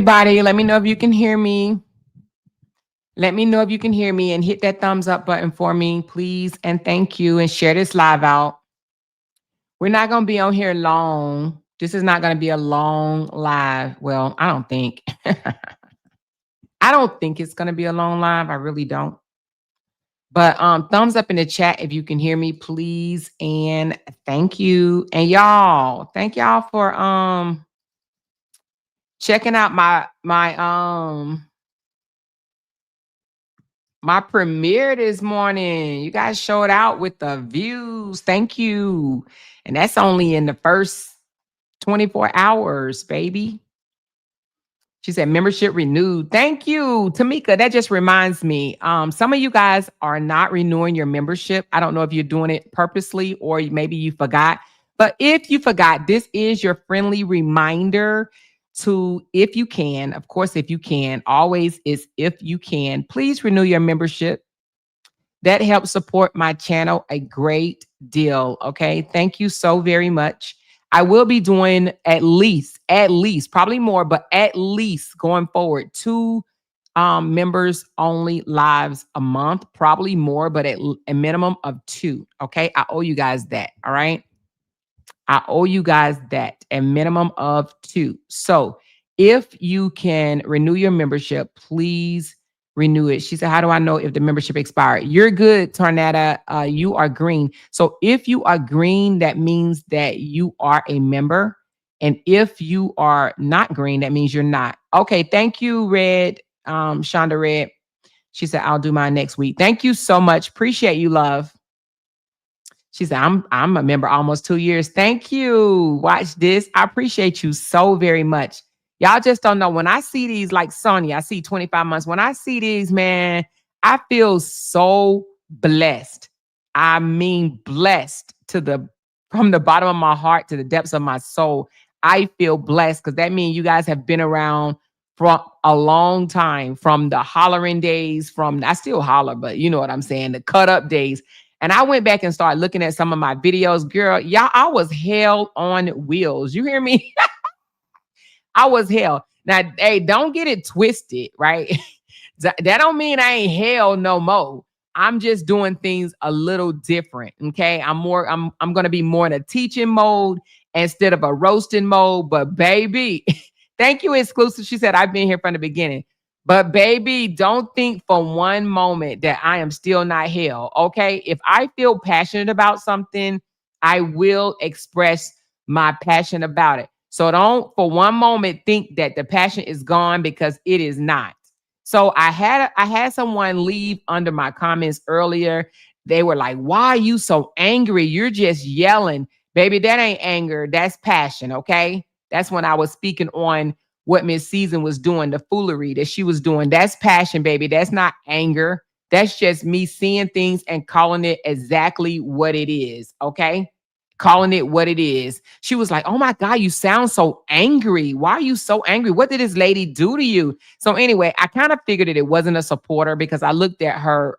everybody. Let me know if you can hear me. Let me know if you can hear me and hit that thumbs up button for me, please. And thank you. And share this live out. We're not going to be on here long. This is not going to be a long live. Well, I don't think. I don't think it's going to be a long live. I really don't. But thumbs up in the chat if you can hear me, please. And thank you. And y'all, thank y'all for checking out my premiere this morning. You guys showed out with the views. Thank you. And that's only in the first 24 hours, baby. She said membership renewed. Thank you, Tamika. That just reminds me. Some of you guys are not renewing your membership. I don't know if you're doing it purposely or maybe you forgot. But if you forgot, this is your friendly reminder to, if you can, of course, if you can, always is if you can, please renew your membership. That helps support my channel a great deal. Okay. Thank you so very much. I will be doing at least, probably more, but at least going forward, 2 members only lives a month, probably more, but at a minimum of 2. Okay. I owe you guys that. All right. I owe you guys that, a minimum of 2. So if you can renew your membership, please renew it. She said, how do I know if the membership expired? You're good, Tornada. You are green. So if you are green, that means that you are a member. And if you are not green, that means you're not. Okay, thank you, Red, Shonda Red. She said, I'll do mine next week. Thank you so much. Appreciate you, love. She said, I'm a member almost 2 years. Thank you. Watch this. I appreciate you so very much. Y'all just don't know. When I see these, like Sonia, I see 25 months. When I see these, man, I feel so blessed. I mean, blessed from the bottom of my heart to the depths of my soul. I feel blessed because that means you guys have been around for a long time, from the hollering days, I still holler, but you know what I'm saying, the cut up days. And I went back and started looking at some of my videos. Girl, y'all, I was hell on wheels. You hear me? I was hell. Now, hey, don't get it twisted, right? That don't mean I ain't hell no more. I'm just doing things a little different. Okay. I'm going to be more in a teaching mode instead of a roasting mode. But baby, thank you, Exclusive. She said, I've been here from the beginning. But baby, don't think for one moment that I am still not hell. Okay. If I feel passionate about something, I will express my passion about it. So don't for one moment think that the passion is gone, because it is not. So I had someone leave under my comments earlier. They were like, why are you so angry? You're just yelling. Baby, that ain't anger. That's passion. Okay. That's when I was speaking on what Miss Season was doing, the foolery that she was doing. That's passion, baby. That's not anger. That's just me seeing things and calling it exactly what it is. Okay. Calling it what it is. She was like, oh my God, you sound so angry. Why are you so angry? What did this lady do to you? So anyway, I kind of figured that it wasn't a supporter because I looked at her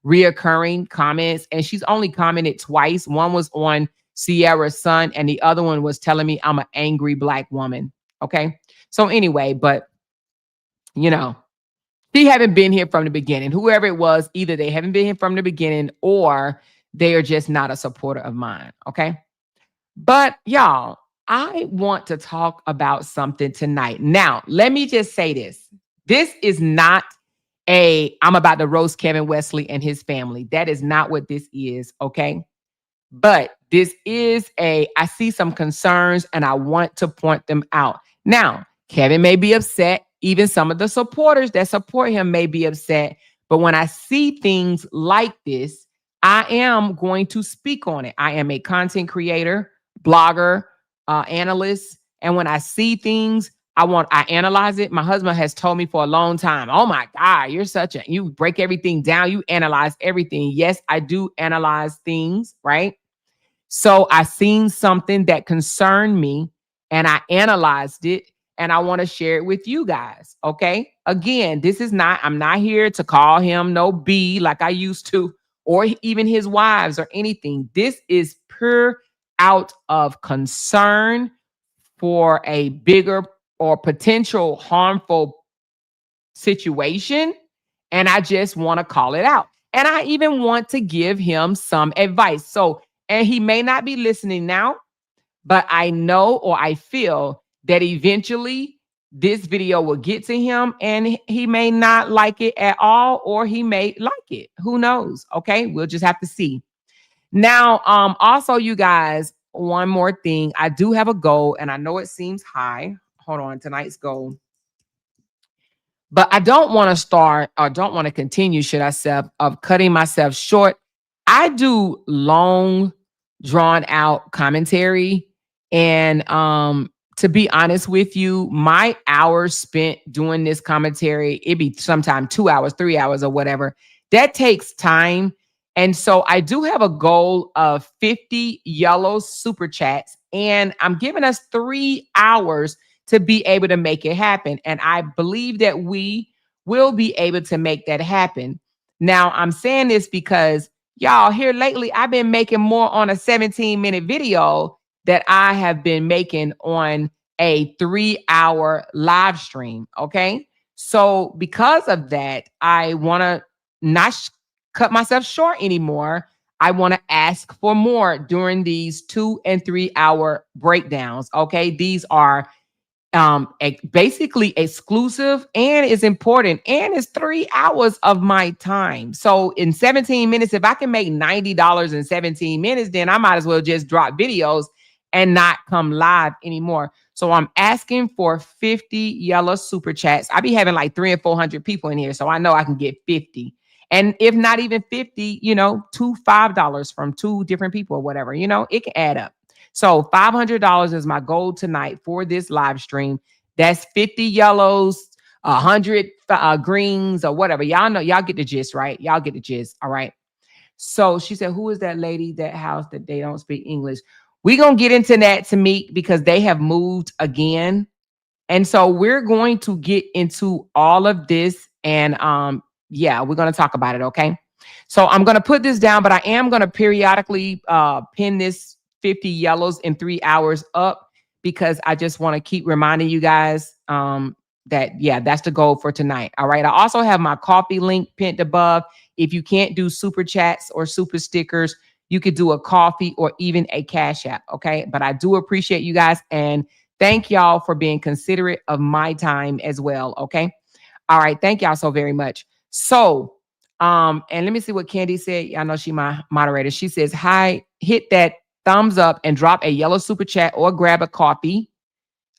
reoccurring comments, and she's only commented twice. One was on Sierra's son, and the other one was telling me I'm an angry Black woman. Okay. So anyway, but you know, she haven't been here from the beginning. Whoever it was, either they haven't been here from the beginning or they are just not a supporter of mine. Okay. But y'all, I want to talk about something tonight. Now, let me just say this. This is not I'm about to roast Kevin Wesley and his family. That is not what this is. Okay. But this is I see some concerns and I want to point them out. Now, Kevin may be upset. Even some of the supporters that support him may be upset. But when I see things like this, I am going to speak on it. I am a content creator, blogger, analyst. And when I see things, I analyze it. My husband has told me for a long time, oh my God, you break everything down. You analyze everything. Yes, I do analyze things, right? So I seen something that concerned me and I analyzed it and I want to share it with you guys. Okay. Again, I'm not here to call him no B like I used to, or even his wives or anything. This is pure out of concern for a bigger or potential harmful situation, and I just want to call it out. And I even want to give him some advice. So, and he may not be listening now, but I know or I feel that eventually this video will get to him and he may not like it at all, or he may like it. Who knows? Okay, we'll just have to see. Now, also, you guys, one more thing. I do have a goal, and I know it seems high. Hold on, tonight's goal. But I don't want to start, or don't want to continue, should I say, of cutting myself short. I do long, drawn out commentary. And to be honest with you, my hours spent doing this commentary, it'd be sometime 2 hours, 3 hours, or whatever. That takes time. And so I do have a goal of 50 yellow super chats. And I'm giving us 3 hours to be able to make it happen. And I believe that we will be able to make that happen. Now, I'm saying this because y'all, here lately, I've been making more on a 17-minute video that I have been making on a 3-hour live stream. Okay. So because of that, I want to not cut myself short anymore. I want to ask for more during these 2 and 3 hour breakdowns. Okay. These are basically exclusive, and it's important, and it's 3 hours of my time. So in 17 minutes, if I can make $90 in 17 minutes, then I might as well just drop videos and not come live anymore. So I'm asking for 50 yellow super chats. I be having like 300 and 400 people in here, so I know I can get 50. And if not even 50, $2 $5 from 2 different people or whatever, it can add up. So $500 is my goal tonight for this live stream. That's 50 yellows, 100 greens, or whatever. Y'all know, y'all get the gist, right? Y'all get the gist. All right. So she said, who is that lady, that house that they don't speak English? We're going to get into that, to meet, because they have moved again. And so we're going to get into all of this. And yeah, we're going to talk about it. Okay. So I'm going to put this down, but I am going to periodically pin this 50 yellows in 3 hours up, because I just want to keep reminding you guys that, yeah, that's the goal for tonight. All right. I also have my coffee link pinned above. If you can't do super chats or super stickers, you could do a coffee or even a Cash App. Okay. But I do appreciate you guys, and thank y'all for being considerate of my time as well. Okay. All right. Thank y'all so very much. So, and let me see what Candy said. I know she my moderator. She says, hi, hit that thumbs up and drop a yellow super chat or grab a coffee.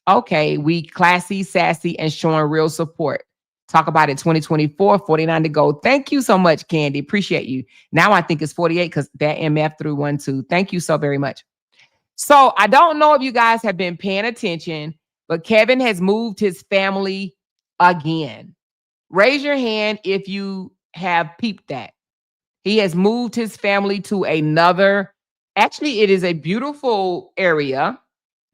Okay, we classy, sassy, and showing real support. Talk about it 2024, 49 to go. Thank you so much, Candy. Appreciate you. Now I think it's 48 because that MF threw 1 too. Thank you so very much. So I don't know if you guys have been paying attention, but Kevin has moved his family again. Raise your hand if you have peeped that. He has moved his family to another. Actually, it is a beautiful area.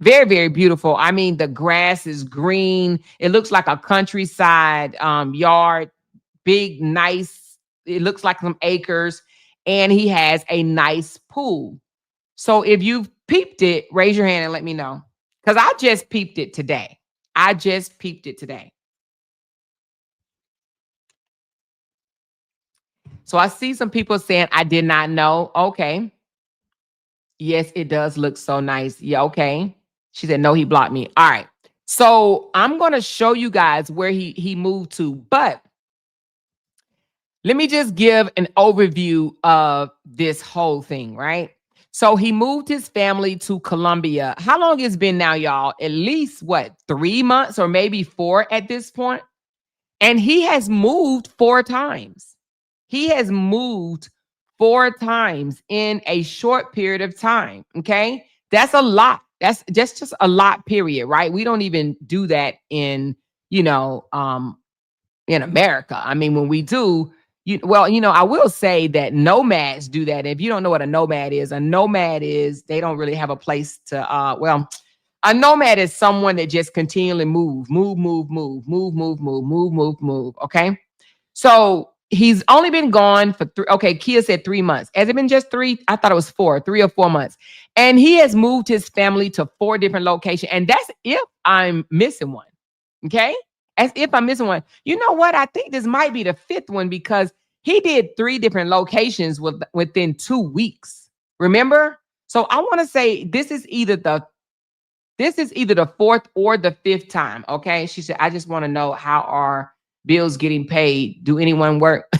Very, very beautiful. I mean, the grass is green. It looks like a countryside yard. Big, nice. It looks like some acres. And he has a nice pool. So if you've peeped it, raise your hand and let me know. Because I just peeped it today. I just peeped it today. So I see some people saying, I did not know. Okay. Yes, it does look so nice. Yeah, okay. She said, no, he blocked me. All right. So I'm going to show you guys where he moved to. But let me just give an overview of this whole thing, right? So he moved his family to Colombia. How long it's been now, y'all? At least, 3 months or maybe 4 at this point? And he has moved 4 times. He has moved 4 times in a short period of time. Okay. That's a lot. That's just a lot, period. Right. We don't even do that in America. I mean, when we do, I will say that nomads do that. If you don't know what a nomad is they don't really have a place to, a nomad is someone that just continually move. Okay. So he's only been gone for 3. Okay. Kia said 3 months. Has it been just 3? I thought it was 4, 3 or 4 months. And he has moved his family to 4 different locations. And that's if I'm missing one. Okay? As if I'm missing one. You know what? I think this might be the fifth one because he did 3 different locations within 2 weeks. Remember? So I want to say this is either the fourth or the fifth time. Okay. She said, I just want to know, how are bills getting paid? Do anyone work?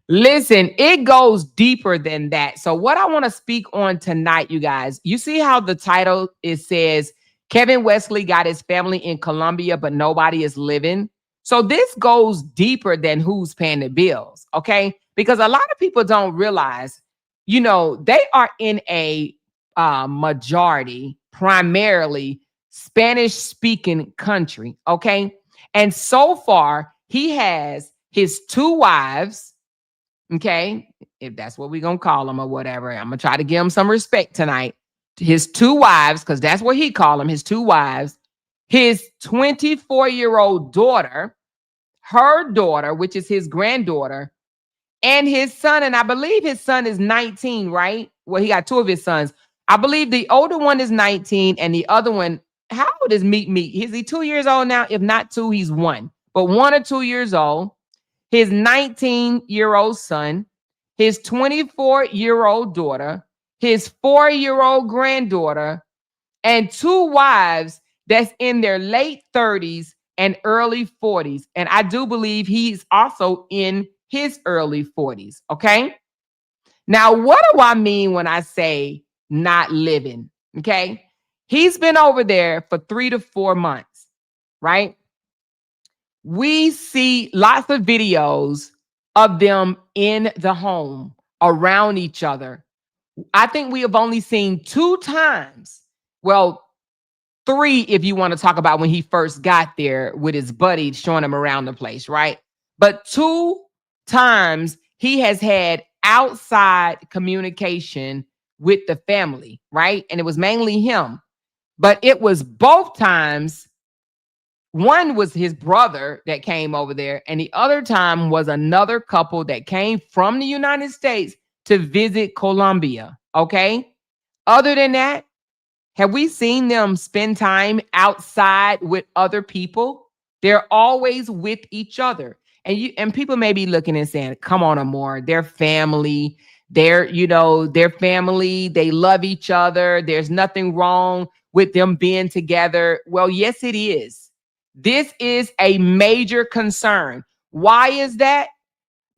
Listen, it goes deeper than that. So, what I want to speak on tonight, you guys, you see how the title it says Kevin Wesley got his family in Colombia, but nobody is living. So, this goes deeper than who's paying the bills, okay? Because a lot of people don't realize, they are in a majority, primarily Spanish speaking country, okay? And so far, he has his 2 wives. Okay, if that's what we're gonna call him or whatever, I'm gonna try to give him some respect tonight. His 2 wives, because that's what he called them, his 2 wives, his 24-year-old daughter, her daughter, which is his granddaughter, and his son. And I believe his son is 19, right? Well, he got 2 of his sons. I believe the older one is 19, and the other one, how old is Meet? Is he 2 years old now? If not 2, he's 1, but 1 or 2 years old. His 19-year-old son, his 24-year-old daughter, his 4-year-old granddaughter, and 2 wives that's in their late 30s and early 40s. And I do believe he's also in his early 40s. Okay. Now, what do I mean when I say not living? Okay. He's been over there for 3 to 4 months, right? We see lots of videos of them in the home around each other. I think we have only seen 2 times. Well, 3 if you want to talk about when he first got there with his buddy showing him around the place, right? But 2 times he has had outside communication with the family, right? And it was mainly him. But it was both times. One was his brother that came over there, and the other time was another couple that came from the United States to visit Colombia. Okay. Other than that, have we seen them spend time outside with other people? They're always with each other. And people may be looking and saying, come on, Amor, they're family. They're family. They love each other. There's nothing wrong with them being together. Well, yes, it is. This is a major concern. Why is that?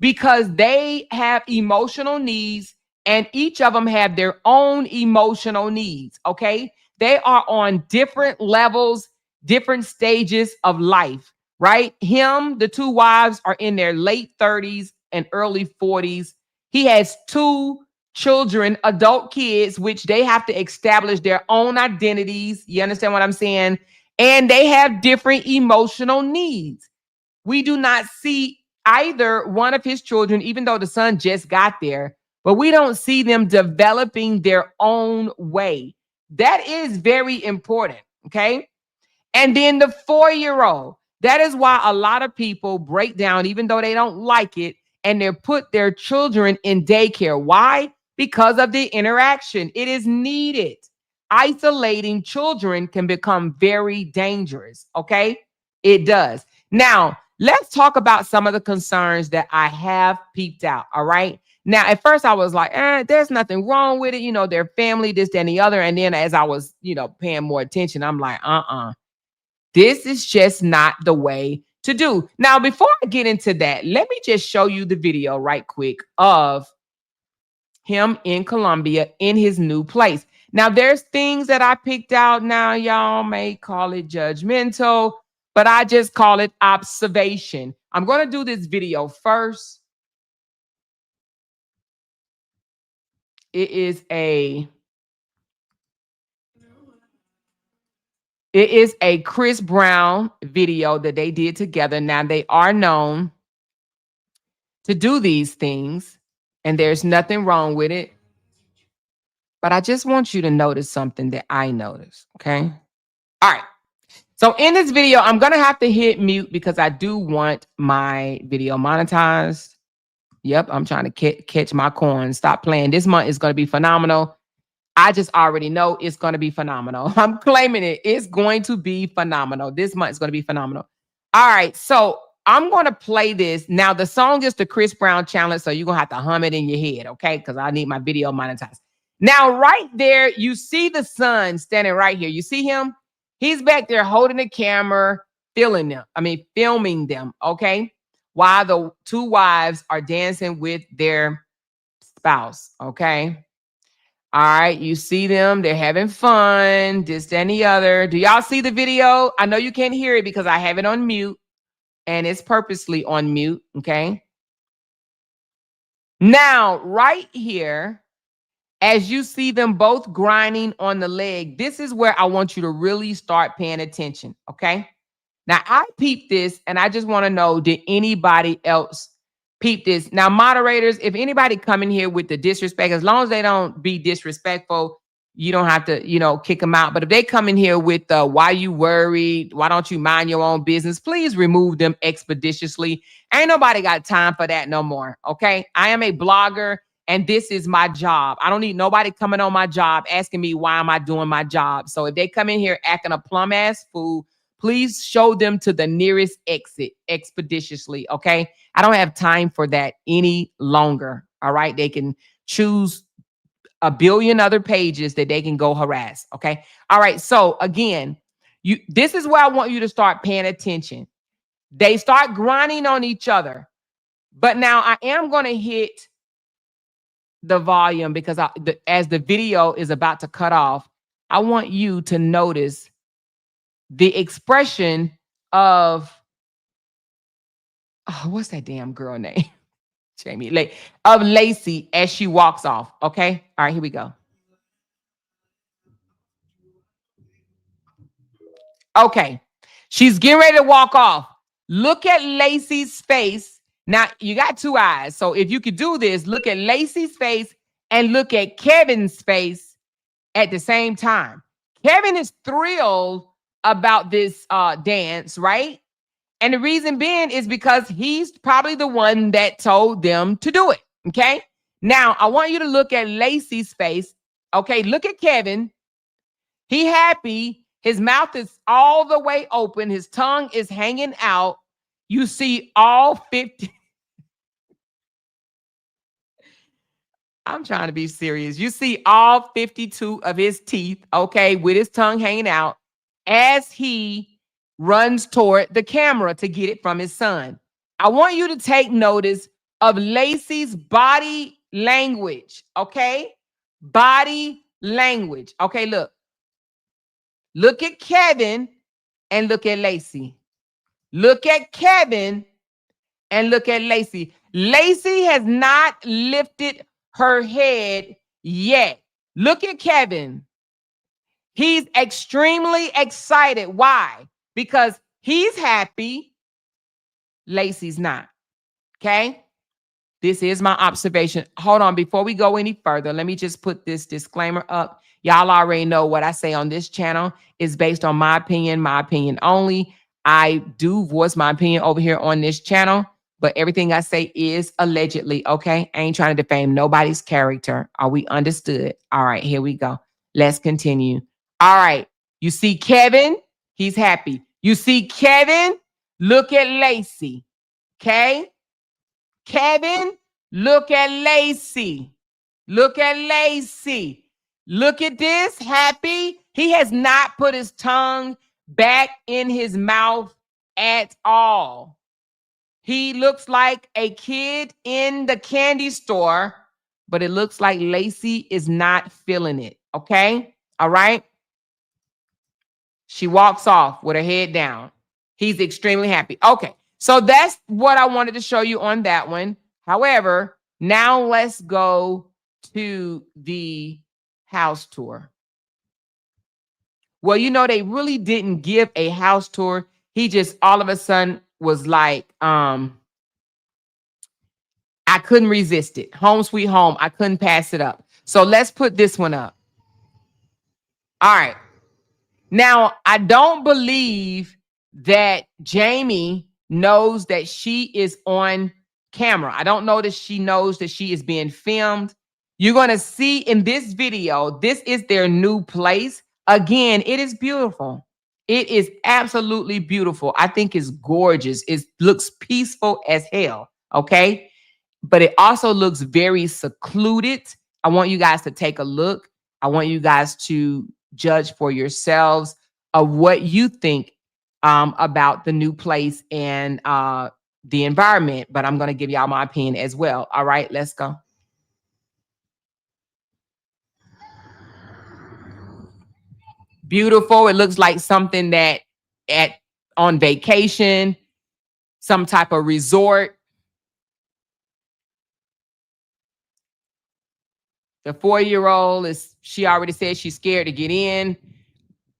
Because they have emotional needs, and each of them have their own emotional needs. Okay. They are on different levels, different stages of life, right? The 2 wives are in their late 30s and early 40s. He has 2 children, adult kids, which they have to establish their own identities. You understand what I'm saying? And they have different emotional needs. We do not see either one of his children, even though the son just got there, but we don't see them developing their own way. That is very important. Okay. And then the 4-year-old, that is why a lot of people break down, even though they don't like it, and they put their children in daycare. Why? Because of the interaction. It is needed. Isolating children can become very dangerous. Okay. It does. Now, let's talk about some of the concerns that I have peeped out. All right. Now, at first I was like, there's nothing wrong with it. Their family, this, that, and the other. And then as I was, paying more attention, I'm like, this is just not the way to do. Now, before I get into that, let me just show you the video right quick of him in Colombia in his new place. Now, there's things that I picked out. Now, y'all may call it judgmental, but I just call it observation. I'm going to do this video first. It is a Chris Brown video that they did together. Now, they are known to do these things, and there's nothing wrong with it. But I just want you to notice something that I noticed. Okay. All right. So in this video, I'm going to have to hit mute because I do want my video monetized. Yep, I'm trying to catch my coins. Stop playing. This month is going to be phenomenal. I just already know it's going to be phenomenal. I'm claiming it. It's going to be phenomenal. This month is going to be phenomenal. All right. So I'm going to play this. Now, the song is the Chris Brown challenge. So you're going to have to hum it in your head. Okay. Because I need my video monetized. Now, right there, you see the son standing right here. You see him? He's back there holding the camera, filming them. Okay. While the two wives are dancing with their spouse. Okay. All right, you see them, they're having fun, this, that, and the other. Do y'all see the video? I know you can't hear it because I have it on mute and it's purposely on mute, okay? Now, right here, as you see them both grinding on the leg, this is where I want you to really start paying attention, okay? Now, I peeped this and I just want to know, did anybody else peep this? Now, moderators, if anybody come in here with the disrespect, as long as they don't be disrespectful, you don't have to, kick them out. But if they come in here with why you worried, why don't you mind your own business, please remove them expeditiously. Ain't nobody got time for that no more, okay? I am a blogger and this is my job. I don't need nobody coming on my job asking me why am I doing my job. So if they come in here acting a plum ass fool, please show them to the nearest exit expeditiously, okay? I don't have time for that any longer, all right? They can choose a billion other pages that they can go harass, okay? All right, so again, this is where I want you to start paying attention. They start grinding on each other, but now I am going to hit the volume because as the video is about to cut off, I want you to notice the expression of what's that damn girl name? Jamie, of Lacey as she walks off. Okay. All right, here we go. Okay. She's getting ready to walk off. Look at Lacey's face. Now, you got two eyes. So if you could do this, look at Lacey's face and look at Kevin's face at the same time. Kevin is thrilled about this dance, right? And the reason being is because he's probably the one that told them to do it. Okay. Now, I want you to look at Lacey's face. Okay. Look at Kevin. He happy. His mouth is all the way open. His tongue is hanging out. You see all 50. I'm trying to be serious. You see all 52 of his teeth, okay, with his tongue hanging out as he runs toward the camera to get it from his son. I want you to take notice of Lacey's body language, okay? Body language. Okay, look. Look at Kevin and look at Lacey. Look at Kevin and look at Lacey. Lacey has not lifted her head yet. Look at Kevin. He's extremely excited. Why? Because he's happy. Lacey's not. Okay? This is my observation. Hold on. Before we go any further, let me just put this disclaimer up. Y'all already know what I say on this channel is based on my opinion only. I do voice my opinion over here on this channel, but everything I say is allegedly, okay? I ain't trying to defame nobody's character. Are we understood? All right, here we go. Let's continue. All right. You see Kevin? He's happy. You see Kevin? Look at Lacey. Okay? Kevin, look at Lacey. Look at Lacey. Look at this. Happy. He has not put his tongue back in his mouth at all. He looks like a kid in the candy store, but it looks like Lacey is not feeling it. Okay? All right? She walks off with her head down. He's extremely happy. Okay. So that's what I wanted to show you on that one. However, now let's go to the house tour. Well, they really didn't give a house tour. He just all of a sudden was like, I couldn't resist it. Home sweet home. I couldn't pass it up. So let's put this one up. All right. Now, I don't believe that Jamie knows that she is on camera. I don't know that she knows that she is being filmed. You're going to see in this video, this is their new place. Again, it is beautiful. It is absolutely beautiful. I think it's gorgeous. It looks peaceful as hell. Okay. But it also looks very secluded. I want you guys to take a look. I want you guys to judge for yourselves of what you think about the new place and the environment. But I'm going to give y'all my opinion as well. All right, let's go. Beautiful. It looks like something that on vacation, some type of resort. The 4-year-old she already said she's scared to get in.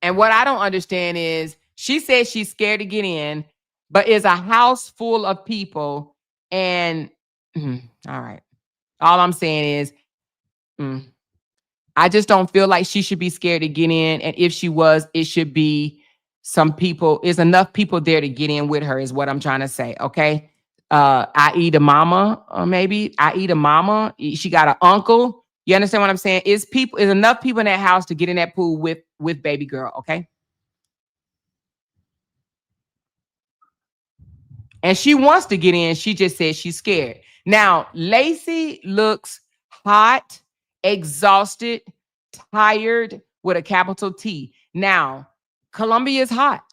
And what I don't understand is she says she's scared to get in, but it's a house full of people. And all right. All I'm saying is, I just don't feel like she should be scared to get in. And if she was, it should be some people. There's enough people there to get in with her, is what I'm trying to say. Okay. I.e. the mama, or maybe I.e. the mama. She got an uncle. You understand what I'm saying? Is enough people in that house to get in that pool with baby girl. Okay. And she wants to get in. She just says she's scared. Now, Lacey looks hot, exhausted, tired with a capital T. Now, Colombia is hot.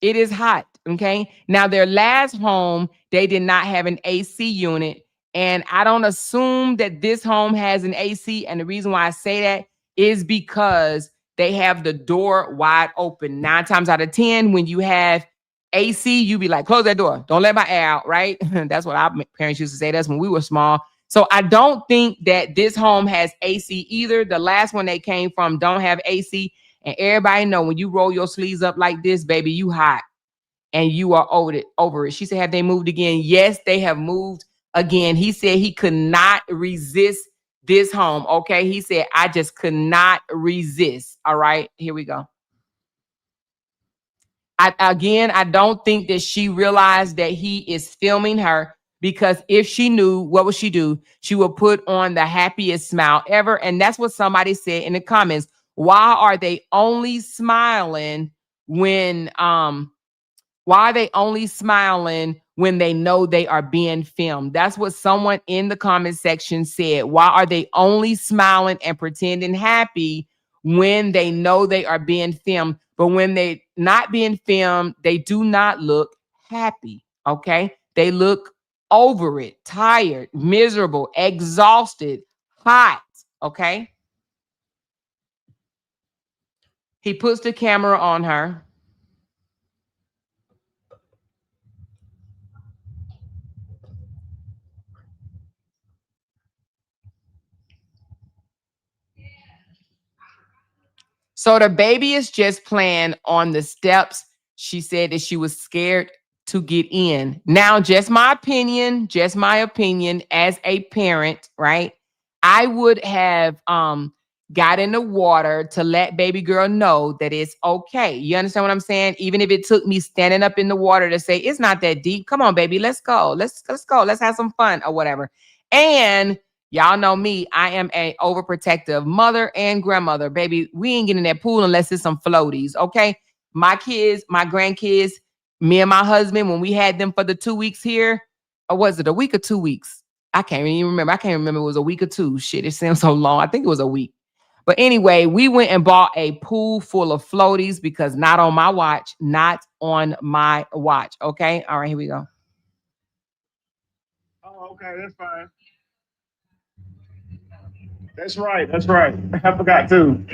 It is hot. Okay. Now, their last home, they did not have an AC unit. And I don't assume that this home has an AC. And the reason why I say that is because they have the door wide open. 9 times out of 10, when you have AC, you be like, close that door. Don't let my air out, right? That's what our parents used to say. That's when we were small. So I don't think that this home has AC either. The last one they came from don't have AC. And everybody know when you roll your sleeves up like this, baby, you hot and you are over it. She said, have they moved again? Yes, they have moved again. He said he could not resist this home. Okay. He said, I just could not resist. All right, here we go. I don't think that she realized that he is filming her, because if she knew, what would she do? She would put on the happiest smile ever. And that's what somebody said in the comments. Why are they only smiling when why are they only smiling when they know they are being filmed? That's what someone in the comment section said. Why are they only smiling and pretending happy when they know they are being filmed? But when they not being filmed, they do not look happy. Okay. They look over it, tired, miserable, exhausted, hot. Okay. He puts the camera on her. So the baby is just playing on the steps. She said that she was scared to get in. Now, just my opinion as a parent, right? I would have got in the water to let baby girl know that it's okay. You understand what I'm saying? Even if it took me standing up in the water to say, it's not that deep. Come on, baby, let's go. Let's go. Let's have some fun or whatever. And y'all know me, I am a overprotective mother and grandmother. Baby, we ain't getting in that pool unless it's some floaties, okay? My kids, my grandkids, me and my husband, when we had them for the 2 weeks here, or was it a week or 2 weeks? I can't even remember. I can't remember. It was a week or two. Shit, it seems so long. I think it was a week. But anyway, we went and bought a pool full of floaties because not on my watch, not on my watch. Okay. All right, here we go. Oh, okay. That's fine. That's right. That's right. I forgot too.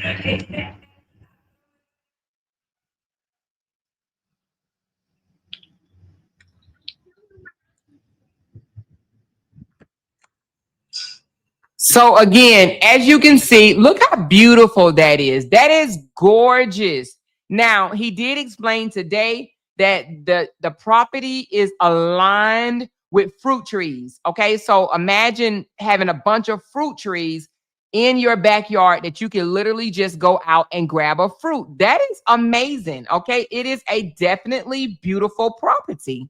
So again, as you can see, look how beautiful that is. That is gorgeous. Now, he did explain today that the property is aligned with fruit trees. Okay, so imagine having a bunch of fruit trees in your backyard that you can literally just go out and grab a fruit. That is amazing. Okay, it is a definitely beautiful property.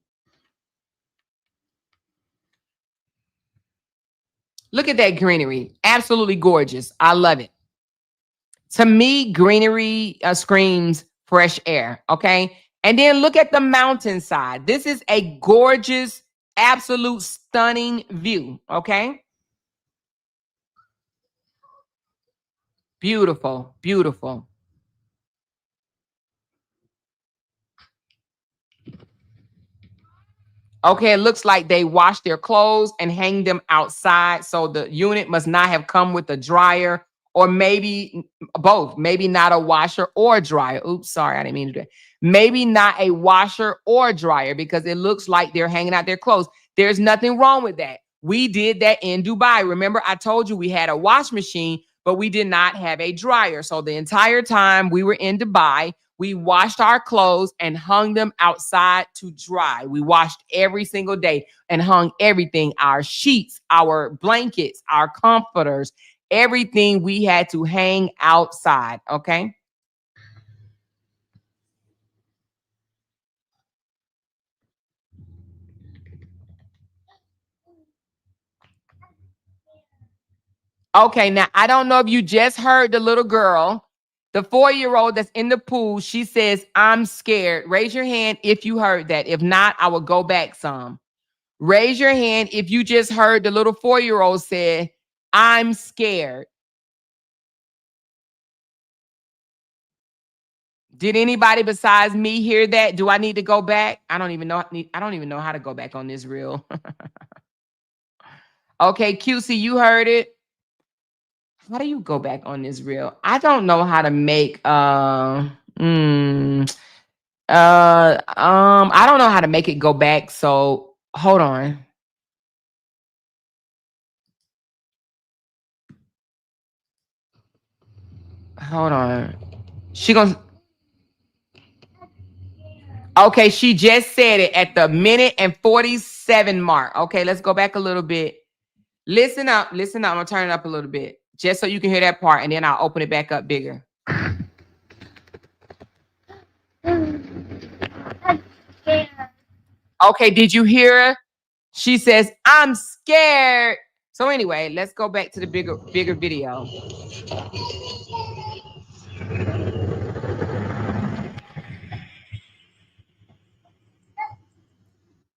Look at that greenery. Absolutely gorgeous. I love it. To me, greenery screams fresh air. Okay. And then look at the mountainside. This is a gorgeous, absolute stunning view. Okay. Beautiful. Beautiful. Okay, it looks like they washed their clothes and hang them outside. So the unit must not have come with a dryer, or maybe both. Maybe not a washer or a dryer. Oops, sorry, I didn't mean to do that. Maybe not a washer or dryer, because it looks like they're hanging out their clothes. There's nothing wrong with that. We did that in Dubai. Remember, I told you we had a wash machine, but we did not have a dryer. So the entire time we were in Dubai, we washed our clothes and hung them outside to dry. We washed every single day and hung everything, our sheets, our blankets, our comforters, everything we had to hang outside. Okay. Okay. Now, I don't know if you just heard the little girl, the 4-year-old that's in the pool. She says, I'm scared. Raise your hand if you heard that. If not, I will go back some. Raise your hand if you just heard the little 4-year-old say, I'm scared. Did anybody besides me hear that? Do I need to go back? I don't even know. I don't even know how to go back on this reel. Okay, QC, you heard it. How do you go back on this reel? I don't know how to make I don't know how to make it go back. So hold on. Hold on. She gonna Okay, she just said it at the minute and 47 mark. Okay, let's go back a little bit. Listen up, listen up. I'm gonna turn it up a little bit just so you can hear that part, and then I'll open it back up bigger. Okay, did you hear her? She says, I'm scared. So anyway, let's go back to the bigger video.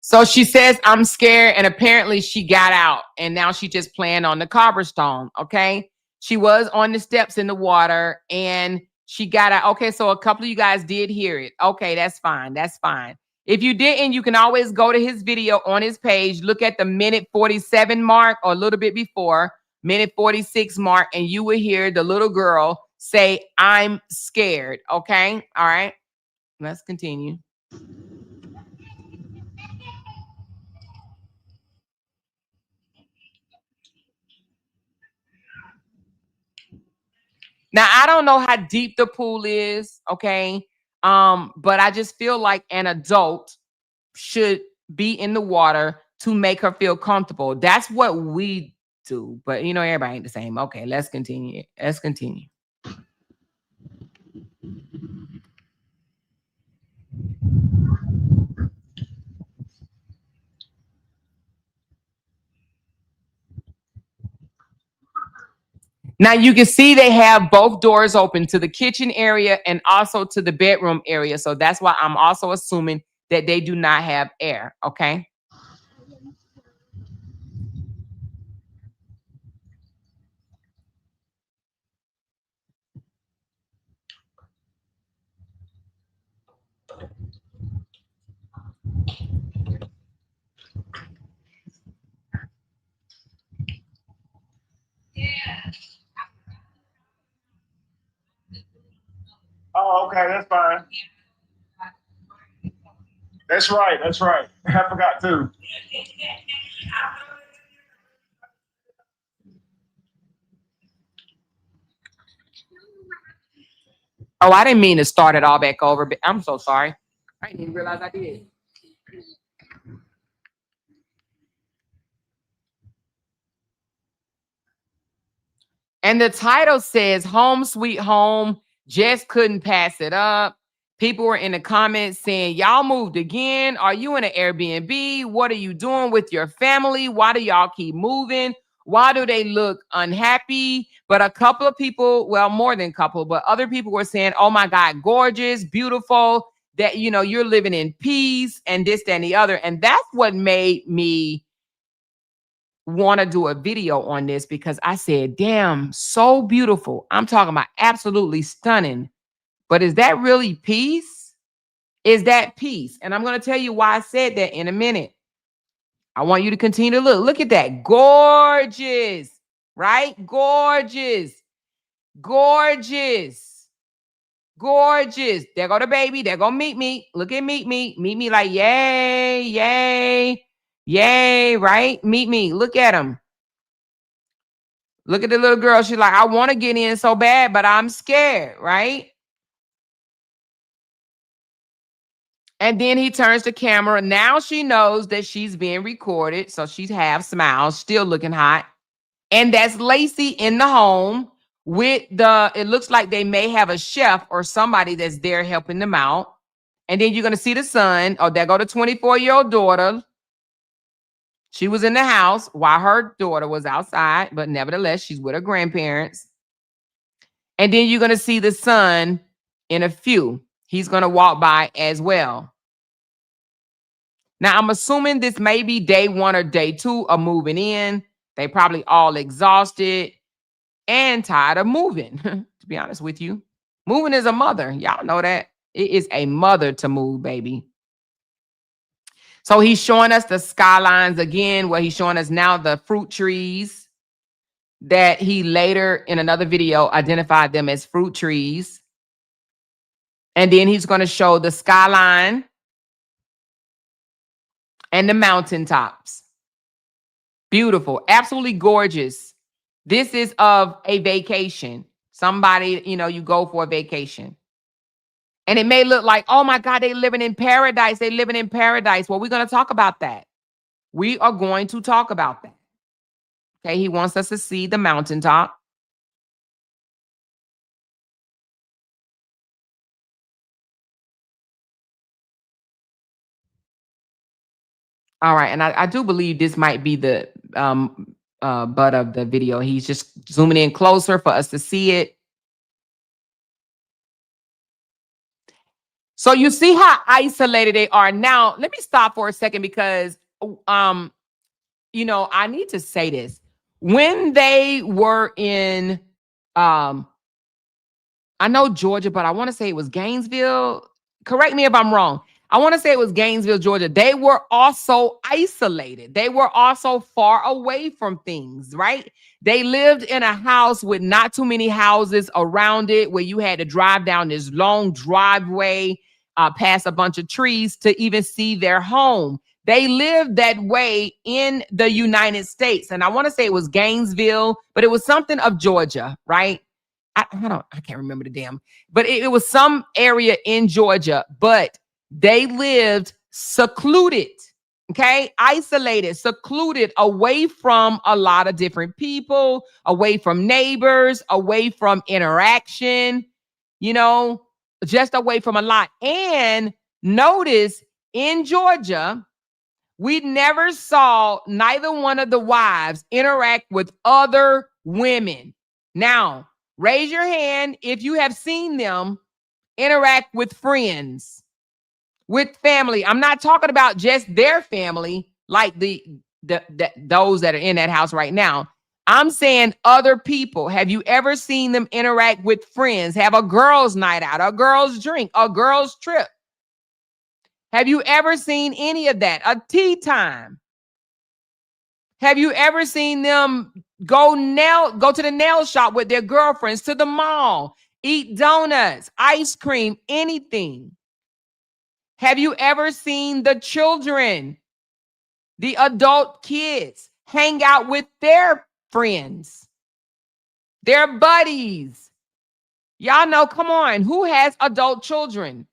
So she says, I'm scared. And apparently she got out, and now she just playing on the cobblestone. Okay. She was on the steps in the water and she got out. Okay. So a couple of you guys did hear it. Okay. That's fine. That's fine. If you didn't, you can always go to his video on his page, look at the minute 47 mark or a little bit before, minute 46 mark, and you will hear the little girl say, I'm scared. Okay. All right. Let's continue. Now, I don't know how deep the pool is, okay? But I just feel like an adult should be in the water to make her feel comfortable. That's what we do. But you know, everybody ain't the same. Okay, let's continue. Let's continue. Now you can see they have both doors open to the kitchen area and also to the bedroom area. So that's why I'm also assuming that they do not have air. Okay. Oh, okay, that's fine. That's right. That's right. I forgot too. Oh, I didn't mean to start it all back over, but I'm so sorry. I didn't even realize I did. And the title says Home Sweet Home, just couldn't pass it up. People were in the comments saying, y'all moved again. Are you in an Airbnb? What are you doing with your family? Why do y'all keep moving? Why do they look unhappy? But a couple of people, well, more than a couple, but other people were saying, oh my God, gorgeous, beautiful, that, you know, you're living in peace and this, that, and the other. And that's what made me want to do a video on this, because I said, damn, so beautiful. I'm talking about absolutely stunning. But is that really peace? Is that peace? And I'm going to tell you why I said that in a minute. I want you to continue to look. Look at that. Gorgeous, right? Gorgeous, gorgeous, gorgeous. There go the baby. There go Meet Me. Look at Meet Me. Meet Me like, yay, yay, yay, right? Meet Me. Look at him. Look at the little girl. She's like, I want to get in so bad, but I'm scared, right? And then he turns the camera. Now she knows that she's being recorded. So she's half smiles, still looking hot. And that's Lacey in the home with it looks like they may have a chef or somebody that's there helping them out. And then you're going to see the son. Oh, there go the 24-year-old daughter. She was in the house while her daughter was outside, but nevertheless, she's with her grandparents. And then you're going to see the son in a few. He's going to walk by as well. Now, I'm assuming this may be day 1 or day 2 of moving in. They probably all exhausted and tired of moving, to be honest with you. Moving is a mother. Y'all know that. It is a mother to move, baby. So he's showing us the skylines again, where he's showing us now the fruit trees that he later in another video identified them as fruit trees. And then he's going to show the skyline and the mountaintops. Beautiful, absolutely gorgeous. This is of a vacation. Somebody, you know, you go for a vacation. And it may look like, oh my God, they living in paradise. They living in paradise. Well, we're going to talk about that. We are going to talk about that. Okay, he wants us to see the mountaintop. All right, and I do believe this might be the butt of the video. He's just zooming in closer for us to see it. So you see how isolated they are. Now, let me stop for a second because, you know, I need to say this. When they were in, I know Georgia, but I want to say it was Gainesville. Correct me if I'm wrong. I want to say it was Gainesville, Georgia. They were also isolated. They were also far away from things, right? They lived in a house with not too many houses around it, where you had to drive down this long driveway, past a bunch of trees to even see their home. They lived that way in the United States. And I want to say it was Gainesville, but it was something of Georgia, right? I can't remember the damn, but it was some area in Georgia, but they lived secluded, okay? Isolated, secluded, away from a lot of different people, away from neighbors, away from interaction, you know, just away from a lot. And notice in Georgia, we never saw neither one of the wives interact with other women. Now, raise your hand if you have seen them interact with friends, with family. I'm not talking about just their family, like those that are in that house right now. I'm saying other people. Have you ever seen them interact with friends, have a girls' night out, a girls' drink, a girls' trip? Have you ever seen any of that? A tea time? Have you ever seen them go to the nail shop with their girlfriends, to the mall, eat donuts, ice cream, anything? Have you ever seen the children, the adult kids, hang out with their friends, their buddies? Y'all know, come on, who has adult children?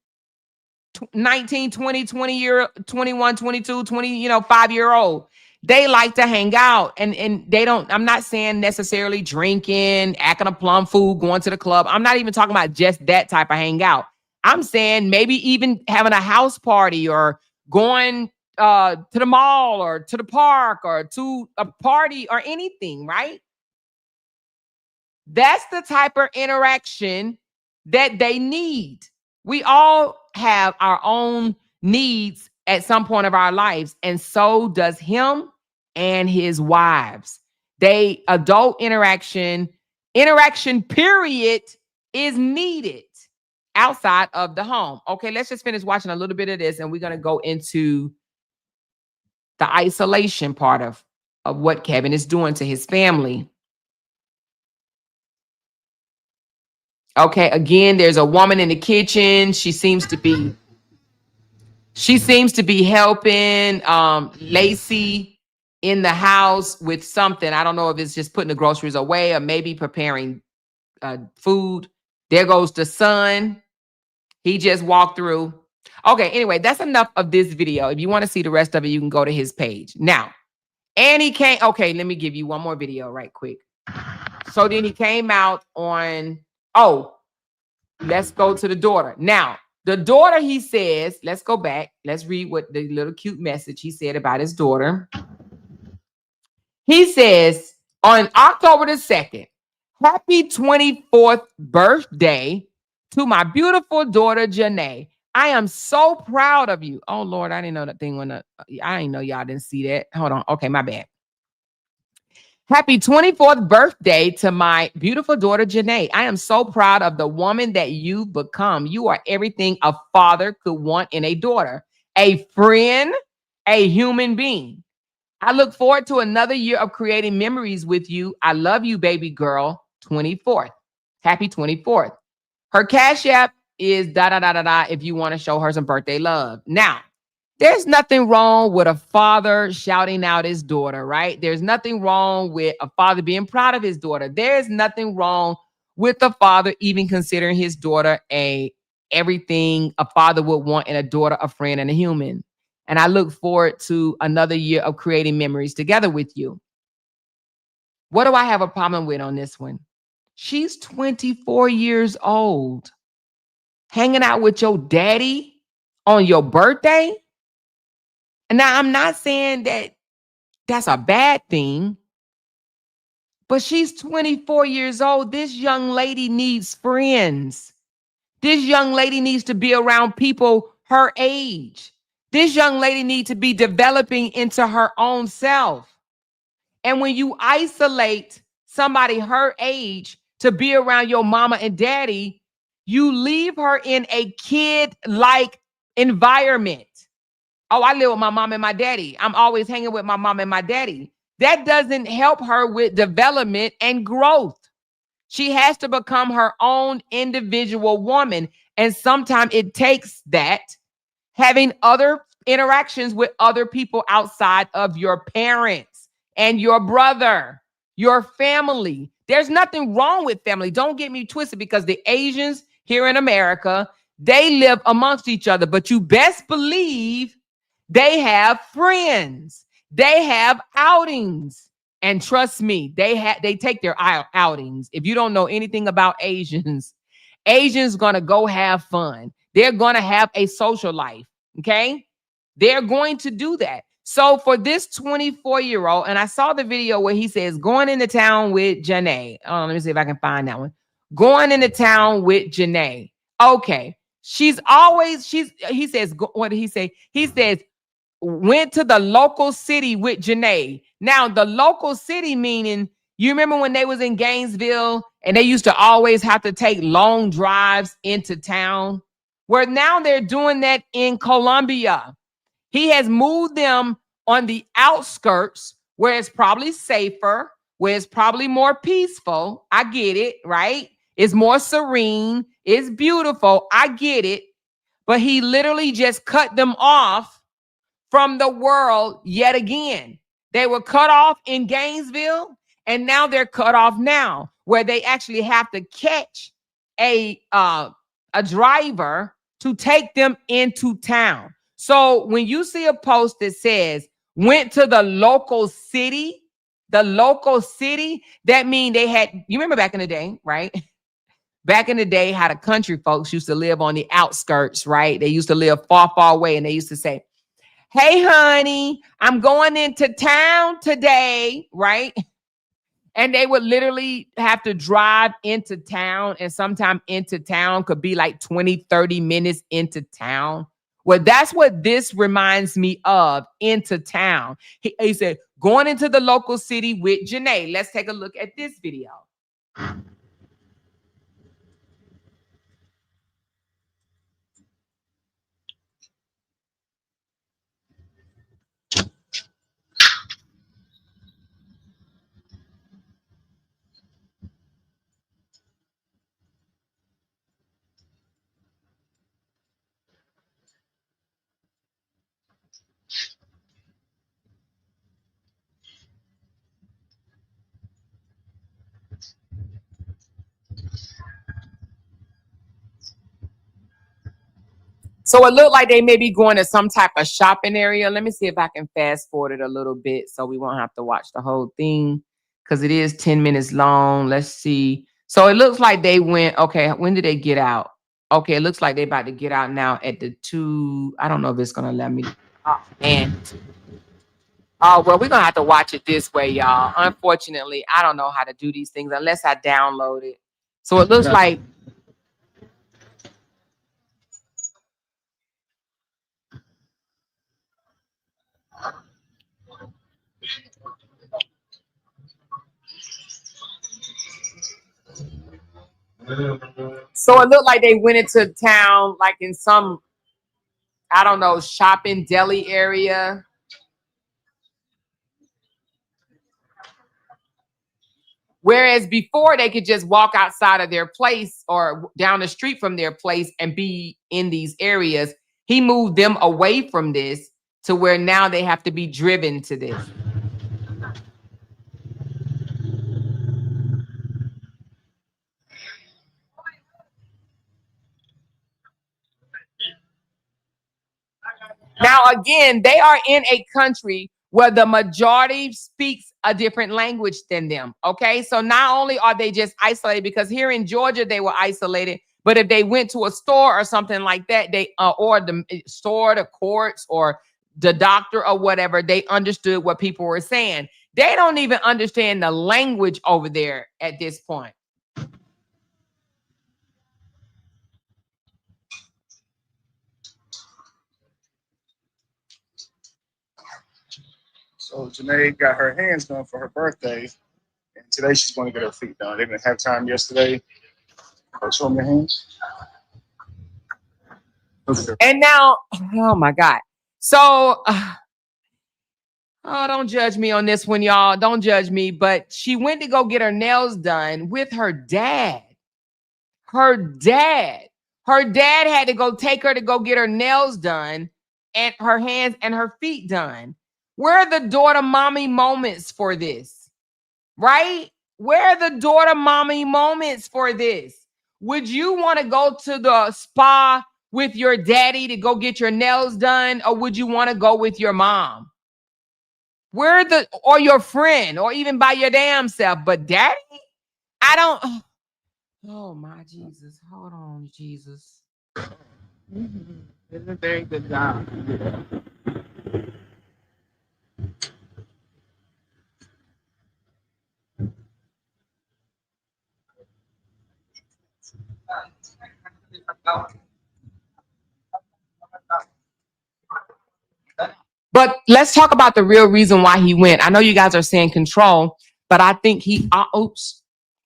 19, 20, 21, 22, 20, 5-year-old. They like to hang out, and they don't, I'm not saying necessarily drinking, acting a plum fool, going to the club. I'm not even talking about just that type of hangout. I'm saying maybe even having a house party or going to the mall or to the park or to a party or anything, right? That's the type of interaction that they need. We all have our own needs at some point of our lives, and so does him and his wives. They adult interaction period is needed outside of the home. Okay, let's just finish watching a little bit of this, and we're going to go into the isolation part of what Kevin is doing to his family. Okay, again, there's a woman in the kitchen. She seems to be helping Lacey in the house with something. I don't know if it's just putting the groceries away or maybe preparing food. There goes the son. He just walked through. Okay, anyway, that's enough of this video. If you want to see the rest of it, you can go to his page. Now, and he came. Okay, let me give you one more video right quick. So then he came out on, let's go to the daughter. Now, the daughter, he says, let's go back. Let's read what the little cute message he said about his daughter. He says, on October the 2nd, happy 24th birthday to my beautiful daughter, Janae. I am so proud of you. Oh, Lord, I didn't know that thing I didn't know y'all didn't see that. Hold on. Okay, my bad. Happy 24th birthday to my beautiful daughter, Janae. I am so proud of the woman that you've become. You are everything a father could want in a daughter, a friend, a human being. I look forward to another year of creating memories with you. I love you, baby girl. 24th. Happy 24th. Her Cash App is if you want to show her some birthday love. Now, there's nothing wrong with a father shouting out his daughter, right? There's nothing wrong with a father being proud of his daughter. There's nothing wrong with a father even considering his daughter everything a father would want in a daughter, a friend, and a human. And I look forward to another year of creating memories together with you. What do I have a problem with on this one? She's 24 years old, hanging out with your daddy on your birthday. Now, I'm not saying that that's a bad thing, but she's 24 years old. This young lady needs friends. This young lady needs to be around people her age. This young lady needs to be developing into her own self. And when you isolate somebody her age to be around your mama and daddy, you leave her in a kid-like environment. Oh, I live with my mom and my daddy. I'm always hanging with my mom and my daddy. That doesn't help her with development and growth. She has to become her own individual woman. And sometimes it takes that, having other interactions with other people outside of your parents and your brother, your family. There's nothing wrong with family. Don't get me twisted, because the Asians here in America, they live amongst each other. But you best believe they have friends. They have outings. And trust me, they take their outings. If you don't know anything about Asians going to go have fun. They're going to have a social life, okay? They're going to do that. So for this 24-year-old, and I saw the video where he says, going into town with Janae. Oh, let me see if I can find that one. Going into town with Janae. Okay. He says, what did he say? He says, went to the local city with Janae. Now, the local city meaning, you remember when they was in Gainesville and they used to always have to take long drives into town? Where now they're doing that in Colombia. He has moved them on the outskirts where it's probably safer, where it's probably more peaceful. I get it, right? It's more serene. It's beautiful. I get it. But he literally just cut them off from the world yet again. They were cut off in Gainesville, and now they're cut off now, where they actually have to catch a driver to take them into town. So when you see a post that says went to the local city, that means they had, you remember back in the day, right? Back in the day, how the country folks used to live on the outskirts, right? They used to live far, far away, and they used to say, Hey, honey, I'm going into town today, right? And they would literally have to drive into town. And sometimes into town could be like 20, 30 minutes into town. Well, that's what this reminds me of, into town. He said, going into the local city with Janae. Let's take a look at this video. So it looked like they may be going to some type of shopping area. Let me see if I can fast forward it a little bit so we won't have to watch the whole thing, because it is 10 minutes long. Let's see. So it looks like they went, okay, when did they get out? Okay, it looks like they're about to get out now at the 2. I don't know if it's going to let me. Oh, man. Oh, well, we're going to have to watch it this way, y'all. Unfortunately, I don't know how to do these things unless I download it. So it looks like. So it looked like they went into town, like in some, I don't know, shopping deli area. Whereas before they could just walk outside of their place or down the street from their place and be in these areas. He moved them away from this to where now they have to be driven to this. Now, again, they are in a country where the majority speaks a different language than them. Okay. So not only are they just isolated, because here in Georgia, they were isolated, but if they went to a store or something like that, they, or the store, the courts, or the doctor or whatever, they understood what people were saying. They don't even understand the language over there at this point. So Janae got her hands done for her birthday, and today she's going to get her feet done. They didn't have time yesterday. Show them your hands. And now, oh my God. So, oh, don't judge me on this one, y'all. Don't judge me. But she went to go get her nails done with her dad. Her dad. Her dad had to go take her to go get her nails done and her hands and her feet done. Where are the daughter mommy moments for this? Right? Where are the daughter mommy moments for this? Would you want to go to the spa with your daddy to go get your nails done, or would you want to go with your mom? Where the, or your friend, or even by your damn self? But daddy, I don't. Oh my Jesus! Hold on, Jesus. It's a very good job. But let's talk about the real reason why he went. I know you guys are saying control, but I think he. Oops,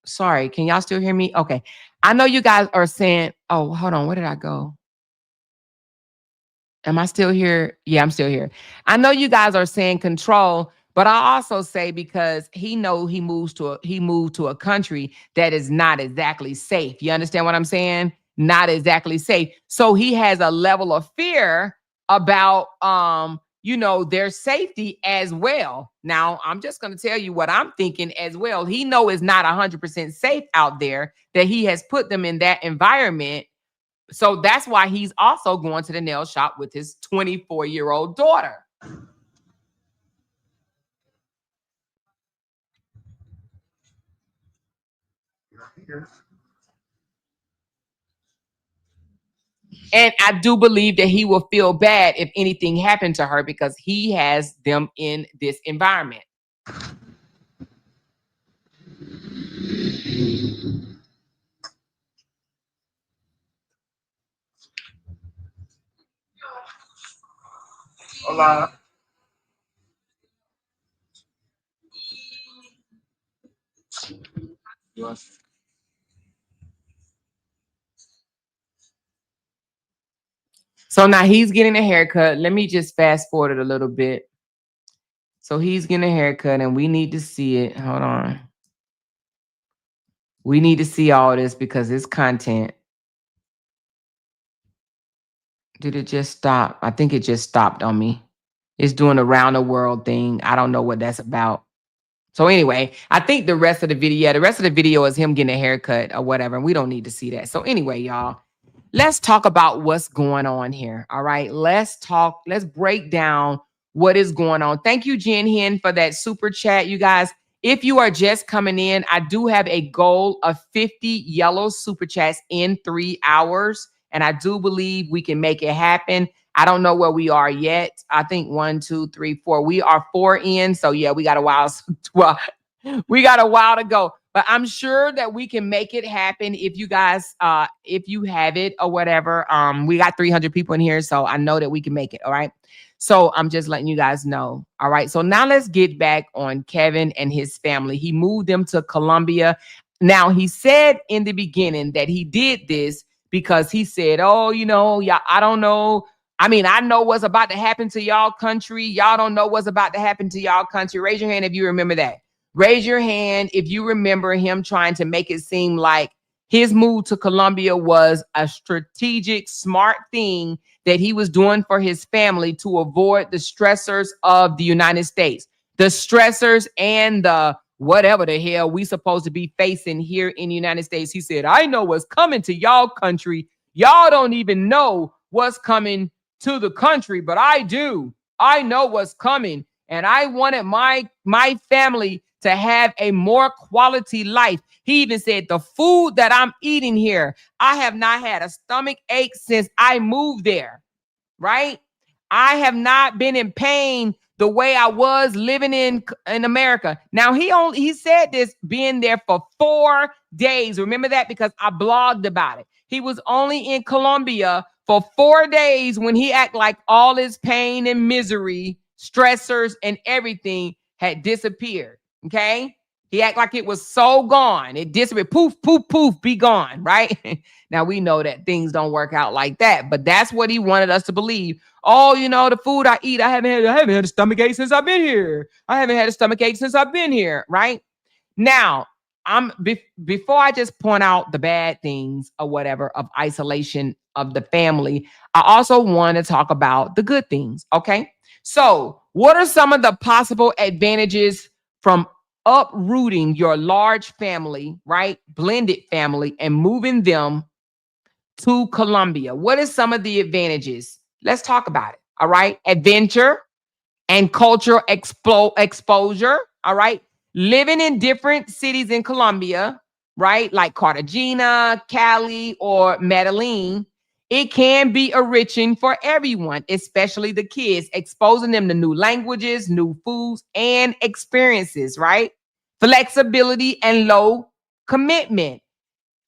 sorry. Can y'all still hear me? Okay. I know you guys are saying. Oh, hold on. Where did I go? Am I still here? Yeah, I'm still here. I know you guys are saying control, but I also say because he moved to a country that is not exactly safe. You understand what I'm saying? Not exactly safe. So he has a level of fear about their safety as well. Now, I'm just going to tell you what I'm thinking as well. He know it's not 100% safe out there, that he has put them in that environment. So that's why he's also going to the nail shop with his 24-year-old daughter. And I do believe that he will feel bad if anything happened to her because he has them in this environment. Hola. Yes. So now he's getting a haircut. Let me just fast forward it a little bit. So he's getting a haircut and we need to see it. Hold on. We need to see all this because it's content. Did it just stop? I think it just stopped on me. It's doing a round the world thing. I don't know what that's about. So anyway, I think the rest of the video, the rest of the video is him getting a haircut or whatever. And we don't need to see that. So anyway, y'all, let's talk about what's going on here. All right. Let's talk. Let's break down what is going on. Thank you, Jen Hen, for that super chat. You guys, if you are just coming in, I do have a goal of 50 yellow super chats in 3 hours. And I do believe we can make it happen. I don't know where we are yet. I think 1, 2, 3, 4. We are 4 in. So yeah, we got a while. Well, we got a while to go. But I'm sure that we can make it happen if you guys, if you have it or whatever. We got 300 people in here, so I know that we can make it. All right. So I'm just letting you guys know. All right. So now let's get back on Kevin and his family. He moved them to Colombia. Now he said in the beginning that he did this because he said, "Oh, yeah, I don't know. I mean, I know what's about to happen to y'all country. Y'all don't know what's about to happen to y'all country." Raise your hand if you remember that. Raise your hand if you remember him trying to make it seem like his move to Colombia was a strategic, smart thing that he was doing for his family to avoid the stressors of the United States, the stressors and the whatever the hell we supposed to be facing here in the United States. He said, "I know what's coming to y'all country. Y'all don't even know what's coming to the country, but I do. I know what's coming. And I wanted my family to have a more quality life." He even said, "The food that I'm eating here, I have not had a stomach ache since I moved there." Right? I have not been in pain the way I was living in America. Now he said this being there for 4 days. Remember that because I blogged about it. He was only in Colombia for 4 days when he act like all his pain and misery, stressors and everything had disappeared. Okay? He act like it was so gone. It disappeared. Poof, poof, poof, be gone, right? Now we know that things don't work out like that, but that's what he wanted us to believe. "Oh, the food I eat, I haven't had a stomach ache since I've been here. I haven't had a stomach ache since I've been here," right? Now, before I just point out the bad things or whatever of isolation of the family, I also want to talk about the good things, okay? So, what are some of the possible advantages from uprooting your large family, right? Blended family and moving them to Colombia? What is some of the advantages? Let's talk about it. All right. Adventure and cultural exposure. All right. Living in different cities in Colombia, right? Like Cartagena, Cali, or Medellin. It can be enriching for everyone, especially the kids, exposing them to new languages, new foods, and experiences, right? Flexibility and low commitment.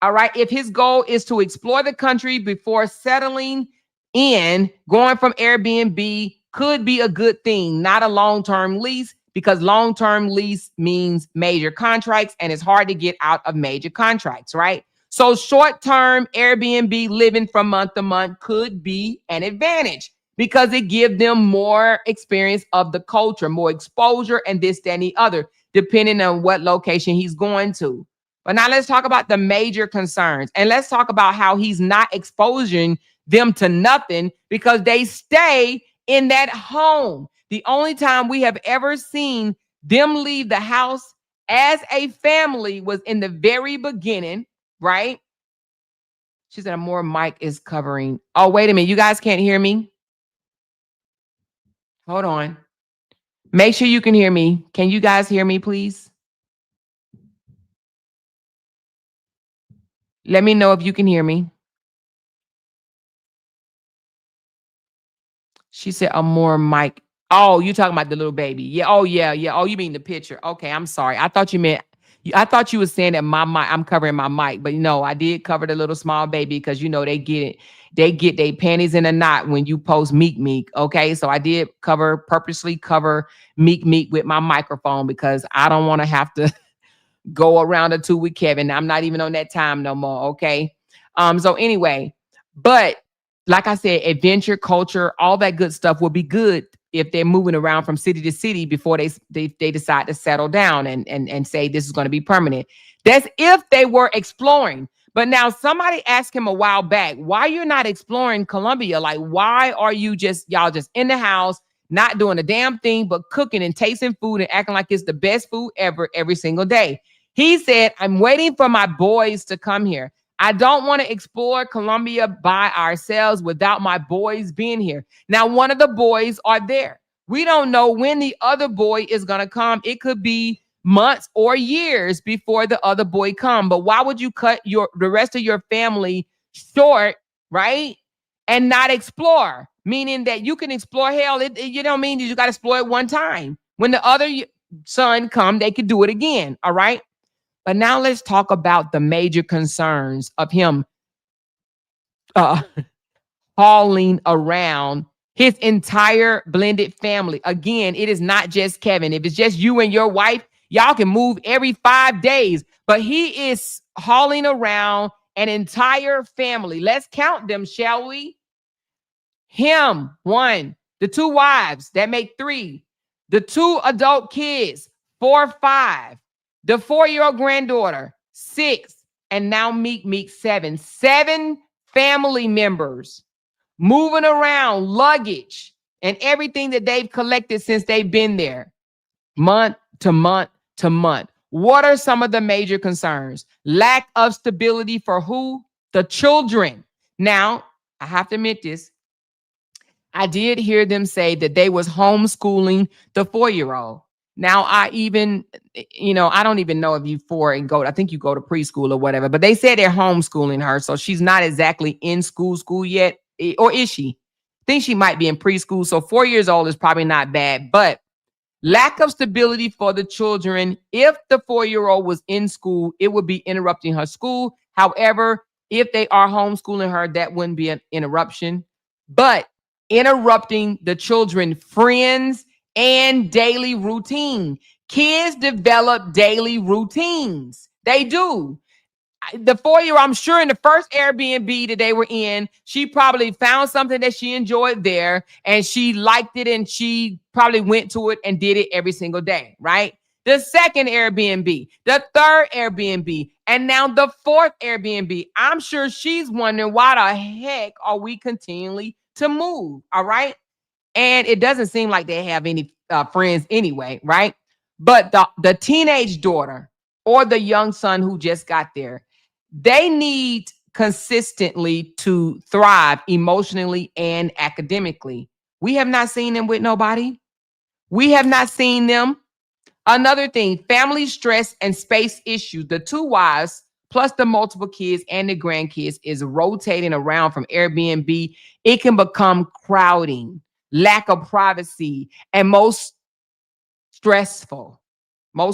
All right. If his goal is to explore the country before settling in, going from Airbnb could be a good thing, not a long-term lease, because long-term lease means major contracts and it's hard to get out of major contracts, right? So short-term Airbnb living from month to month could be an advantage because it gives them more experience of the culture, more exposure, and this, that, and the other, depending on what location he's going to. But now let's talk about the major concerns. And let's talk about how he's not exposing them to nothing because they stay in that home. The only time we have ever seen them leave the house as a family was in the very beginning, right? She said a more mic is covering. Oh, wait a minute. You guys can't hear me? Hold on. Make sure you can hear me. Can you guys hear me, please? Let me know if you can hear me. She said a more mic. Oh, you talking about the little baby? Yeah. Oh, yeah, yeah. Oh, you mean the picture? Okay, I'm sorry. I thought you meant. I thought you were saying that my mic. I'm covering my mic, but no, I did cover the little small baby because they get it. They get their panties in a knot when you post Meek Meek. Okay, so I did purposely cover Meek Meek with my microphone because I don't want to have to go around or two with Kevin. I'm not even on that time no more. Okay. So anyway, but like I said, adventure, culture, all that good stuff will be good if they're moving around from city to city before they decide to settle down and say this is going to be permanent. That's if they were exploring. But now somebody asked him a while back, why you're not exploring Colombia? Like, why are you y'all just in the house, not doing a damn thing but cooking and tasting food and acting like it's the best food ever every single day? He said, I'm waiting for my boys to come here. I don't want to explore Colombia by ourselves without my boys being here. Now, one of the boys are there. We don't know when the other boy is going to come. It could be months or years before the other boy come. But why would you cut the rest of your family short, right? And not explore, meaning that you can explore hell. You don't mean that you got to explore it one time. When the other son come, they could do it again. All right. But now let's talk about the major concerns of him uh, hauling around his entire blended family. Again, it is not just Kevin. If it's just you and your wife, y'all can move every 5 days. But he is hauling around an entire family. Let's count them, shall we? Him, 1. The 2 wives, that make 3. The 2 adult kids, 4, 5. The 4-year-old granddaughter, 6. And now Meek, 7. 7 family members moving around, luggage, and everything that they've collected since they've been there, month to month to month. What are some of the major concerns? Lack of stability for who? The children. Now, I have to admit this. I did hear them say that they was homeschooling the 4-year-old. Now, I don't even know if you 4 and go, I think you go to preschool or whatever, but they said they're homeschooling her. So she's not exactly in school yet. Or is she? I think she might be in preschool. So 4 years old is probably not bad, but lack of stability for the children. If the 4-year-old was in school, it would be interrupting her school. However, if they are homeschooling her, that wouldn't be an interruption. But interrupting the children, friends, and daily routine. Kids develop daily routines. They do. The 4-year-old, I'm sure in the first Airbnb that they were in, she probably found something that she enjoyed there and she liked it and she probably went to it and did it every single day, right? The second Airbnb, the third Airbnb, and now the 4th Airbnb. I'm sure she's wondering why the heck are we continually to move, all right? And it doesn't seem like they have any friends anyway, right? But the teenage daughter or the young son who just got there, they need consistently to thrive emotionally and academically. We have not seen them with nobody. We have not seen them. Another thing, family stress and space issues. The 2 wives plus the multiple kids and the grandkids is rotating around from Airbnb. It can become crowding, lack of privacy, and most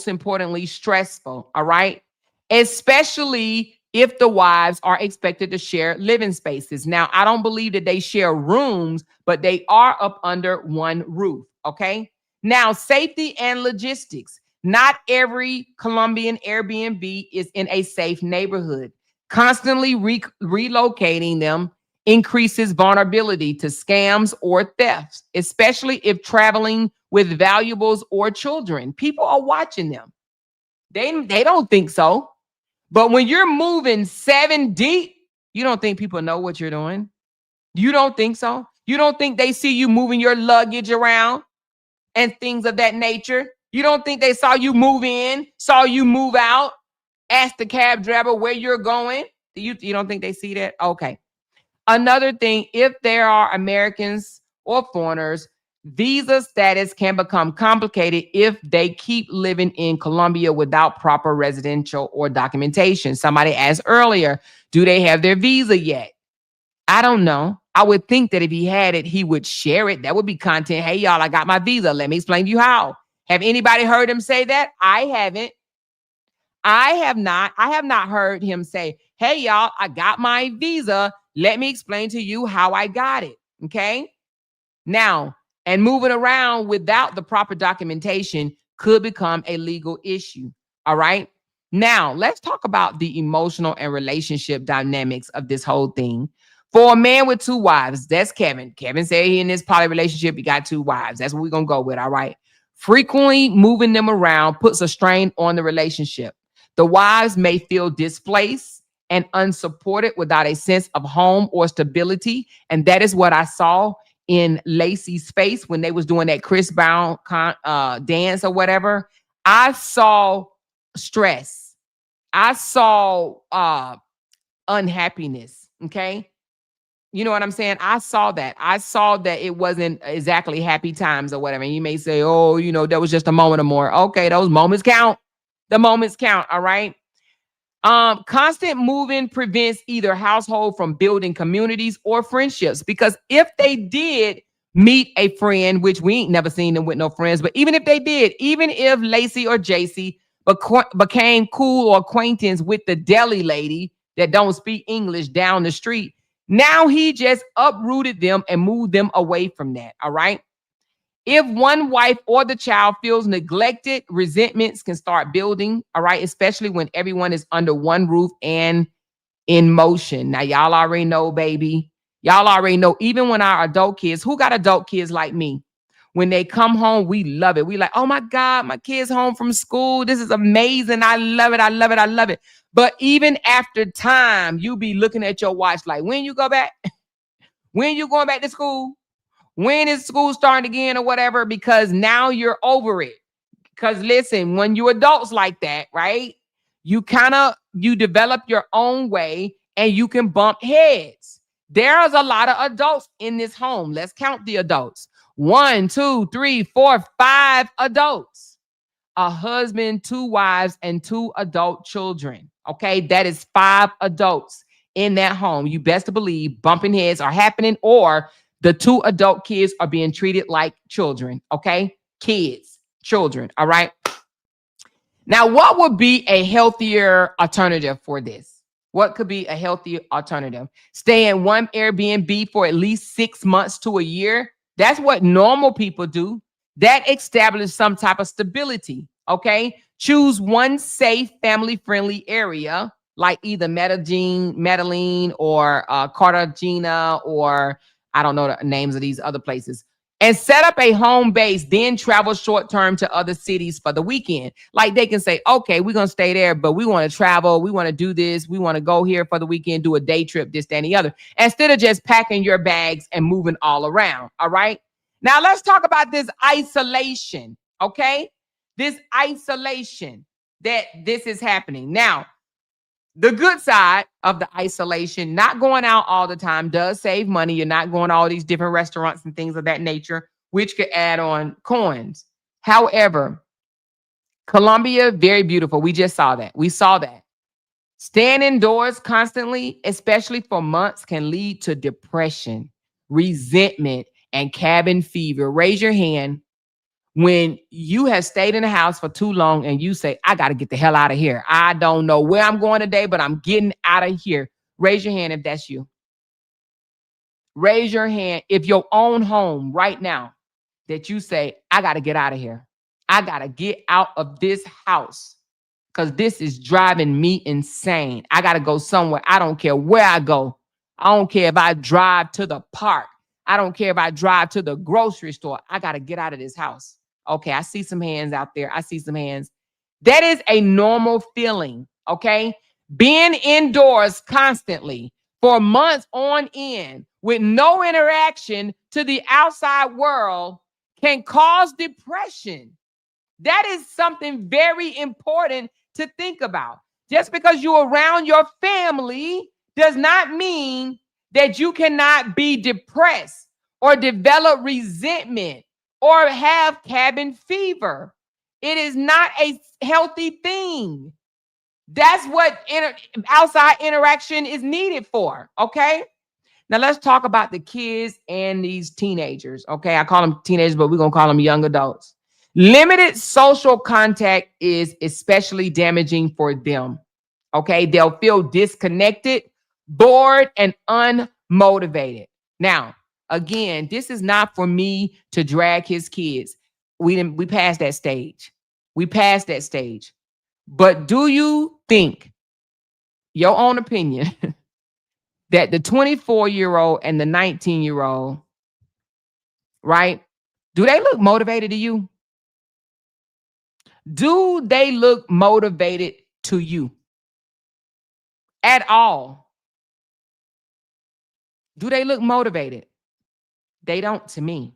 importantly, stressful. All right. Especially if the wives are expected to share living spaces. Now, I don't believe that they share rooms, but they are up under one roof. Okay. Now, safety and logistics. Not every Colombian Airbnb is in a safe neighborhood. Constantly relocating them increases vulnerability to scams or thefts, especially if traveling with valuables or children. People are watching them. They don't think so. But when you're moving 7 deep, you don't think people know what you're doing? You don't think so? You don't think they see you moving your luggage around and things of that nature? You don't think they saw you move in, saw you move out, ask the cab driver where you're going? You don't think they see that? Okay. Another thing, if there are Americans or foreigners, visa status can become complicated if they keep living in Colombia without proper residential or documentation. Somebody asked earlier, do they have their visa yet? I don't know. I would think that if he had it, he would share it. That would be content. Hey, y'all, I got my visa. Let me explain to you how. Have anybody heard him say that? I haven't. I have not. I have not heard him say, hey, y'all, I got my visa. Let me explain to you how I got it. Okay. Now, and moving around without the proper documentation could become a legal issue. All right. Now, let's talk about the emotional and relationship dynamics of this whole thing. For a man with two wives, that's Kevin. Kevin said he in this poly relationship, he got two wives. That's what we're going to go with. All right. Frequently moving them around puts a strain on the relationship. The wives may feel displaced and unsupported without a sense of home or stability. And that is what I saw in Lacey's face when they was doing that Chris Brown dance or whatever. I saw stress. I saw unhappiness. Okay. You know what I'm saying? I saw that. I saw that it wasn't exactly happy times or whatever. And you may say, oh, that was just a moment or more. Okay, those moments count. The moments count. All right. Constant moving prevents either household from building communities or friendships, because if they did meet a friend, which we ain't never seen them with no friends, but even if they did, even if Lacey or JC became cool or acquaintance with the deli lady that don't speak English down the street, now he just uprooted them and moved them away from that. All right. If one wife or the child feels neglected, resentments can start building, all right, especially when everyone is under one roof and in motion. Now, y'all already know, baby. Y'all already know, even when our adult kids, who got adult kids like me? When they come home, we love it. We like, oh my God, my kid's home from school. This is amazing. I love it. I love it. I love it. But even after time, you be looking at your watch like, when you go back? When you going back to school? When is school starting again or whatever? Because now you're over it. Because listen, when you adults like that, right? You develop your own way and you can bump heads. There's a lot of adults in this home. Let's count the adults. 1, 2, 3, 4, 5 adults. A husband, 2 wives, and 2 adult children. Okay, that is 5 adults in that home. You best to believe bumping heads are happening, or the 2 adult kids are being treated like children. Okay, kids, children. All right. Now, what would be a healthier alternative for this? What could be a healthy alternative? Stay in one Airbnb for at least 6 months to a year. That's what normal people do. That establishes some type of stability. Okay. Choose one safe, family-friendly area, like either Medellin or Cartagena, or I don't know the names of these other places, and set up a home base, then travel short term to other cities for the weekend. Like they can say, okay, we're going to stay there, but we want to travel. We want to do this. We want to go here for the weekend, do a day trip, this, that, and the other, instead of just packing your bags and moving all around. All right. Now let's talk about this isolation. Okay. This isolation that this is happening. Now, the good side of the isolation, not going out all the time, does save money. You're not going to all these different restaurants and things of that nature, which could add on coins. However, Colombia, very beautiful. We just saw that. We saw that. Staying indoors constantly, especially for months, can lead to depression, resentment, and cabin fever. Raise your hand when you have stayed in the house for too long and you say, I got to get the hell out of here. I don't know where I'm going today, but I'm getting out of here. Raise your hand if that's you. Raise your hand if your own home right now that you say, I got to get out of here. I got to get out of this house because this is driving me insane. I got to go somewhere. I don't care where I go. I don't care if I drive to the park. I don't care if I drive to the grocery store. I got to get out of this house. Okay, I see some hands out there. I see some hands. That is a normal feeling, okay? Being indoors constantly for months on end with no interaction to the outside world can cause depression. That is something very important to think about. Just because you're around your family does not mean that you cannot be depressed or develop resentment or have cabin fever. It is not a healthy thing. That's what outside interaction is needed for, okay? Now let's talk about the kids and these teenagers. Okay, I call them teenagers, but we're gonna call them young adults. Limited social contact is especially damaging for them. Okay, they'll feel disconnected, bored, and unmotivated. Now, again, this is not for me to drag his kids. We passed that stage. We passed that stage. But do you think, your own opinion, that the 24-year-old and the 19-year-old, right? Do they look motivated to you? Do they look motivated to you at all? Do they look motivated? They don't to me.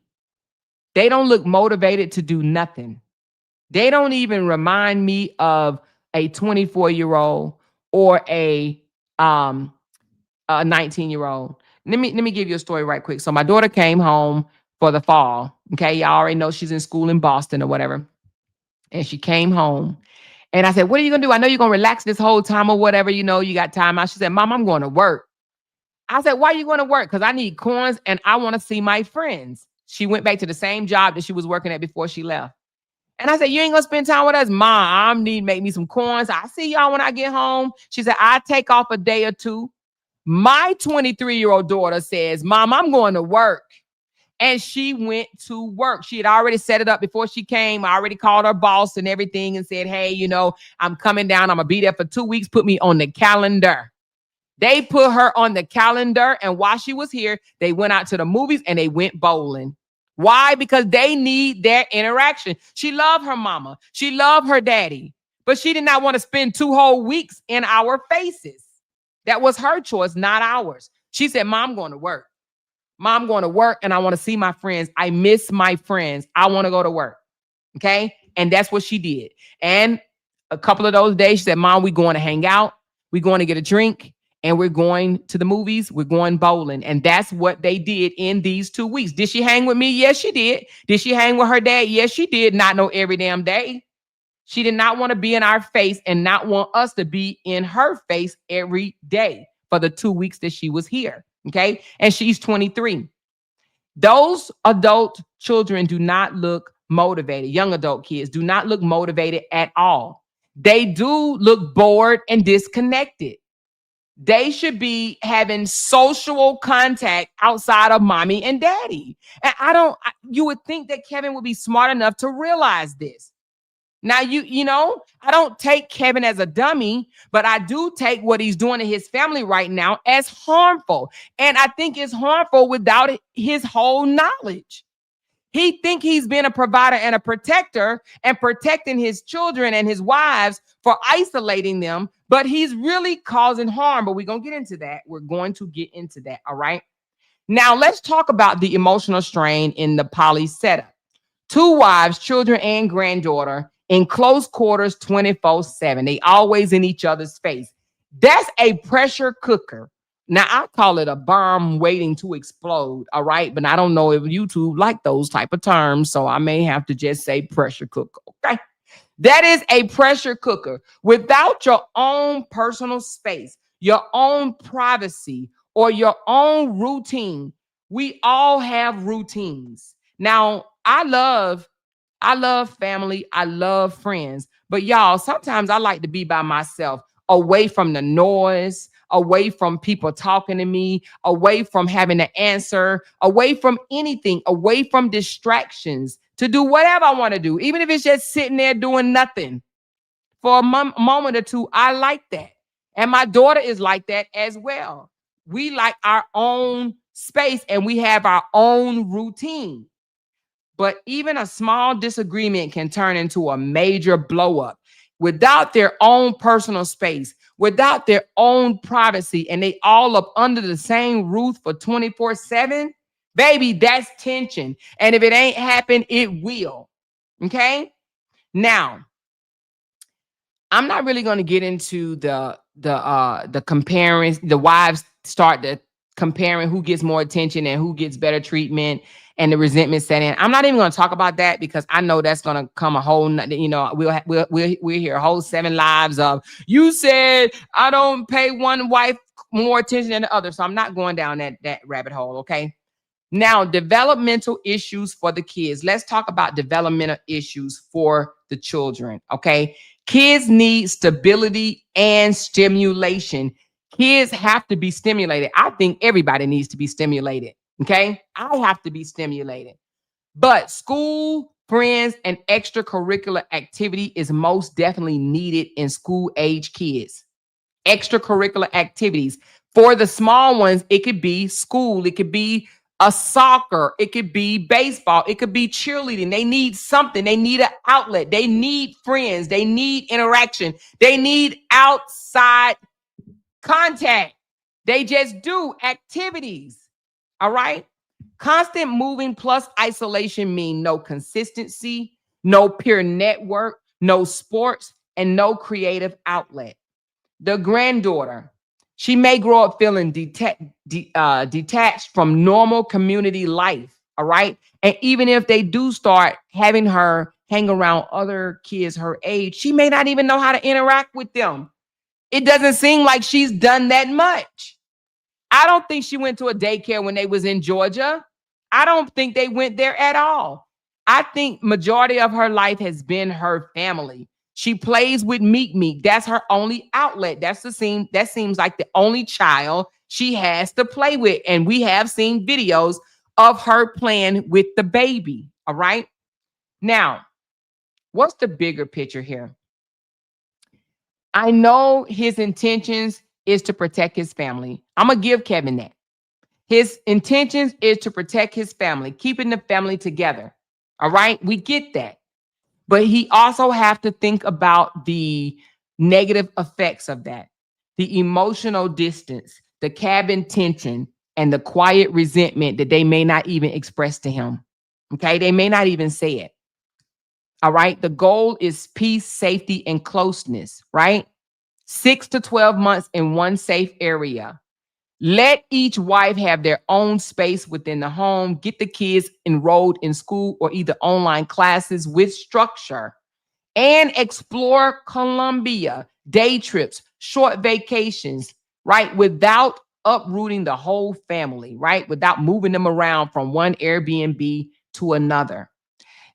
They don't look motivated to do nothing. They don't even remind me of a 24-year-old or a 19-year-old. Let me give you a story right quick. So my daughter came home for the fall. Okay, y'all already know she's in school in Boston or whatever. And she came home. And I said, what are you gonna do? I know you're gonna relax this whole time or whatever, you got time out. She said, Mom, I'm going to work. I said, why are you going to work? Because I need coins and I want to see my friends. She went back to the same job that she was working at before she left. And I said, you ain't gonna spend time with us? Mom, I need to make me some coins. I see y'all when I get home. She said, I take off a day or two. My 23-year-old daughter says, Mom, I'm going to work. And she went to work. She had already set it up before she came. I already called her boss and everything and said, hey, I'm coming down. I'm going to be there for 2 weeks. Put me on the calendar. They put her on the calendar. And while she was here, they went out to the movies and they went bowling. Why? Because they need their interaction. She loved her mama. She loved her daddy. But she did not want to spend 2 whole weeks in our faces. That was her choice, not ours. She said, Mom, I'm going to work. Mom, I'm going to work and I want to see my friends. I miss my friends. I want to go to work. Okay. And that's what she did. And a couple of those days, she said, Mom, we're going to hang out. We're going to get a drink and we're going to the movies. We're going bowling. And that's what they did in these 2 weeks. Did she hang with me? Yes, she did. Did she hang with her dad? Yes, she did. Not know every damn day. She did not want to be in our face and not want us to be in her face every day for the 2 weeks that she was here. Okay. And she's 23. Those adult children do not look motivated. Young adult kids do not look motivated at all. They do look bored and disconnected. They should be having social contact outside of mommy and daddy. And you would think that Kevin would be smart enough to realize this. Now, I don't take Kevin as a dummy, but I do take what he's doing to his family right now as harmful. And I think it's harmful without his whole knowledge. He think he's been a provider and a protector and protecting his children and his wives for isolating them, but he's really causing harm. But we're going to get into that. We're going to get into that. All right. Now, let's talk about the emotional strain in the poly setup. 2 wives, children, and granddaughter in close quarters 24/7. They always in each other's face. That's a pressure cooker. Now, I call it a bomb waiting to explode, all right? But I don't know if YouTube like those type of terms, so I may have to just say pressure cooker, okay? That is a pressure cooker. Without your own personal space, your own privacy, or your own routine, we all have routines. Now, I love family. I love friends. But y'all, sometimes I like to be by myself, away from the noise, away from people talking to me, away from having to answer, away from anything, away from distractions, to do whatever I want to do, even if it's just sitting there doing nothing for a moment or two. I like that. And my daughter is like that as well. We like our own space and we have our own routine. But even a small disagreement can turn into a major blow up without their own personal space, without their own privacy, and they all up under the same roof for 24/7. Baby, that's tension. And if it ain't happened, it will. Okay. Now, I'm not really going to get into the comparing. The wives start to comparing who gets more attention and who gets better treatment and the resentment set in. I'm not even going to talk about that because I know that's going to come a whole, we'll hear a whole 7 lives of, you said I don't pay one more attention than the other. So I'm not going down that rabbit hole. Okay. Now, developmental issues for the kids. Let's talk about developmental issues for the children. Okay. Kids need stability and stimulation. Kids have to be stimulated. I think everybody needs to be stimulated. Okay. I have to be stimulated. But school, friends, and extracurricular activity is most definitely needed in school age kids. Extracurricular activities. For the small ones, it could be school, it could be a soccer, it could be baseball, it could be cheerleading. They need something, they need an outlet, they need friends, they need interaction, they need outside contact. They just do activities. All right. Constant moving plus isolation mean no consistency, no peer network, no sports, and no creative outlet. The granddaughter, she may grow up feeling detached from normal community life. All right. And even if they do start having her hang around other kids her age, she may not even know how to interact with them. It doesn't seem like she's done that much. I don't think she went to a daycare when they was in Georgia. I don't think they went there at all. I think majority of her life has been her family. She plays with Meek Meek. That's her only outlet. That's the scene. That seems like the only child she has to play with. And we have seen videos of her playing with the baby. All right. Now, what's the bigger picture here? I know his intentions is to protect his family. I'm going to give Kevin that. His intentions is to protect his family, keeping the family together. All right. We get that. But he also have to think about the negative effects of that, the emotional distance, the cabin tension, and the quiet resentment that they may not even express to him. Okay. They may not even say it. All right. The goal is peace, safety, and closeness, right? 6 to 12 months in one safe area. Let each wife have their own space within the home. Get the kids enrolled in school or either online classes with structure and explore Colombia, day trips, short vacations, right? Without uprooting the whole family, right? Without moving them around from one Airbnb to another.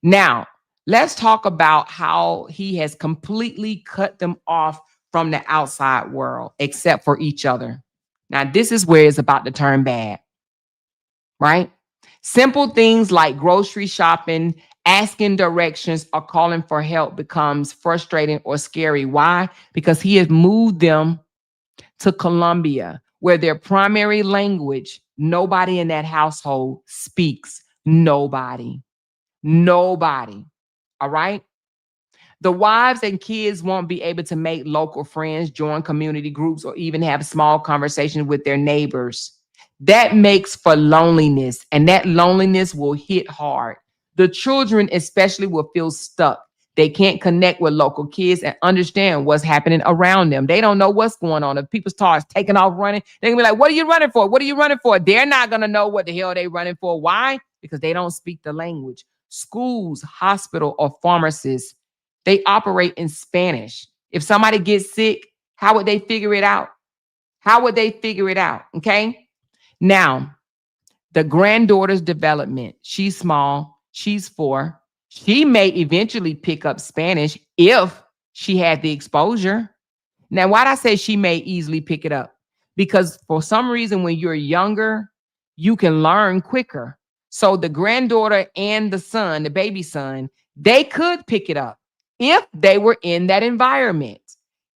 Now, let's talk about how he has completely cut them off from the outside world, except for each other. Now, this is where it's about to turn bad, right? Simple things like grocery shopping, asking directions, or calling for help becomes frustrating or scary. Why? Because he has moved them to Colombia, where their primary language, nobody in that household speaks. Nobody. Nobody. All right. The wives and kids won't be able to make local friends, join community groups, or even have small conversations with their neighbors. That makes for loneliness, and that loneliness will hit hard. The children, especially, will feel stuck. They can't connect with local kids and understand what's happening around them. They don't know what's going on. If people start taking off running, they're gonna be like, "What are you running for? What are you running for?" They're not gonna know what the hell they're running for. Why? Because they don't speak the language. Schools, hospital, or pharmacists, they operate in Spanish. If somebody gets sick, how would they figure it out? How would they figure it out? Okay. Now, the granddaughter's development. She's small. She's 4. She may eventually pick up Spanish if she had the exposure. Now, why'd I say she may easily pick it up? Because for some reason, when you're younger, you can learn quicker. So the granddaughter and the son, the baby son, they could pick it up if they were in that environment.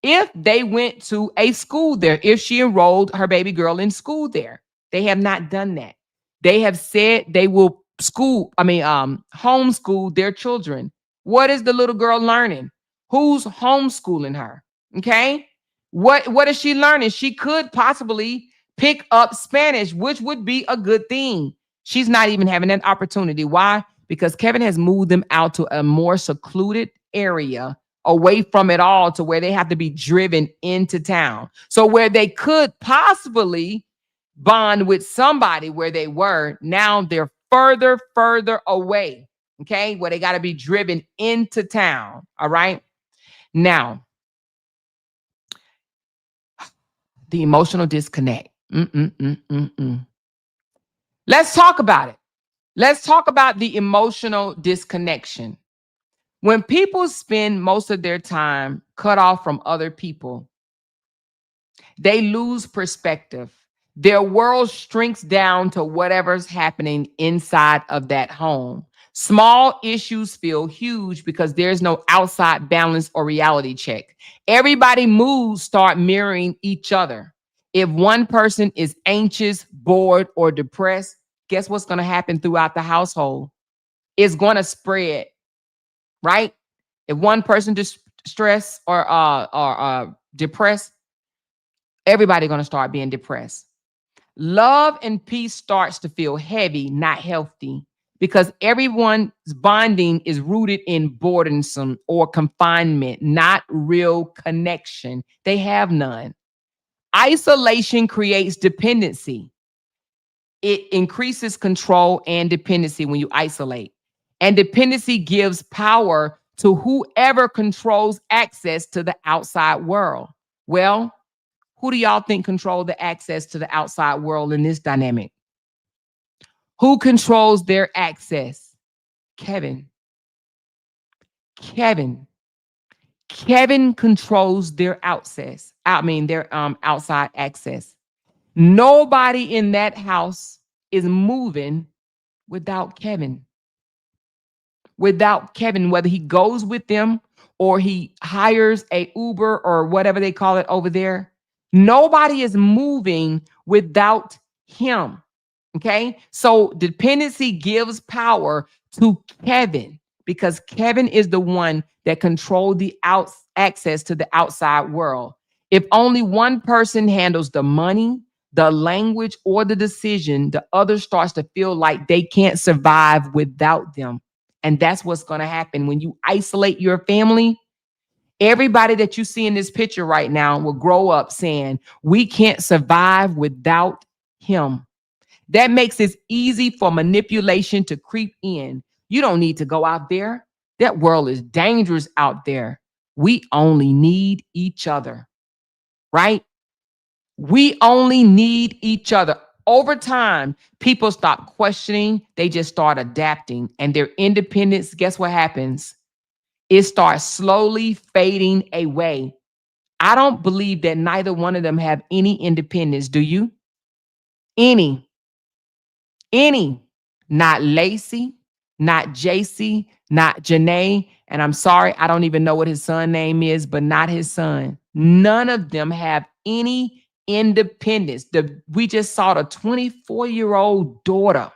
If they went to a school there, if she enrolled her baby girl in school there. They have not done that. They have said they will homeschool their children. What is the little girl learning? Who's homeschooling her? Okay. What is she learning? She could possibly pick up Spanish, which would be a good thing. She's not even having that opportunity. Why? Because Kevin has moved them out to a more secluded area away from it all to where they have to be driven into town. So where they could possibly bond with somebody where they were, now they're further away. Okay. Where they got to be driven into town. All right. Now, The emotional disconnect. Mm-mm-mm-mm-mm. Let's talk about it. Let's talk about the emotional disconnection. When people spend most of their time cut off from other people, they lose perspective. Their world shrinks down to whatever's happening inside of that home. Small issues feel huge because there's no outside balance or reality check. Everybody moods start mirroring each other. If one person is anxious, bored, or depressed, guess what's going to happen throughout the household? It's going to spread, right? If one person just stressed or depressed, everybody going to start being depressed. Love and peace starts to feel heavy, not healthy, because everyone's bonding is rooted in burdensome or confinement, not real connection. They have none. Isolation creates dependency. It increases control and dependency when you isolate. And dependency gives power to whoever controls access to the outside world. Well, who do y'all think control the access to the outside world in this dynamic? Who controls their access? Kevin. Kevin. Kevin controls their access. I mean their outside access. Nobody in that house is moving without Kevin. Without Kevin, whether he goes with them or he hires a Uber or whatever they call it over there, nobody is moving without him. Okay. So dependency gives power to Kevin because Kevin is the one that controls the access to the outside world. If only one person handles the money, the language, or the decision, the other starts to feel like they can't survive without them. And that's what's going to happen when you isolate your family. Everybody that you see in this picture right now will grow up saying, we can't survive without him. That makes it easy for manipulation to creep in. You don't need to go out there. That world is dangerous out there. We only need each other, right? We only need each other. Over time, people stop questioning, they just start adapting, and their independence, guess what happens? It starts slowly fading away. I don't believe that neither one of them have any independence. Do you? Any. Any. Not Lacey, not JC, not Janae. And I'm sorry, I don't even know what his son name is, but not his son. None of them have any independence. We just saw the 24-year-old daughter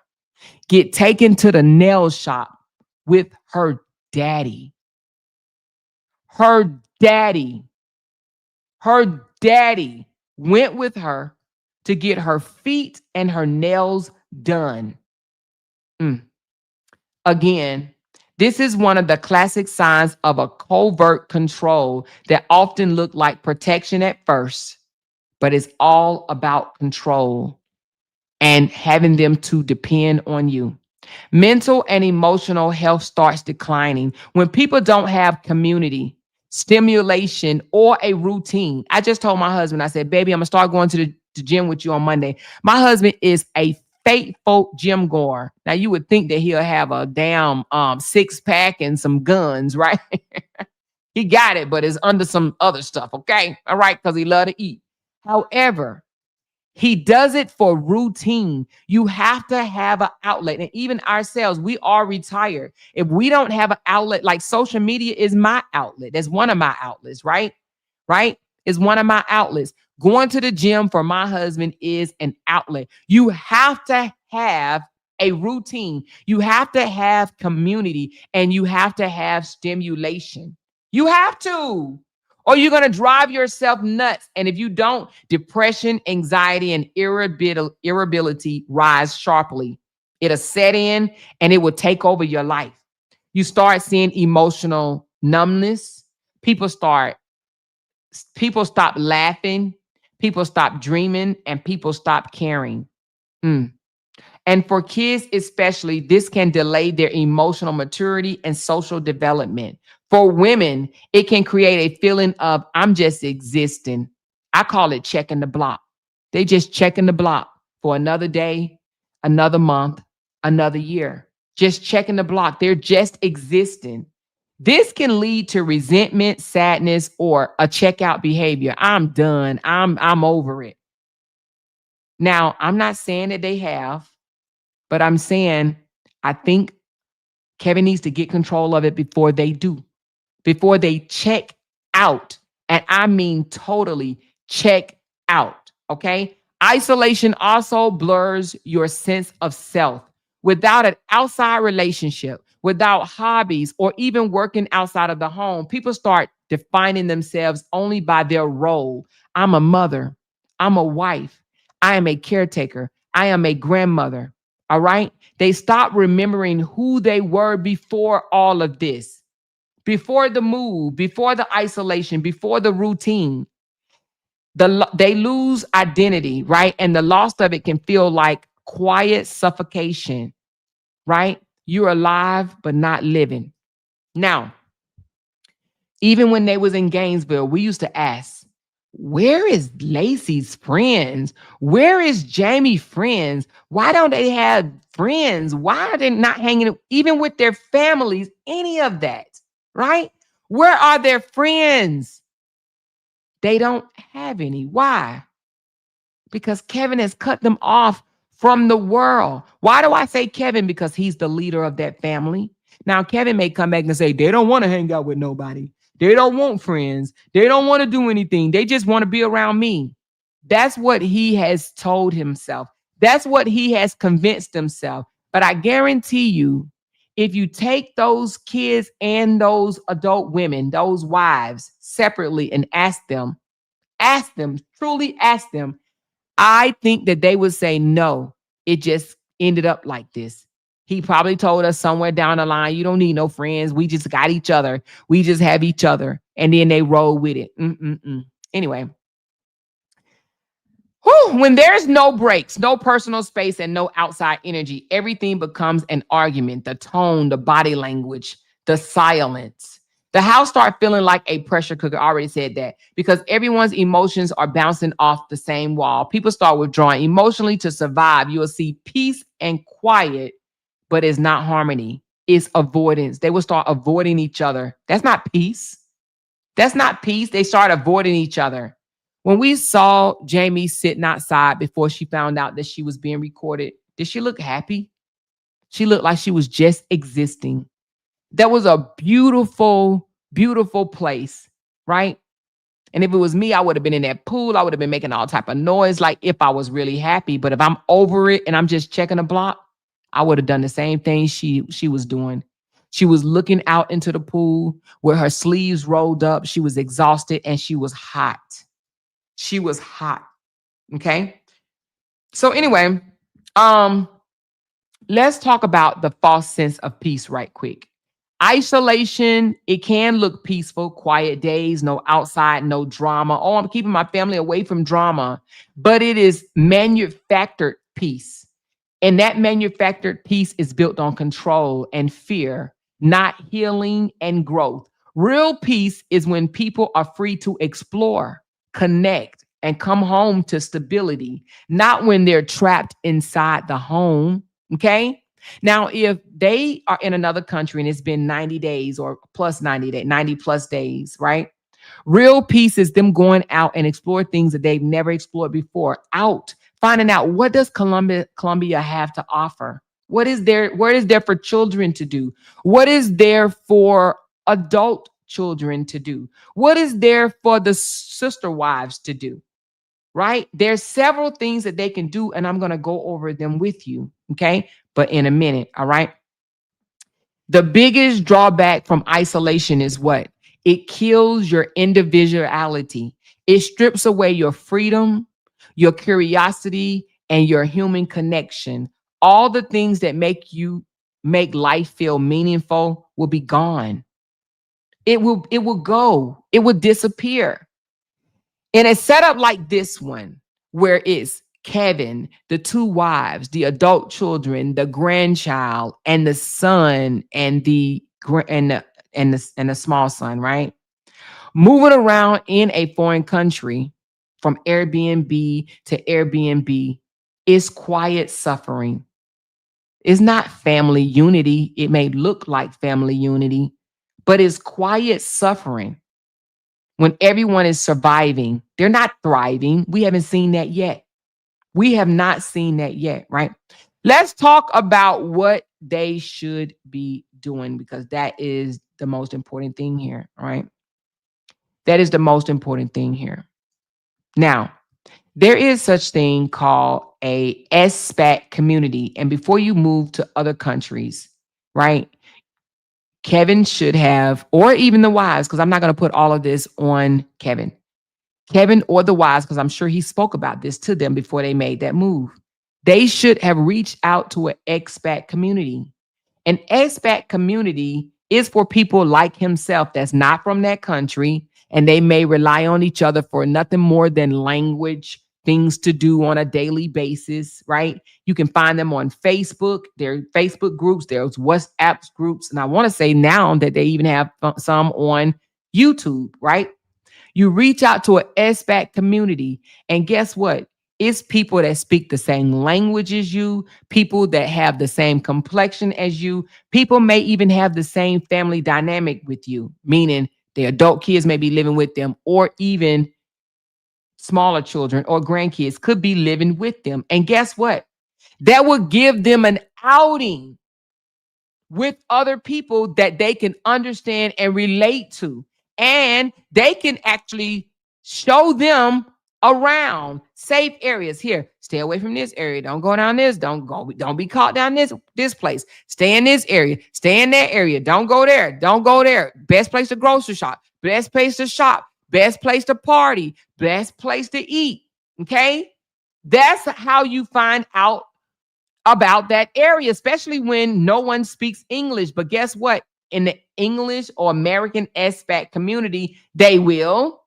get taken to the nail shop with her daddy. Her daddy. Her daddy went with her to get her feet and her nails done. Again, this is one of the classic signs of a covert control that often look like protection at first, but it's all about control and having them to depend on you. Mental and emotional health starts declining when people don't have community, stimulation, or a routine. I just told my husband, I said, baby, I'm going to start going to the gym with you on Monday. My husband is a faithful gym goer. Now, you would think that he'll have a damn six pack and some guns, right? He got it, but it's under some other stuff, okay? All right, because he love to eat. However, he does it for routine. You have to have an outlet. And even ourselves, we are retired. If we don't have an outlet, like social media is my outlet. That's one of my outlets, right? Right? Is one of my outlets. Going to the gym for my husband is an outlet. You have to have a routine. You have to have community and you have to have stimulation. You have to, or you're going to drive yourself nuts. And if you don't, depression, anxiety, and irritability rise sharply. It'll set in and it will take over your life. You start seeing emotional numbness. People stop laughing, people stop dreaming, and people stop caring. Mm. And for kids, especially, this can delay their emotional maturity and social development. For women, it can create a feeling of, I'm just existing. I call it checking the block. They just checking the block for another day, another month, another year. Just checking the block. They're just existing. This can lead to resentment, sadness, or a checkout behavior. I'm done. I'm over it. Now, I'm not saying that they have, but I'm saying I think Kevin needs to get control of it before they do, before they check out. And I mean totally check out. Okay. Isolation also blurs your sense of self. Without an outside relationship, without hobbies, or even working outside of the home, people start defining themselves only by their role. I'm a mother. I'm a wife. I am a caretaker. I am a grandmother. All right. They stop remembering who they were before all of this, before the move, before the isolation, before the routine. They lose identity, right? And the loss of it can feel like quiet suffocation, right? You're alive, but not living. Now, even when they was in Gainesville, we used to ask, where is Lacey's friends? Where is Jamie's friends? Why don't they have friends? Why are they not hanging even with their families? Any of that, right? Where are their friends? They don't have any. Why? Because Kevin has cut them off from the world. Why do I say Kevin? Because he's the leader of that family. Now, Kevin may come back and say, they don't want to hang out with nobody. They don't want friends. They don't want to do anything. They just want to be around me. That's what he has told himself. That's what he has convinced himself. But I guarantee you, if you take those kids and those adult women, those wives separately and ask them, truly ask them, I think that they would say, no, it just ended up like this. He probably told us somewhere down the line, you don't need no friends. We just got each other. We just have each other. And then they roll with it. Anyway, when there's no breaks, no personal space, and no outside energy, everything becomes an argument. The tone, the body language, the silence. The house start feeling like a pressure cooker. I already said that because everyone's emotions are bouncing off the same wall. People start withdrawing emotionally to survive. You will see peace and quiet, but it's not harmony. It's avoidance. They will start avoiding each other. That's not peace. That's not peace. They start avoiding each other. When we saw Jamie sitting outside before she found out that she was being recorded, did she look happy? She looked like she was just existing. That was a beautiful, beautiful place, right? And if it was me, I would have been in that pool. I would have been making all type of noise, like if I was really happy. But if I'm over it and I'm just checking a block, I would have done the same thing she was doing. She was looking out into the pool where her sleeves rolled up. She was exhausted and she was hot. She was hot. Okay. So anyway, um, let's talk about the false sense of peace right quick. Isolation, it can look peaceful, quiet days, no outside, no drama. Oh, I'm keeping my family away from drama. But it is manufactured peace. And that manufactured peace is built on control and fear, not healing and growth. Real peace is when people are free to explore, connect, and come home to stability, not when they're trapped inside the home. Okay. Now, if they are in another country and it's been 90 days or plus 90 days, 90 plus days, right? Real peace is them going out and explore things that they've never explored before. Out, finding out what does Colombia have to offer? What is there for children to do? What is there for adult children to do? What is there for the sister wives to do? Right? There's several things that they can do, and I'm going to go over them with you. Okay. But in a minute. All right. The biggest drawback from isolation is what? It kills your individuality. It strips away your freedom, your curiosity, and your human connection. All the things that make life feel meaningful will be gone. It will go. It will disappear. In a setup like this one, where it's Kevin, the two wives, the adult children, the grandchild, and the son, and the small son, right? Moving around in a foreign country, from Airbnb to Airbnb is quiet suffering. It's not family unity. It may look like family unity, but it's quiet suffering. When everyone is surviving, they're not thriving. We haven't seen that yet. We have not seen that yet, right? Let's talk about what they should be doing because that is the most important thing here, right? That is the most important thing here. Now, there is such thing called a SPAC community. And before you move to other countries, right? Kevin should have, or even the wives, because I'm not going to put all of this on Kevin. Kevin or the wives, because I'm sure he spoke about this to them before they made that move. They should have reached out to an expat community. An expat community is for people like himself that's not from that country, and they may rely on each other for nothing more than language, things to do on a daily basis, right? You can find them on Facebook. There are Facebook groups, there's WhatsApp groups, and I want to say now that they even have some on YouTube, right? You reach out to an expat community, and guess what? It's people that speak the same language as you, people that have the same complexion as you. People may even have the same family dynamic with you, meaning the adult kids may be living with them, or even smaller children or grandkids could be living with them. And guess what? That will give them an outing with other people that they can understand and relate to. And they can actually show them around safe areas. Here, stay away from this area. Don't go down this. Don't be caught down this place. Stay in this area. Stay in that area. Don't go there. Don't go there. Best place to grocery shop. Best place to shop. Best place to party. Best place to eat. Okay? That's how you find out about that area, especially when no one speaks English. But guess what? In the English or American expat community, they will.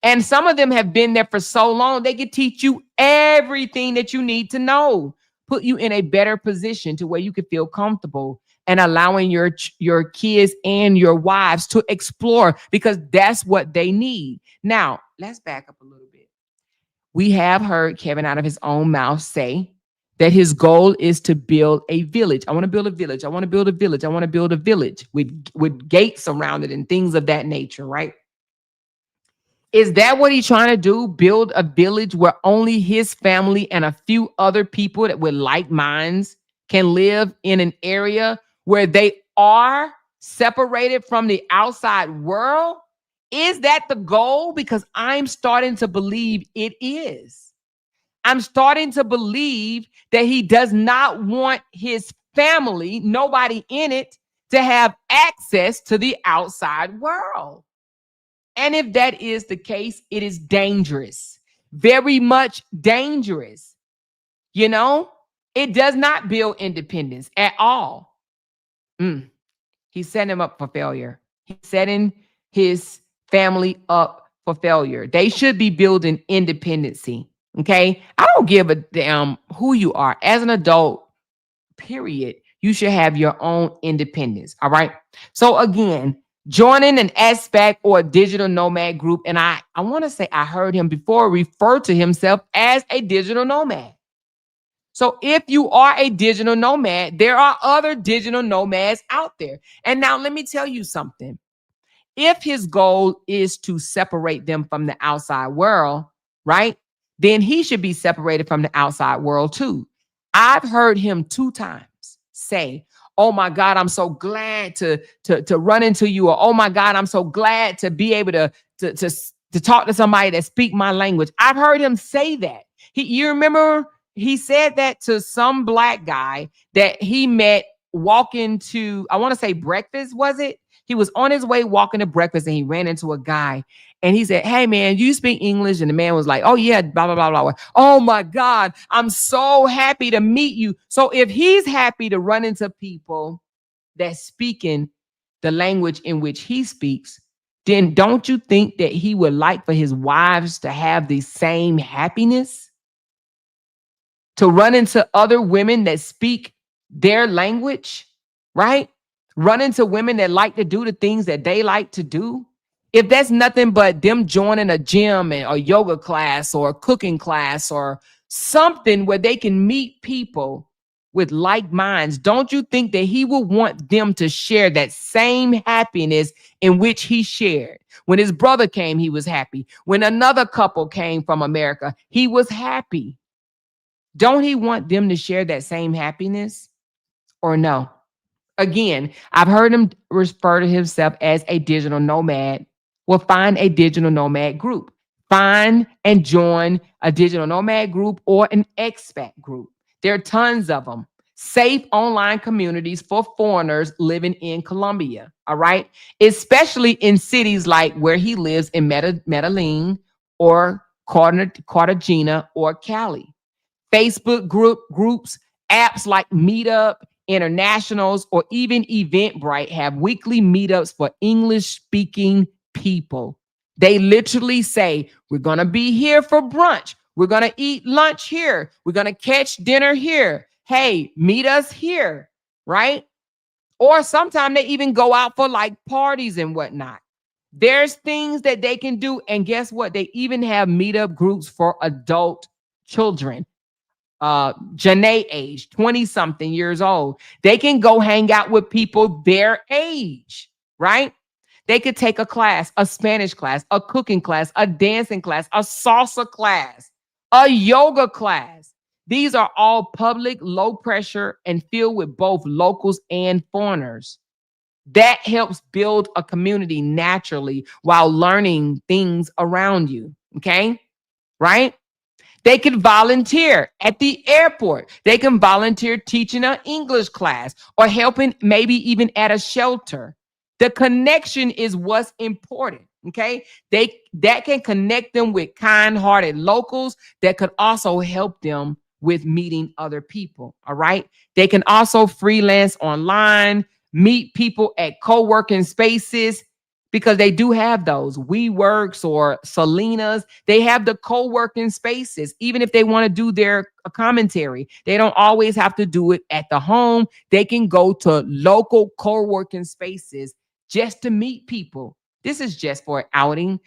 And some of them have been there for so long, they can teach you everything that you need to know, put you in a better position to where you can feel comfortable and allowing your kids and your wives to explore because that's what they need. Now, let's back up a little bit. We have heard Kevin out of his own mouth say that his goal is to build a village. I want to build a village. I want to build a village. I want to build a village with gates around it and things of that nature, right? Is that what he's trying to do? Build a village where only his family and a few other people that with like minds can live in an area where they are separated from the outside world? Is that the goal? Because I'm starting to believe it is. I'm starting to believe that he does not want his family, nobody in it, to have access to the outside world. And if that is the case, it is dangerous, very much dangerous. You know, it does not build independence at all. He's setting him up for failure. He's setting his family up for failure. They should be building independency. Okay. I don't give a damn who you are. As an adult, period, you should have your own independence. All right. So again, joining an SPAC or a digital nomad group, and I want to say I heard him before refer to himself as a digital nomad. So if you are a digital nomad, there are other digital nomads out there. And now let me tell you something. If his goal is to separate them from the outside world, right? Then he should be separated from the outside world too. I've heard him 2 times say, "Oh my God, I'm so glad to run into you," or "Oh my God, I'm so glad to be able to talk to somebody that speak my language." I've heard him say that. You remember he said that to some black guy that he met walking to, I want to say breakfast, was it? He was on his way walking to breakfast and he ran into a guy and he said, "Hey man, you speak English?" And the man was like, "Oh yeah, blah, blah, blah, blah." "Oh my God, I'm so happy to meet you." So if he's happy to run into people that speaking the language in which he speaks, then don't you think that he would like for his wives to have the same happiness? To run into other women that speak their language, right? Run into women that like to do the things that they like to do. If that's nothing but them joining a gym or yoga class or a cooking class or something where they can meet people with like minds, don't you think that he would want them to share that same happiness in which he shared? When his brother came, he was happy. When another couple came from America, he was happy. Don't he want them to share that same happiness or no? Again, I've heard him refer to himself as a digital nomad. Well, find a digital nomad group. Find and join a digital nomad group or an expat group. There are tons of them. Safe online communities for foreigners living in Colombia. All right. Especially in cities like where he lives in Medellin or Cartagena or Cali. Facebook groups, apps like Meetup, Internationals, or even Eventbrite have weekly meetups for English speaking people. They literally say, we're going to be here for brunch. We're going to eat lunch here. We're going to catch dinner here. Hey, meet us here, right? Or sometimes they even go out for like parties and whatnot. There's things that they can do. And guess what? They even have meetup groups for adult children. Janae age, 20 something years old. They can go hang out with people their age, right? They could take a class, a Spanish class, a cooking class, a dancing class, a salsa class, a yoga class. These are all public, low pressure, and filled with both locals and foreigners. That helps build a community naturally while learning things around you. Okay. Right? They can volunteer at the airport. They can volunteer teaching an English class or helping maybe even at a shelter. The connection is what's important. Okay. That can connect them with kind-hearted locals that could also help them with meeting other people. All right. They can also freelance online, meet people at co-working spaces because they do have those WeWorks or Selena's. They have the co-working spaces. Even if they want to do their commentary, they don't always have to do it at the home. They can go to local co-working spaces just to meet people. This is just for an outing.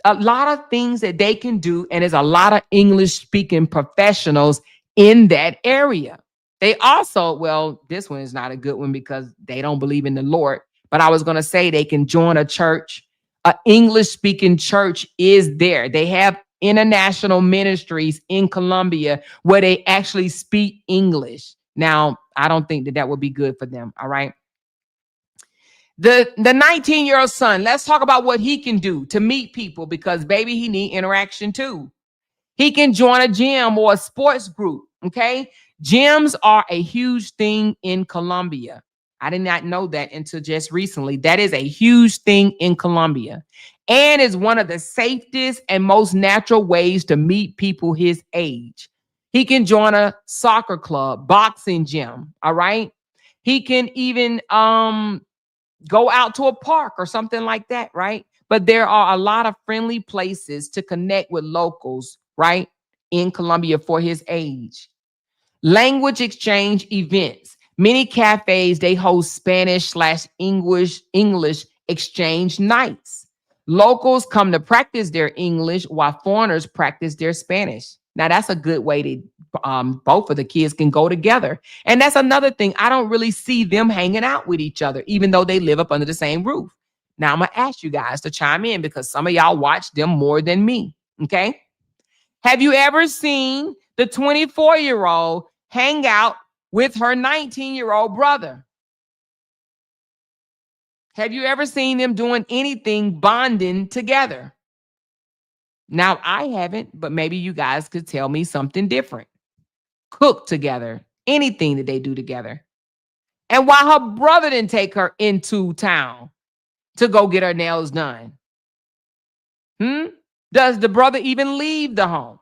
A lot of things that they can do, and there's a lot of English speaking professionals in that area. They also, well, this one is not a good one because they don't believe in the Lord, but I was going to say they can join a church. An English speaking church is there. They have international ministries in Colombia where they actually speak English. Now, I don't think that that would be good for them. All right. The 19-year-old son, let's talk about what he can do to meet people because baby, he need interaction too. He can join a gym or a sports group. Okay. Gyms are a huge thing in Colombia. I did not know that until just recently. That is a huge thing in Colombia and is one of the safest and most natural ways to meet people his age. He can join a soccer club, boxing gym. All right. He can even go out to a park or something like that, right? But there are a lot of friendly places to connect with locals, right? In Colombia for his age. Language exchange events. Many cafes, they host Spanish/English exchange nights. Locals come to practice their English while foreigners practice their Spanish. Now that's a good way to both of the kids can go together. And that's another thing. I don't really see them hanging out with each other, even though they live up under the same roof. Now I'm gonna ask you guys to chime in because some of y'all watch them more than me. Okay. Have you ever seen the 24-year-old hang out with her 19-year-old brother? Have you ever seen them doing anything bonding together? Now, I haven't, but maybe you guys could tell me something different. Cook together, anything that they do together. And why her brother didn't take her into town to go get her nails done? Does the brother even leave the home?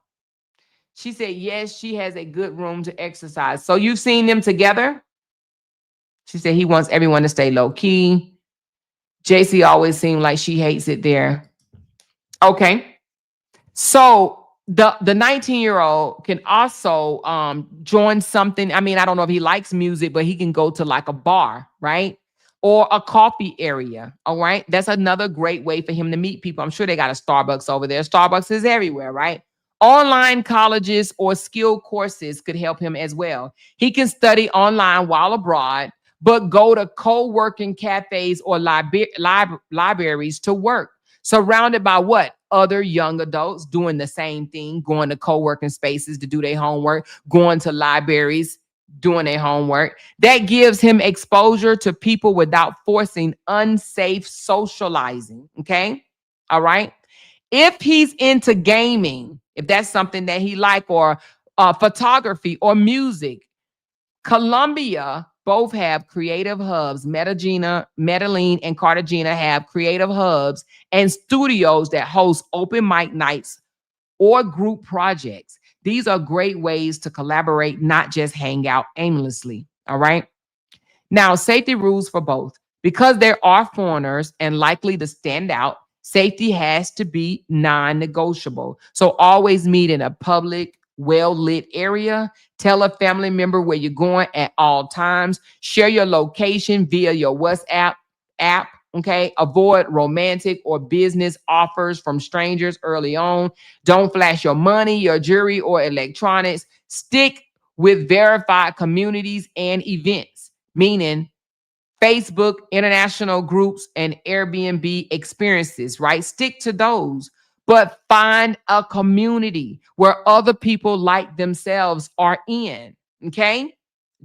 She said, yes, she has a good room to exercise. So you've seen them together? She said he wants everyone to stay low key. JC always seemed like she hates it there. Okay. So the 19-year-old can also join something. I mean, I don't know if he likes music, but he can go to like a bar, right? or a coffee area. All right. That's another great way for him to meet people. I'm sure they got a Starbucks over there. Starbucks is everywhere, right? Online colleges or skill courses could help him as well. He can study online while abroad, but go to co-working cafes or libraries to work. Surrounded by what? Other young adults doing the same thing, going to co-working spaces to do their homework, going to libraries, doing their homework. That gives him exposure to people without forcing unsafe socializing. Okay. All right. If he's into gaming, if that's something that he like, or photography or music, Colombia both have creative hubs. Medellin, and Cartagena have creative hubs and studios that host open mic nights or group projects. These are great ways to collaborate, not just hang out aimlessly. All right. Now, safety rules for both. Because there are foreigners and likely to stand out, safety has to be non negotiable. So always meet in a public, well lit area. Tell a family member where you're going at all times. Share your location via your WhatsApp app. Okay. Avoid romantic or business offers from strangers early on. Don't flash your money, your jewelry, or electronics. Stick with verified communities and events, meaning Facebook, international groups, and Airbnb experiences, right? Stick to those, but find a community where other people like themselves are in. Okay.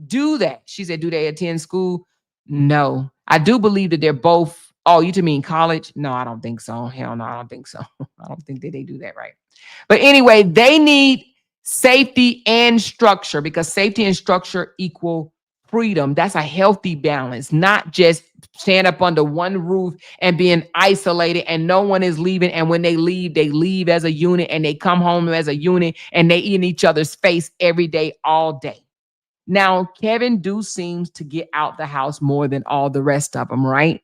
Do that. She said, do they attend school? No. I do believe that they're both. Oh, you to mean college? No, I don't think so. Hell no, I don't think so. I don't think that they do that right. But anyway, they need safety and structure, because safety and structure equal freedom. That's a healthy balance, not just stand up under one roof and being isolated and no one is leaving. And when they leave as a unit, and they come home as a unit, and they eat in each other's face every day, all day. Now, Kevin do seems to get out the house more than all the rest of them, right?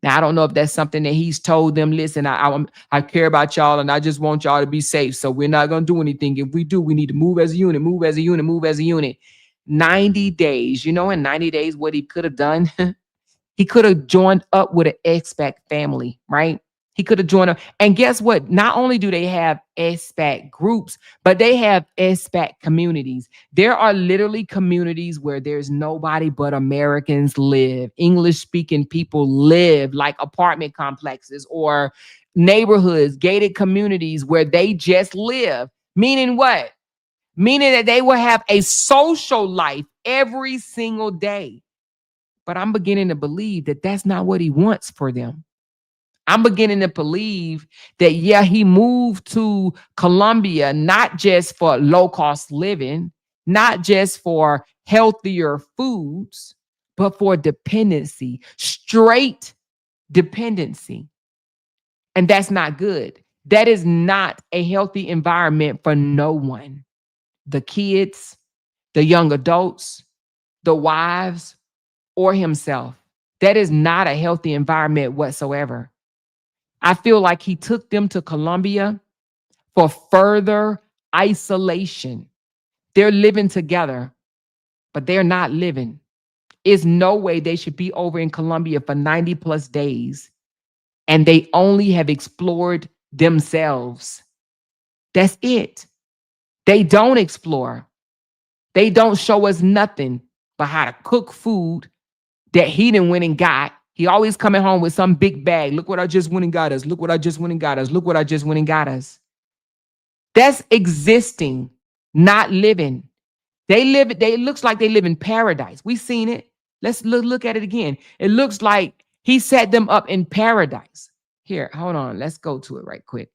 Now, I don't know if that's something that he's told them. Listen, I care about y'all, and I just want y'all to be safe. So we're not going to do anything. If we do, we need to move as a unit, move as a unit, move as a unit. 90 days. You know, in 90 days, what he could have done? He could have joined up with an expat family, right? He could have joined up. And guess what? Not only do they have expat groups, but they have expat communities. There are literally communities where there's nobody but Americans live. English speaking people live, like apartment complexes or neighborhoods, gated communities where they just live. Meaning what? Meaning that they will have a social life every single day. But I'm beginning to believe that that's not what he wants for them. I'm beginning to believe that, yeah, he moved to Colombia not just for low cost living, not just for healthier foods, but for dependency, straight dependency. And that's not good. That is not a healthy environment for no one. The kids, the young adults, the wives, or himself. That is not a healthy environment whatsoever. I feel like he took them to Colombia for further isolation. They're living together, but they're not living. There's no way they should be over in Colombia for 90 plus days and they only have explored themselves. That's it. They don't explore. They don't show us nothing but how to cook food that he didn't went and got. He always coming home with some big bag. Look what I just went and got us. Look what I just went and got us. Look what I just went and got us. That's existing, not living. It looks like they live in paradise. We seen it. Let's look at it again. It looks like he set them up in paradise. Here, hold on. Let's go to it right quick.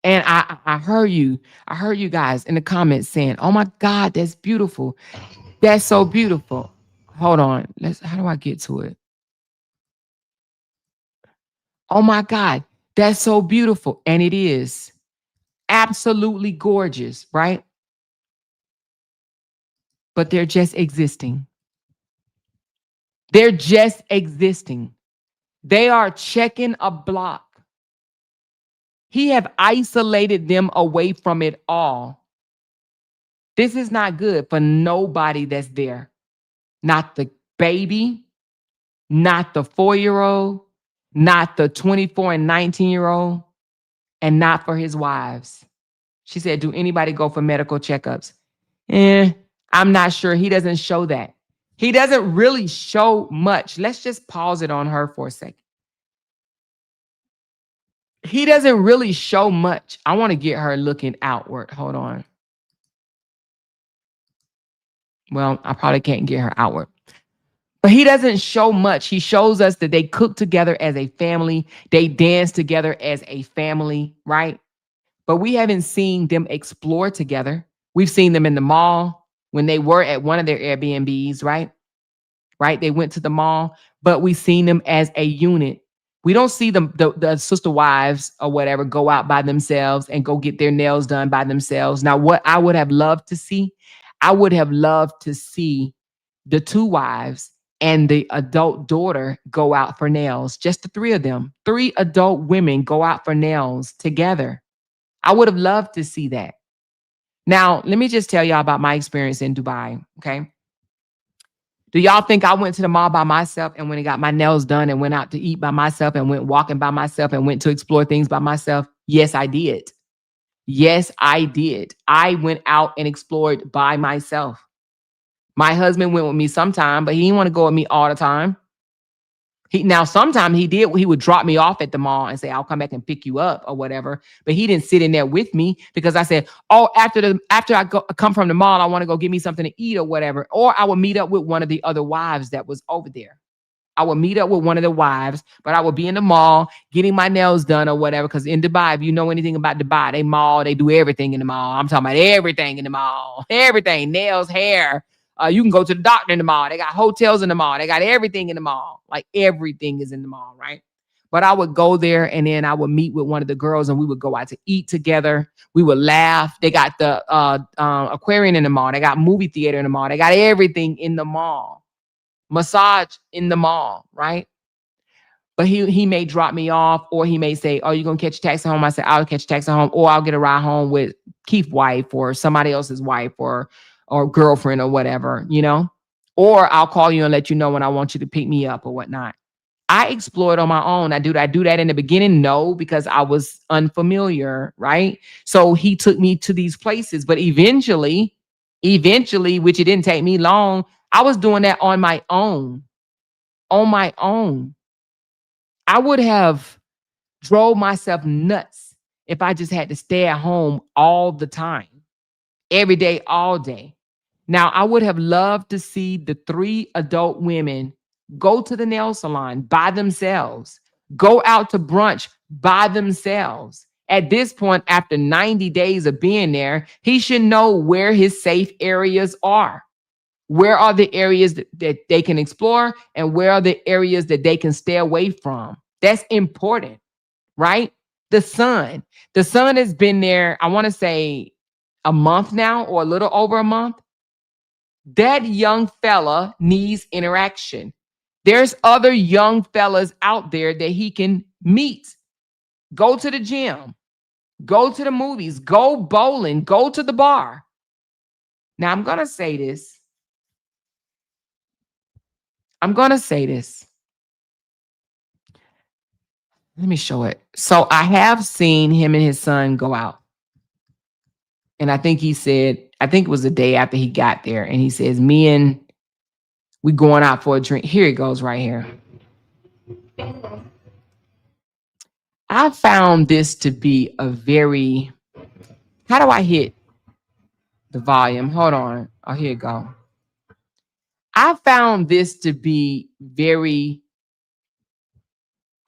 And I heard you. I heard you guys in the comments saying, "Oh my God, that's beautiful. That's so beautiful." Hold on. How do I get to it? Oh my God, that's so beautiful. And it is absolutely gorgeous, right? But they're just existing. They're just existing. They are checking a block. He have isolated them away from it all. This is not good for nobody that's there. Not the baby, not the 4-year-old, not the 24 and 19-year-old, and not for his wives. She said, do anybody go for medical checkups? I'm not sure. He doesn't show that. He doesn't really show much. Let's just pause it on her for a second. He doesn't really show much. I want to get her looking outward. Hold on. Well, I probably can't get her outward. But he doesn't show much. He shows us that they cook together as a family. They dance together as a family, right? But we haven't seen them explore together. We've seen them in the mall when they were at one of their Airbnbs, right? Right? They went to the mall, but we've seen them as a unit. We don't see them, the sister wives or whatever, go out by themselves and go get their nails done by themselves. Now, what I would have loved to see, I would have loved to see the two wives and the adult daughter go out for nails, just the three of them. Three adult women go out for nails together. I would have loved to see that. Now, let me just tell y'all about my experience in Dubai, okay? Do y'all think I went to the mall by myself and went and got my nails done and went out to eat by myself and went walking by myself and went to explore things by myself? Yes, I did. Yes, I did. I went out and explored by myself. My husband went with me sometime, but he didn't want to go with me all the time. Sometimes he did. He would drop me off at the mall and say, "I'll come back and pick you up" or whatever. But he didn't sit in there with me because I said, "Oh, after I come from the mall, I want to go get me something to eat or whatever." Or I would meet up with one of the other wives that was over there. I would meet up with one of the wives, but I would be in the mall getting my nails done or whatever. Because in Dubai, if you know anything about Dubai, they do everything in the mall. I'm talking about everything in the mall, everything, nails, hair. You can go to the doctor in the mall. They got hotels in the mall. They got everything in the mall. Like everything is in the mall, right? But I would go there and then I would meet with one of the girls and we would go out to eat together. We would laugh. They got the aquarium in the mall. They got movie theater in the mall. They got everything in the mall. Massage in the mall, right? But he may drop me off or he may say, "Oh, you're going to catch a taxi home?" I said, "I'll catch a taxi home," or I'll get a ride home with Keith's wife or somebody else's wife or girlfriend or whatever, you know? Or I'll call you and let you know when I want you to pick me up or whatnot. I explored on my own. I do that in the beginning? No, because I was unfamiliar, right? So he took me to these places, but eventually, which it didn't take me long, I was doing that on my own. On my own. I would have drove myself nuts if I just had to stay at home all the time, every day, all day. Now, I would have loved to see the three adult women go to the nail salon by themselves, go out to brunch by themselves. At this point, after 90 days of being there, he should know where his safe areas are. Where are the areas that they can explore and where are the areas that they can stay away from? That's important, right? The son has been there, I want to say a month now or a little over a month. That young fella needs interaction. There's other young fellas out there that he can meet. Go to the gym, go to the movies, go bowling, go to the bar. Now, I'm going to say this. Let me show it. So I have seen him and his son go out. And I think it was the day after he got there. And he says, we going out for a drink. Here it goes right here. I found this to be a very, how do I hit the volume? Hold on. Oh, here you go. I found this to be very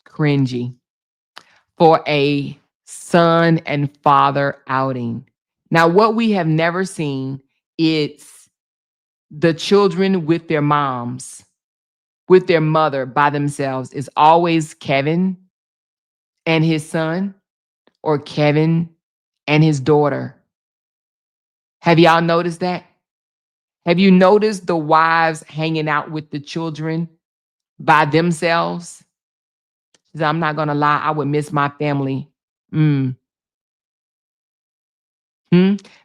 cringy for a son and father outing. Now, what we have never seen is the children with their moms, with their mother by themselves. It's always Kevin and his son or Kevin and his daughter. Have y'all noticed that? Have you noticed the wives hanging out with the children by themselves? She said, "I'm not going to lie, I would miss my family."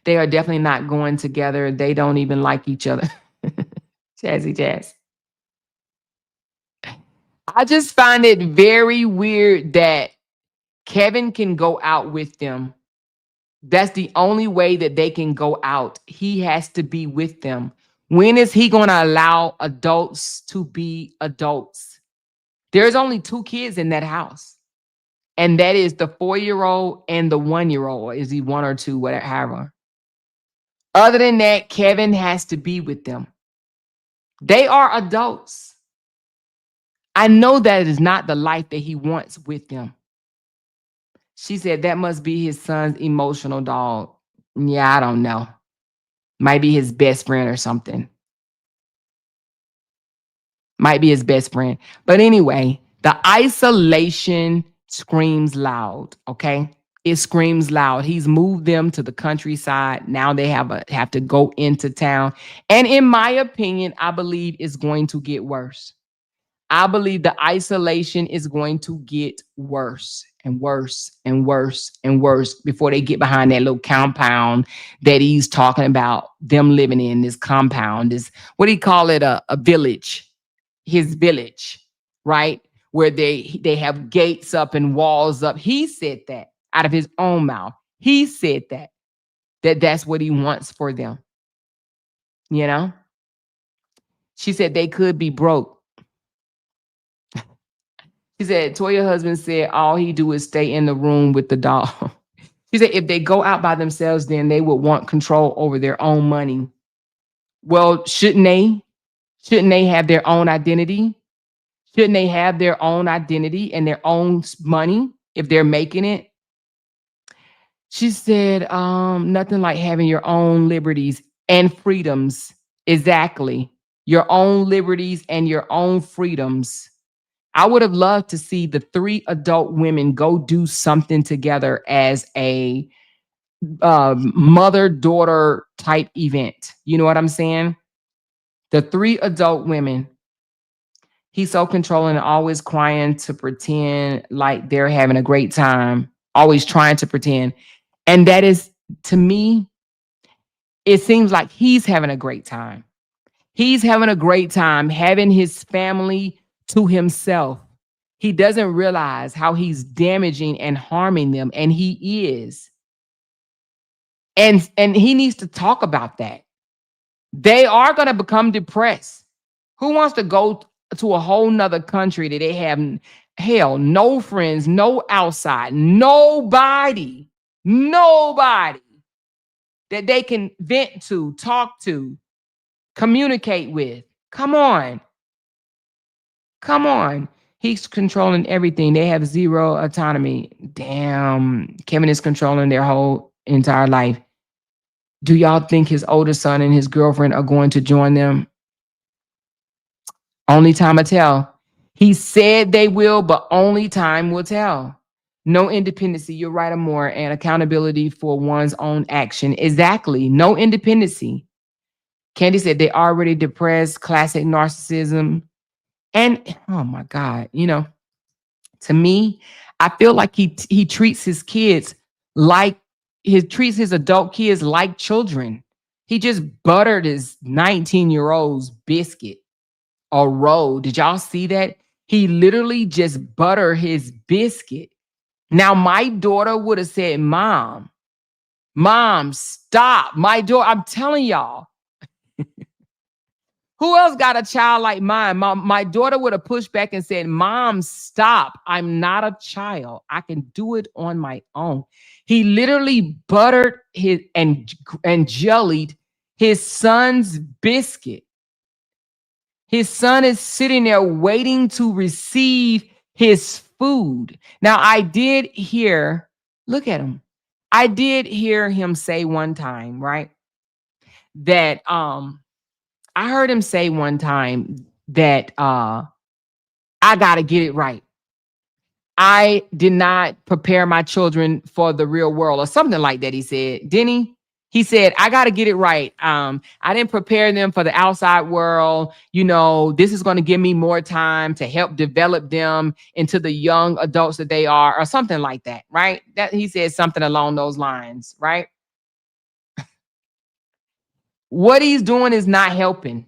They are definitely not going together. They don't even like each other. Jazzy Jazz. I just find it very weird that Kevin can go out with them. That's the only way that they can go out. He has to be with them. When is he going to allow adults to be adults? There's only two kids in that house, and that is the 4-year-old and the 1-year old. Is he one or two, whatever? Other than that, Kevin has to be with them. They are adults. I know that is not the life that he wants with them. She said that must be his son's emotional dog. Yeah, I don't know. Might be his best friend or something. Might be his best friend. But anyway, the isolation screams loud, okay? It screams loud. He's moved them to the countryside. Now they have to go into town. And in my opinion, I believe it's going to get worse. I believe the isolation is going to get worse and worse and worse and worse before they get behind that little compound that he's talking about them living in. This compound, this, what do you call it? A village, his village, right? Where they have gates up and walls up. He said that out of his own mouth. He said that's what he wants for them. You know? She said they could be broke. She said, Toya's husband said all he do is stay in the room with the dog. She said if they go out by themselves, then they would want control over their own money. Well, shouldn't they? Shouldn't they have their own identity? Shouldn't they have their own identity and their own money if they're making it? She said, nothing like having your own liberties and freedoms. Exactly. Your own liberties and your own freedoms. I would have loved to see the three adult women go do something together as a mother-daughter type event. You know what I'm saying? The three adult women. He's so controlling and always crying to pretend like they're having a great time, always trying to pretend. And that is, to me, it seems like he's having a great time. He's having a great time having his family to himself. He doesn't realize how he's damaging and harming them, and he is. And he needs to talk about that. They are going to become depressed. Who wants to go to a whole nother country that they have, hell, no friends, no outside, nobody that they can vent to, talk to, communicate with? Come on. Come on. He's controlling everything. They have zero autonomy. Damn. Kevin is controlling their whole entire life. Do y'all think his older son and his girlfriend are going to join them? Only time will tell. He said they will, but only time will tell. No independency, you're right, Amor, and accountability for one's own action. Exactly. No independency. Candy said they already depressed, classic narcissism. And oh my God, to me, I feel like he treats his kids like he treats his adult kids like children. He just buttered his 19-year-old's biscuit or roll. Did y'all see that? He literally just buttered his biscuit. Now, my daughter would have said, Mom, stop. My daughter, I'm telling y'all. Who else got a child like mine? My daughter would have pushed back and said, Mom, stop. I'm not a child. I can do it on my own. He literally buttered his and jellied his son's biscuit. His son is sitting there waiting to receive his food. Now, I did hear, look at him. I did hear him say one time, right? That I heard him say one time that I got to get it right. I did not prepare my children for the real world or something like that. He said, didn't he? He said, I got to get it right. I didn't prepare them for the outside world. This is going to give me more time to help develop them into the young adults that they are, or something like that, right? That he said something along those lines, right? What he's doing is not helping.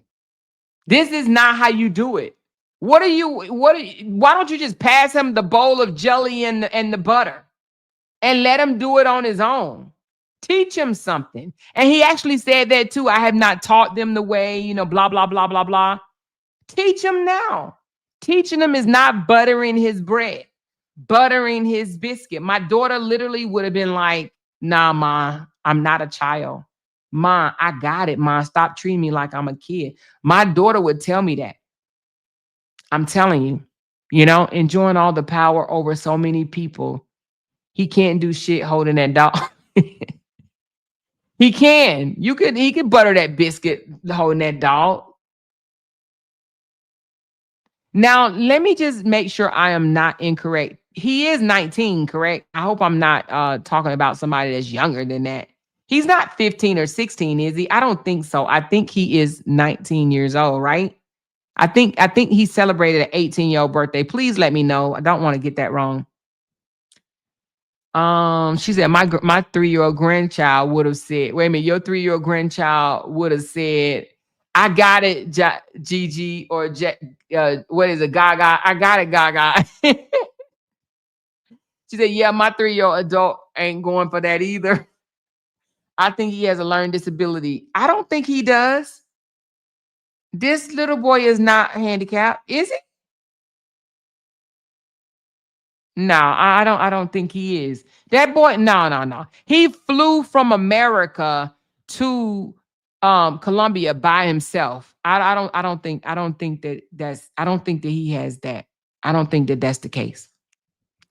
This is not how you do it. Why don't you just pass him the bowl of jelly and the butter and let him do it on his own? Teach him something. And he actually said that too. I have not taught them the way, blah, blah, blah, blah, blah. Teach him now. Teaching him is not buttering his bread, buttering his biscuit. My daughter literally would have been like, nah, Ma, I'm not a child. Ma, I got it. Ma, stop treating me like I'm a kid. My daughter would tell me that. I'm telling you, enjoying all the power over so many people. He can't do shit holding that dog. He can. He could butter that biscuit holding that dog. Now, let me just make sure I am not incorrect. He is 19, correct? I hope I'm not talking about somebody that's younger than that. He's not 15 or 16, is he? I don't think so. I think he is 19 years old, right? I think he celebrated an 18-year-old birthday. Please let me know. I don't want to get that wrong. She said my 3-year-old grandchild would have said, wait a minute, your 3-year-old grandchild would have said, I got it, Gigi, or what is it, Gaga? I got it, Gaga. She said, yeah, my 3-year-old adult ain't going for that either. I think he has a learning disability. I don't think he does. This little boy is not handicapped, is he? No, I don't think he is. That boy, no. He flew from America to Colombia by himself. I don't think that he has that. I don't think that that's the case.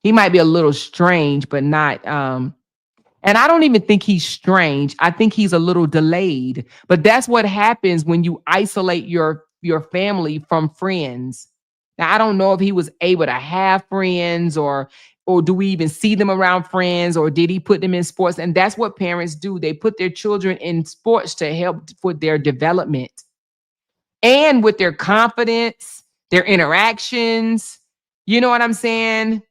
He might be a little strange, but not and I don't even think he's strange. I think he's a little delayed. But that's what happens when you isolate your family from friends. Now, I don't know if he was able to have friends or do we even see them around friends or did he put them in sports? And that's what parents do. They put their children in sports to help with their development and with their confidence, their interactions. You know what I'm saying?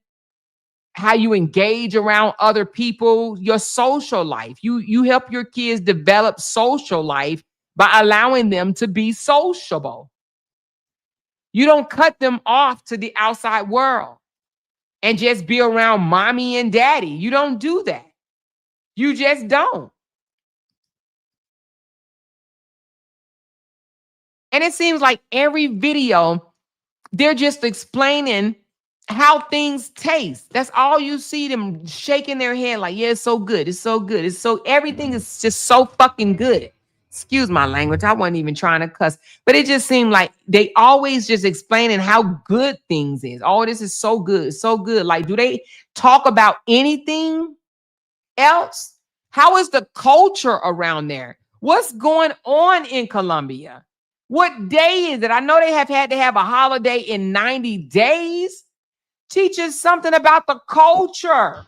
How you engage around other people, your social life. You help your kids develop social life by allowing them to be sociable. You don't cut them off to the outside world and just be around mommy and daddy. You don't do that. You just don't. And it seems like every video, they're just explaining how things taste. That's all you see them shaking their head like, yeah, it's so good. It's so good. It's so, everything is just so fucking good. Excuse my language. I wasn't even trying to cuss, but it just seemed like they always just explaining how good things is. Oh, this is so good. So good. Like, do they talk about anything else? How is the culture around there? What's going on in Colombia? What day is it? I know they have had to have a holiday in 90 days. Teach us something about the culture.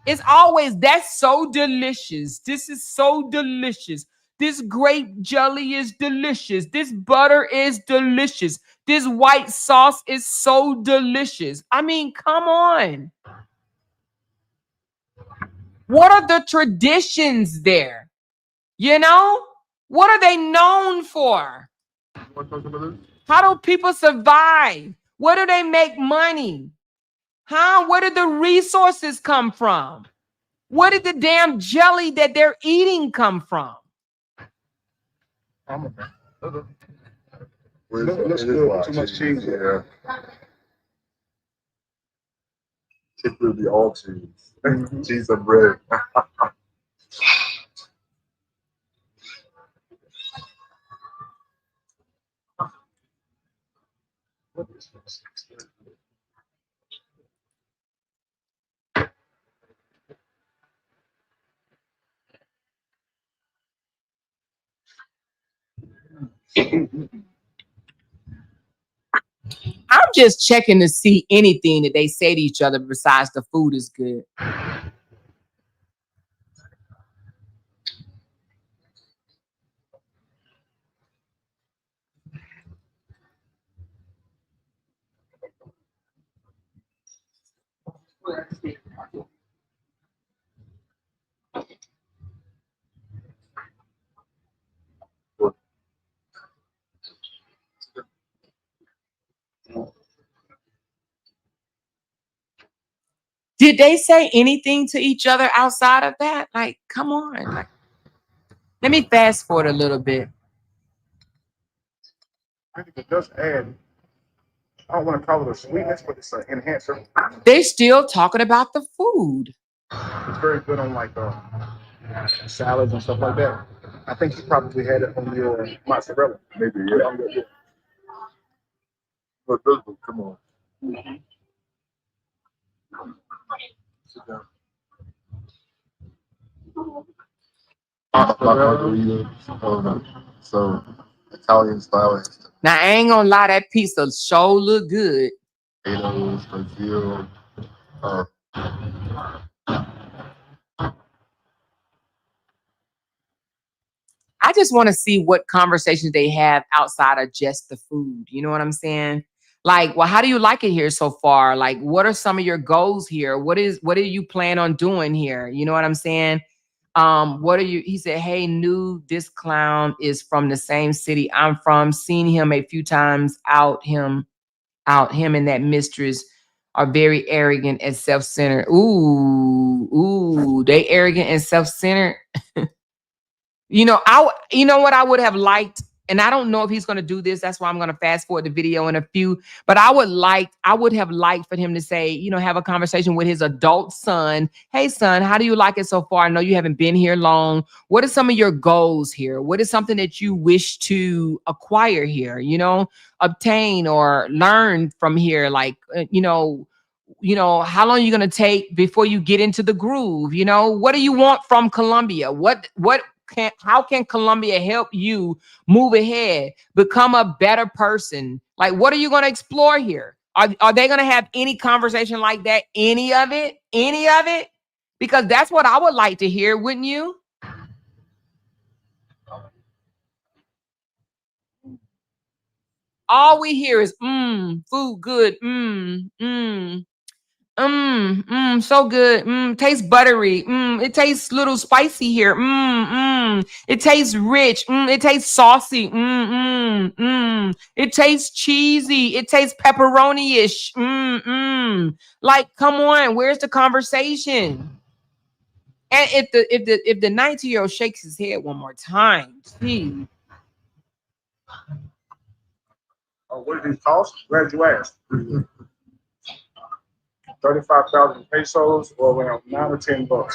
It's always, that's so delicious. This is so delicious. This grape jelly is delicious. This butter is delicious. This white sauce is so delicious. I mean, come on. What are the traditions there? You know? What are they known for? How do people survive? Where do they make money? Huh? Where did the resources come from? Where did the damn jelly that they're eating come from? Looks good. Too much cheese there. Particularly all cheese. Cheese and bread. I'm just checking to see anything that they say to each other besides the food is good. Did they say anything to each other outside of that? Like, come on. Like, let me fast forward a little bit. I think it does add, I don't want to call it a sweetness, but it's an enhancer. They're still talking about the food. It's very good on like salads and stuff like that. I think you probably had it on your mozzarella. Maybe, yeah. But this one, come on. Sit down. Margarita. So Italian style. Now, I ain't gonna lie, that pizza sure look good. Potatoes, Brazil. I just want to see what conversations they have outside of just the food. You know what I'm saying? Like, well, how do you like it here so far? Like, what are some of your goals here? What do you plan on doing here? You know what I'm saying? What are you? He said, "Hey, new, this clown is from the same city I'm from. Seen him a few times Him and that mistress are very arrogant and self-centered." Ooh, they arrogant and self-centered. You know what I would have liked, and I don't know if he's going to do this. That's why I'm going to fast forward the video in a few. But I would have liked for him to say, have a conversation with his adult son. "Hey, son, how do you like it so far? I know you haven't been here long. What are some of your goals here? What is something that you wish to acquire here? Obtain or learn from here? Like, how long are you going to take before you get into the groove? What do you want from Colombia? How can Colombia help you move ahead, become a better person? Like, what are you going to explore here? Are they going to have any conversation like that? Any of it? Because that's what I would like to hear, wouldn't you? All we hear is food good, so good. Tastes buttery. It tastes a little spicy here. It tastes rich. It tastes saucy. It tastes cheesy. It tastes pepperoni-ish. Like, come on, where's the conversation? And if the 19-year-old shakes his head one more time, gee. Oh, what did these cost? Glad you asked. 35,000 pesos, or around $9 or $10.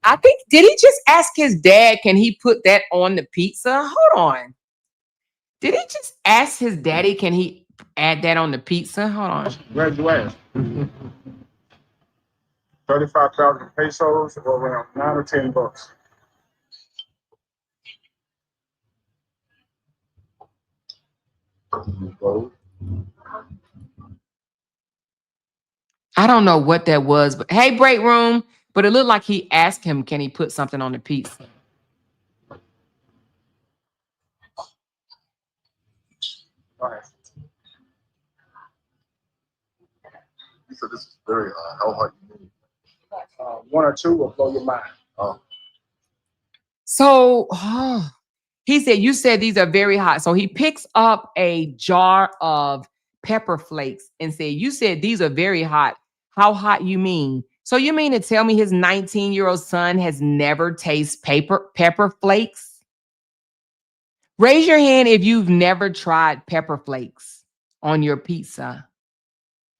I think, did he just ask his dad, can he put that on the pizza? Hold on. Did he just ask his daddy, can he add that on the pizza? Hold on. Glad you asked. 35,000 pesos, or around $9 or $10. I don't know what that was, but hey, break room. But it looked like he asked him, can he put something on the pizza? All right. You said this is very how hard you need. One or two will blow your mind. So he said, you said these are very hot. So he picks up a jar of pepper flakes and said, you said these are very hot. How hot you mean? So you mean to tell me his 19-year-old son has never tasted pepper flakes? Raise your hand if you've never tried pepper flakes on your pizza.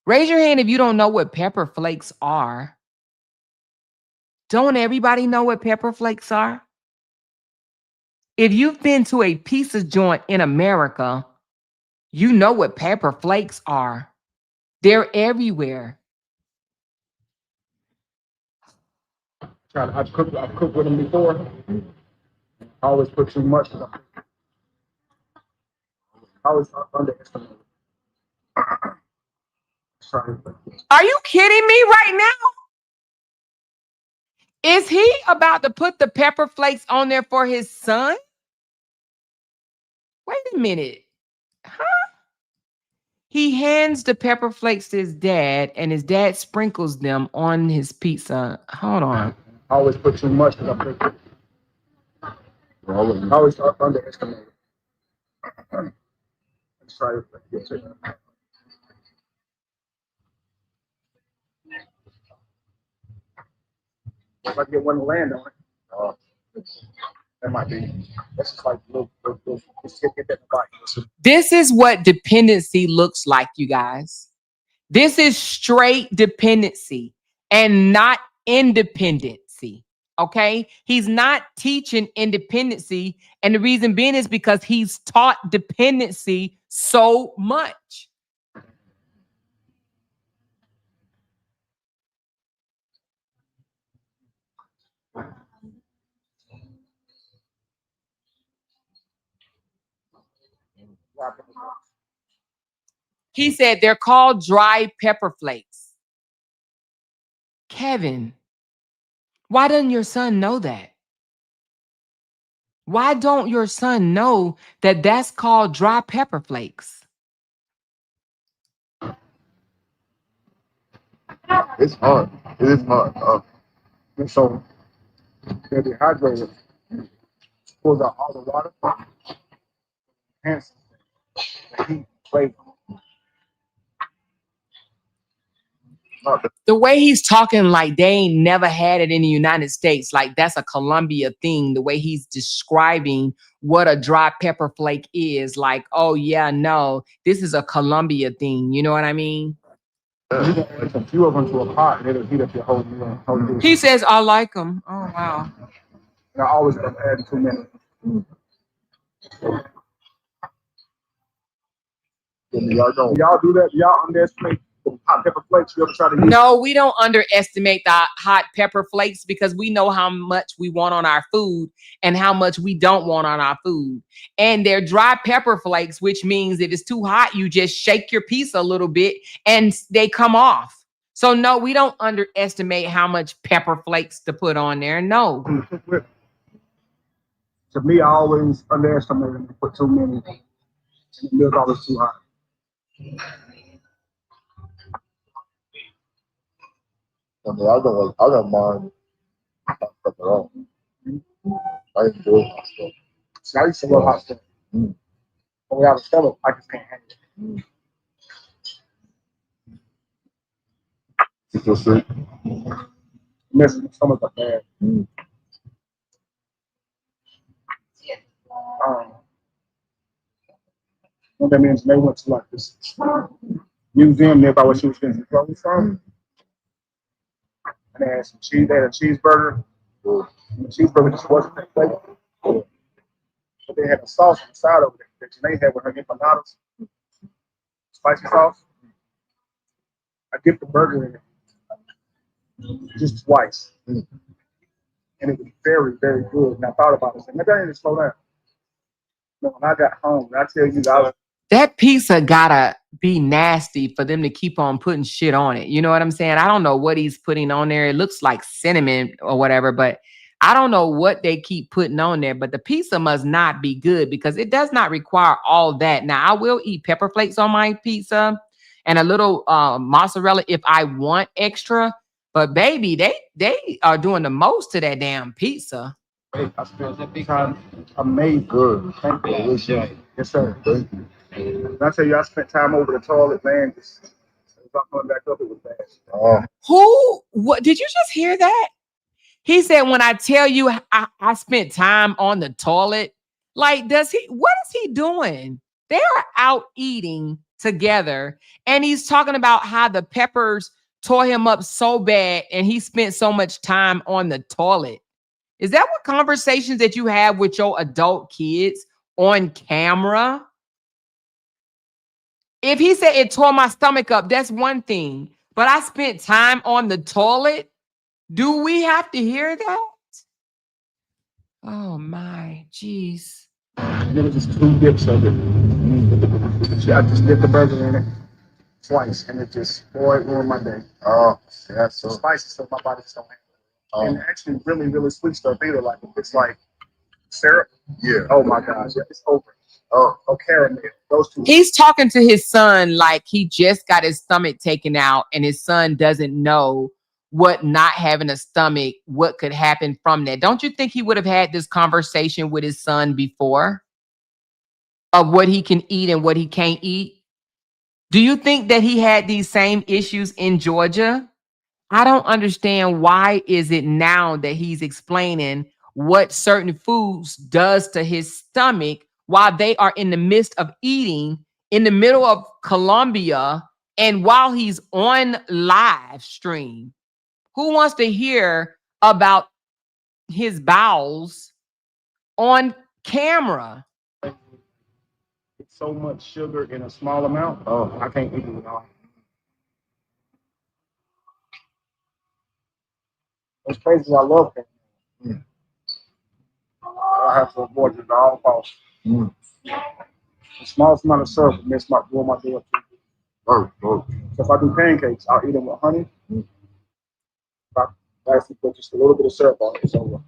Raise your hand if you don't know what pepper flakes are. Don't everybody know what pepper flakes are? If you've been to a pizza joint in America, you know what pepper flakes are. They're everywhere. I've cooked with them before. I always put too much. I always underestimate. Are you kidding me right now? Is he about to put the pepper flakes on there for his son? Wait a minute. Huh? He hands the pepper flakes to his dad, and his dad sprinkles them on his pizza. Hold on. I always put too much. I always underestimate it. Let's try it. Yes, sir. If I get one to land on it, that might be. That's just like little just get that bite. This is what dependency looks like, you guys. This is straight dependency and not independency. Okay. He's not teaching independency. And the reason being is because he's taught dependency so much. He said they're called dry pepper flakes. Kevin, why doesn't your son know that? Why don't your son know that that's called dry pepper flakes? It's hard. It is hard. And so they're dehydrated. Pulls out all the water. Hence, the heat flavor. The way he's talking like they ain't never had it in the United States, like that's a Colombia thing. The way he's describing what a dry pepper flake is, like, oh yeah, no, this is a Colombia thing. You know what I mean? You can add a few of them to a pot and it'll heat up your whole dish. He says, I like them. Oh, wow. And I always add too many. Y'all do that? Y'all underestimate the hot pepper flakes? You ever try to use? No, we don't underestimate the hot pepper flakes because we know how much we want on our food and how much we don't want on our food. And they're dry pepper flakes, which means if it's too hot, you just shake your piece a little bit and they come off. So no, we don't underestimate how much pepper flakes to put on there. No. To me, I always underestimate them and put too many. And the milk always too hot. I mean, I don't mind hot stuff at all. I enjoy hot stuff. See, I used to love hot stuff. But without a stomach, I just can't handle it. You feel sick? Messing my stomach up bad. What that means, they went to like this museum nearby where she was getting clothes from. And they had some cheese, they had a cheeseburger. And the cheeseburger just wasn't that flavor. But they had a sauce on the side of it that Janae had with her empanadas. Spicy sauce. I dipped the burger in it just twice. And it was very, very good. And I thought about it. I said, maybe I need to slow down. But when I got home, I tell you, that pizza gotta be nasty for them to keep on putting shit on it. You know what I'm saying? I don't know what he's putting on there. It looks like cinnamon or whatever, but I don't know what they keep putting on there. But the pizza must not be good because it does not require all that. Now, I will eat pepper flakes on my pizza and a little mozzarella if I want extra. But baby, they are doing the most to that damn pizza. I spent that big time. I made good. Thank you. Yes, sir. Thank you. And I tell you, I spent time over the toilet, man. Just if I coming back up, it was bad. What did you just hear that? He said, when I tell you I spent time on the toilet, like, what is he doing? They are out eating together. And he's talking about how the peppers tore him up so bad and he spent so much time on the toilet. Is that what conversations that you have with your adult kids on camera? If he said it tore my stomach up, that's one thing. But I spent time on the toilet. Do we have to hear that? Oh my, jeez. And it was just 2 dips of it. I just dipped the burger in it twice, and it just, boy, it ruined my day. Oh, yeah, so spicy stuff my body just don't handle. And actually, really, really sweet stuff either. Like if it's like syrup. Yeah. Oh my gosh, it's over. Oh, caramel. Those two. He's talking to his son like he just got his stomach taken out, and his son doesn't know what not having a stomach, what could happen from that. Don't you think he would have had this conversation with his son before of what he can eat and what he can't eat? Do you think that he had these same issues in Georgia? I don't understand why is it now that he's explaining what certain foods does to his stomach while they are in the midst of eating in the middle of Colombia and while he's on live stream. Who wants to hear about his bowels on camera? It's so much sugar in a small amount. Oh, I can't eat it all. It's crazy. I love it. I have to avoid it at all costs. The smallest amount of syrup makes my day up too. So if I do pancakes, I'll eat them with honey. If I actually put just a little bit of syrup on it, it's over.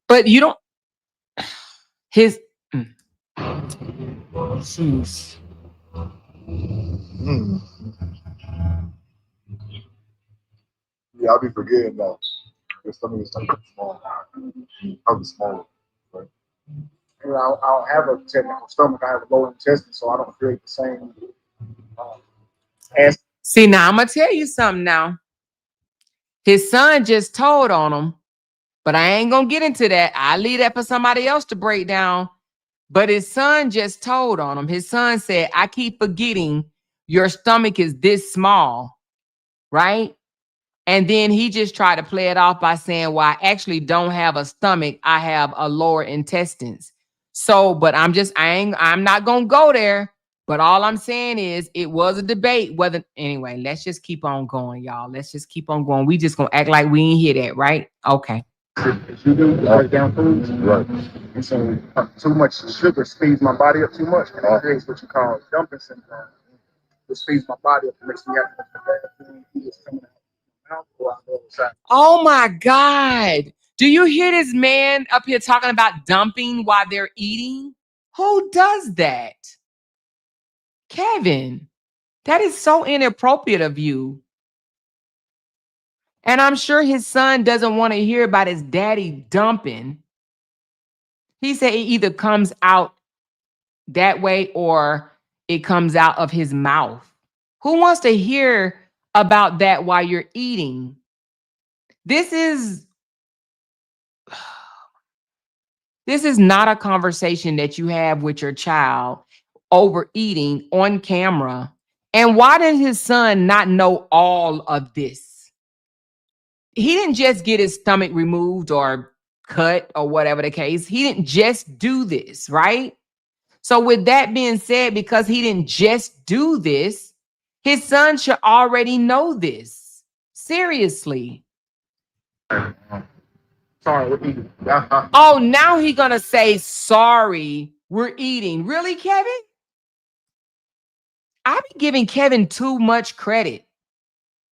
But you don't. His. Jeez. Yeah, I'll be forgetting that. Your stomach is like small. I'll be small. Right? I don't have a technical stomach. I have a low intestine, so I don't feel the same. See, now I'm gonna tell you something. Now, his son just told on him, but I ain't gonna get into that. I leave that for somebody else to break down. But his son just told on him. His son said, "I keep forgetting your stomach is this small, right?" And then he just tried to play it off by saying, "Well, I actually don't have a stomach. I have a lower intestines." So, but I'm not gonna go there. But all I'm saying is it was a debate whether anyway, let's just keep on going, y'all. Let's just keep on going. We just gonna act like we ain't hear that, right? Okay. As you do, break down foods. Right. And so too much sugar speeds my body up too much, and it creates what you call dumping syndrome. It speeds my body up and makes me have to bad food is coming out of my mouth or out the other side. Oh my God. Do you hear this man up here talking about dumping while they're eating? Who does that? Kevin, that is so inappropriate of you. And I'm sure his son doesn't want to hear about his daddy dumping. He said it either comes out that way or it comes out of his mouth. Who wants to hear about that while you're eating? This is not a conversation that you have with your child overeating on camera. And why did his son not know all of this? He didn't just get his stomach removed or cut or whatever the case. He didn't just do this, right? So with that being said, because he didn't just do this, his son should already know this. Seriously. Sorry, we're eating. Oh, now he's gonna say sorry, we're eating. Really, Kevin? I be giving Kevin too much credit.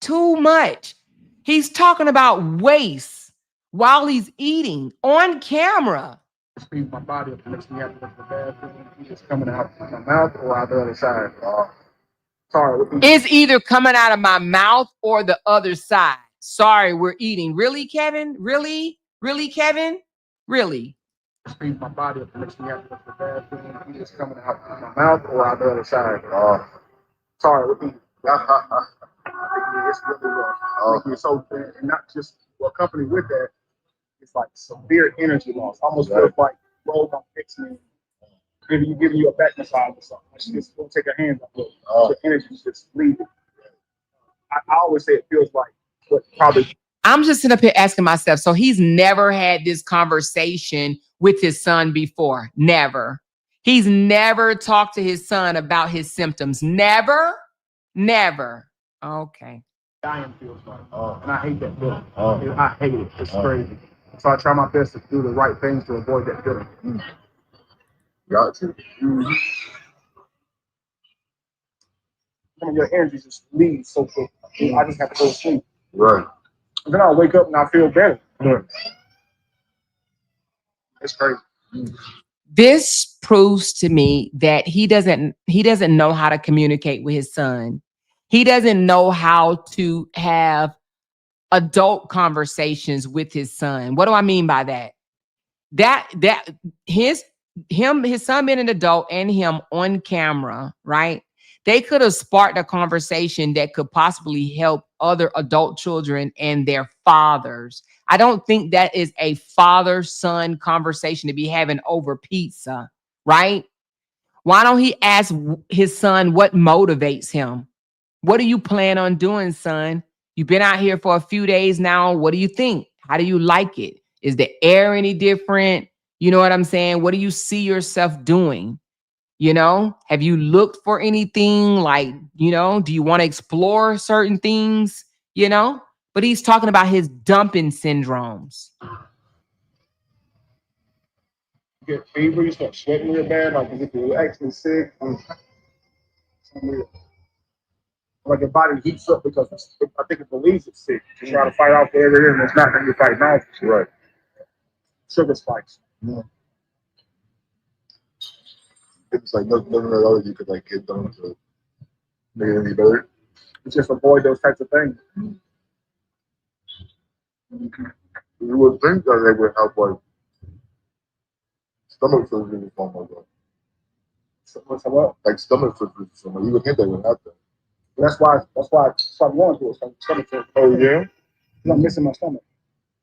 Too much. He's talking about waste while he's eating on camera. It speeds my body up and makes me have to the bad food is coming out of my mouth or out the other side. Sorry, we're eating. It's either coming out of my mouth or the other side. Sorry, we're eating. Really, Kevin? Really? Really, Kevin? Really? It speeds my body up and makes me have to the bad food is coming out of my mouth or out the other side. Sorry, we're eating. It's really rough. So, and not just accompanied with that, it's like severe energy loss. Almost feels like roll my X-Men giving you a back massage or something. Like, just don't take her hands off it. The energy's just leaving. I always say it feels like what probably. I'm just sitting up here asking myself, so he's never had this conversation with his son before. Never. He's never talked to his son about his symptoms. Never. Never. Okay. Dying feels like, and I hate that feeling. I hate it. It's crazy. So I try my best to do the right things to avoid that feeling. Got to. Some of your energy just leaves so quick. I just have to go to sleep. Right. And then I'll wake up and I feel better. It's crazy. This proves to me that he doesn't know how to communicate with his son. He doesn't know how to have adult conversations with his son. What do I mean by that? That his son being an adult and him on camera, right? They could have sparked a conversation that could possibly help other adult children and their fathers. I don't think that is a father-son conversation to be having over pizza, right? Why don't he ask his son what motivates him? What do you plan on doing, son? You've been out here for a few days now. What do you think? How do you like it? Is the air any different? You know what I'm saying? What do you see yourself doing? You know, have you looked for anything like, do you want to explore certain things? You know, but he's talking about his dumping syndromes. You get fever, you start sweating real bad, like as if you're actually sick. Like your body heats up because I think it believes it's sick. You try to fight off whatever it is, and it's not that you're fighting off. Right. Sugar spikes. Yeah. It's like nothing else you could like get done to make it any better. You just avoid those types of things. You would think that they would have like stomach surgery or something like that. What's what? Like stomach surgery or something. You would think they would have that. That's why I'm going through it. So stomach surgery. Oh yeah. I'm missing my stomach.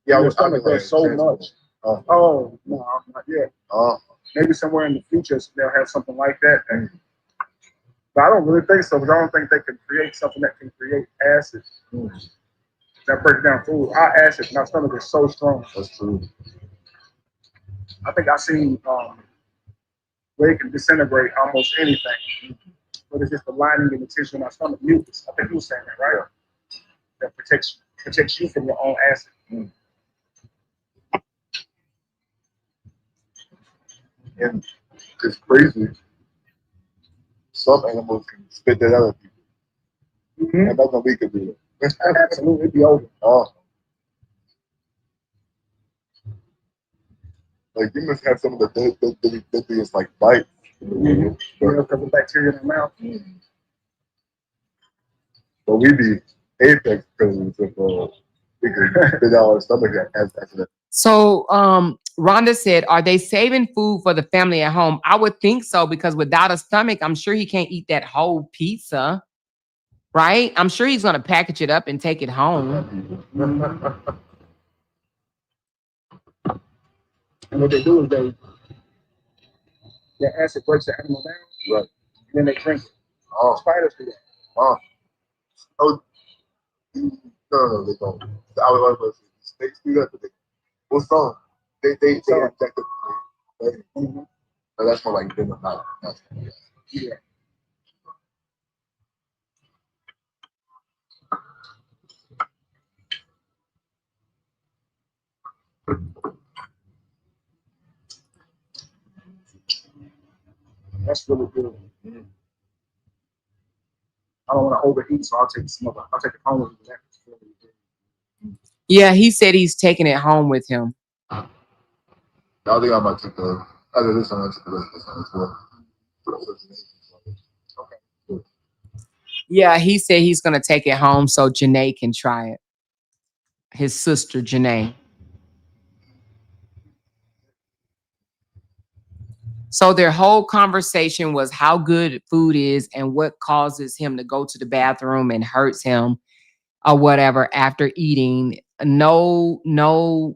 Yeah, Your stomach does so much. Oh no, not yet. Maybe somewhere in the future they'll have something like that. But I don't really think so, because I don't think they can create something that can create acid that breaks down food. Our acid, my stomach is so strong. That's true. I think I've seen where it can disintegrate almost anything. But it's just the lining and the tissue in our stomach, mucus. I think you were saying that, right? Yeah. That protects you from your own acid. And it's crazy. Some animals can spit that out of people. And nothing we could do it. Absolutely, it'd be over. Like humans have some of the deadliest like bites. Because of bacteria in the mouth. But we be apex predators if we could spit out our stomach as that. So Rhonda said, are they saving food for the family at home? I would think so, because without a stomach, I'm sure he can't eat that whole pizza, right? I'm sure he's going to package it up and take it home. And what they do is the acid breaks the animal down, right? And then they drink it. Spiders do that. No, they don't. I was snakes do that, but well, some they inject it. But that's more like venom, not. Yeah. That's really good. I don't want to overeat, so I'll take it home with me. Yeah, he said he's taking it home with him. I think I might take the other this one. I took the rest of this one as well. Okay. Yeah, he said he's gonna take it home so Janae can try it. His sister Janae. So their whole conversation was how good food is and what causes him to go to the bathroom and hurts him or whatever after eating. No,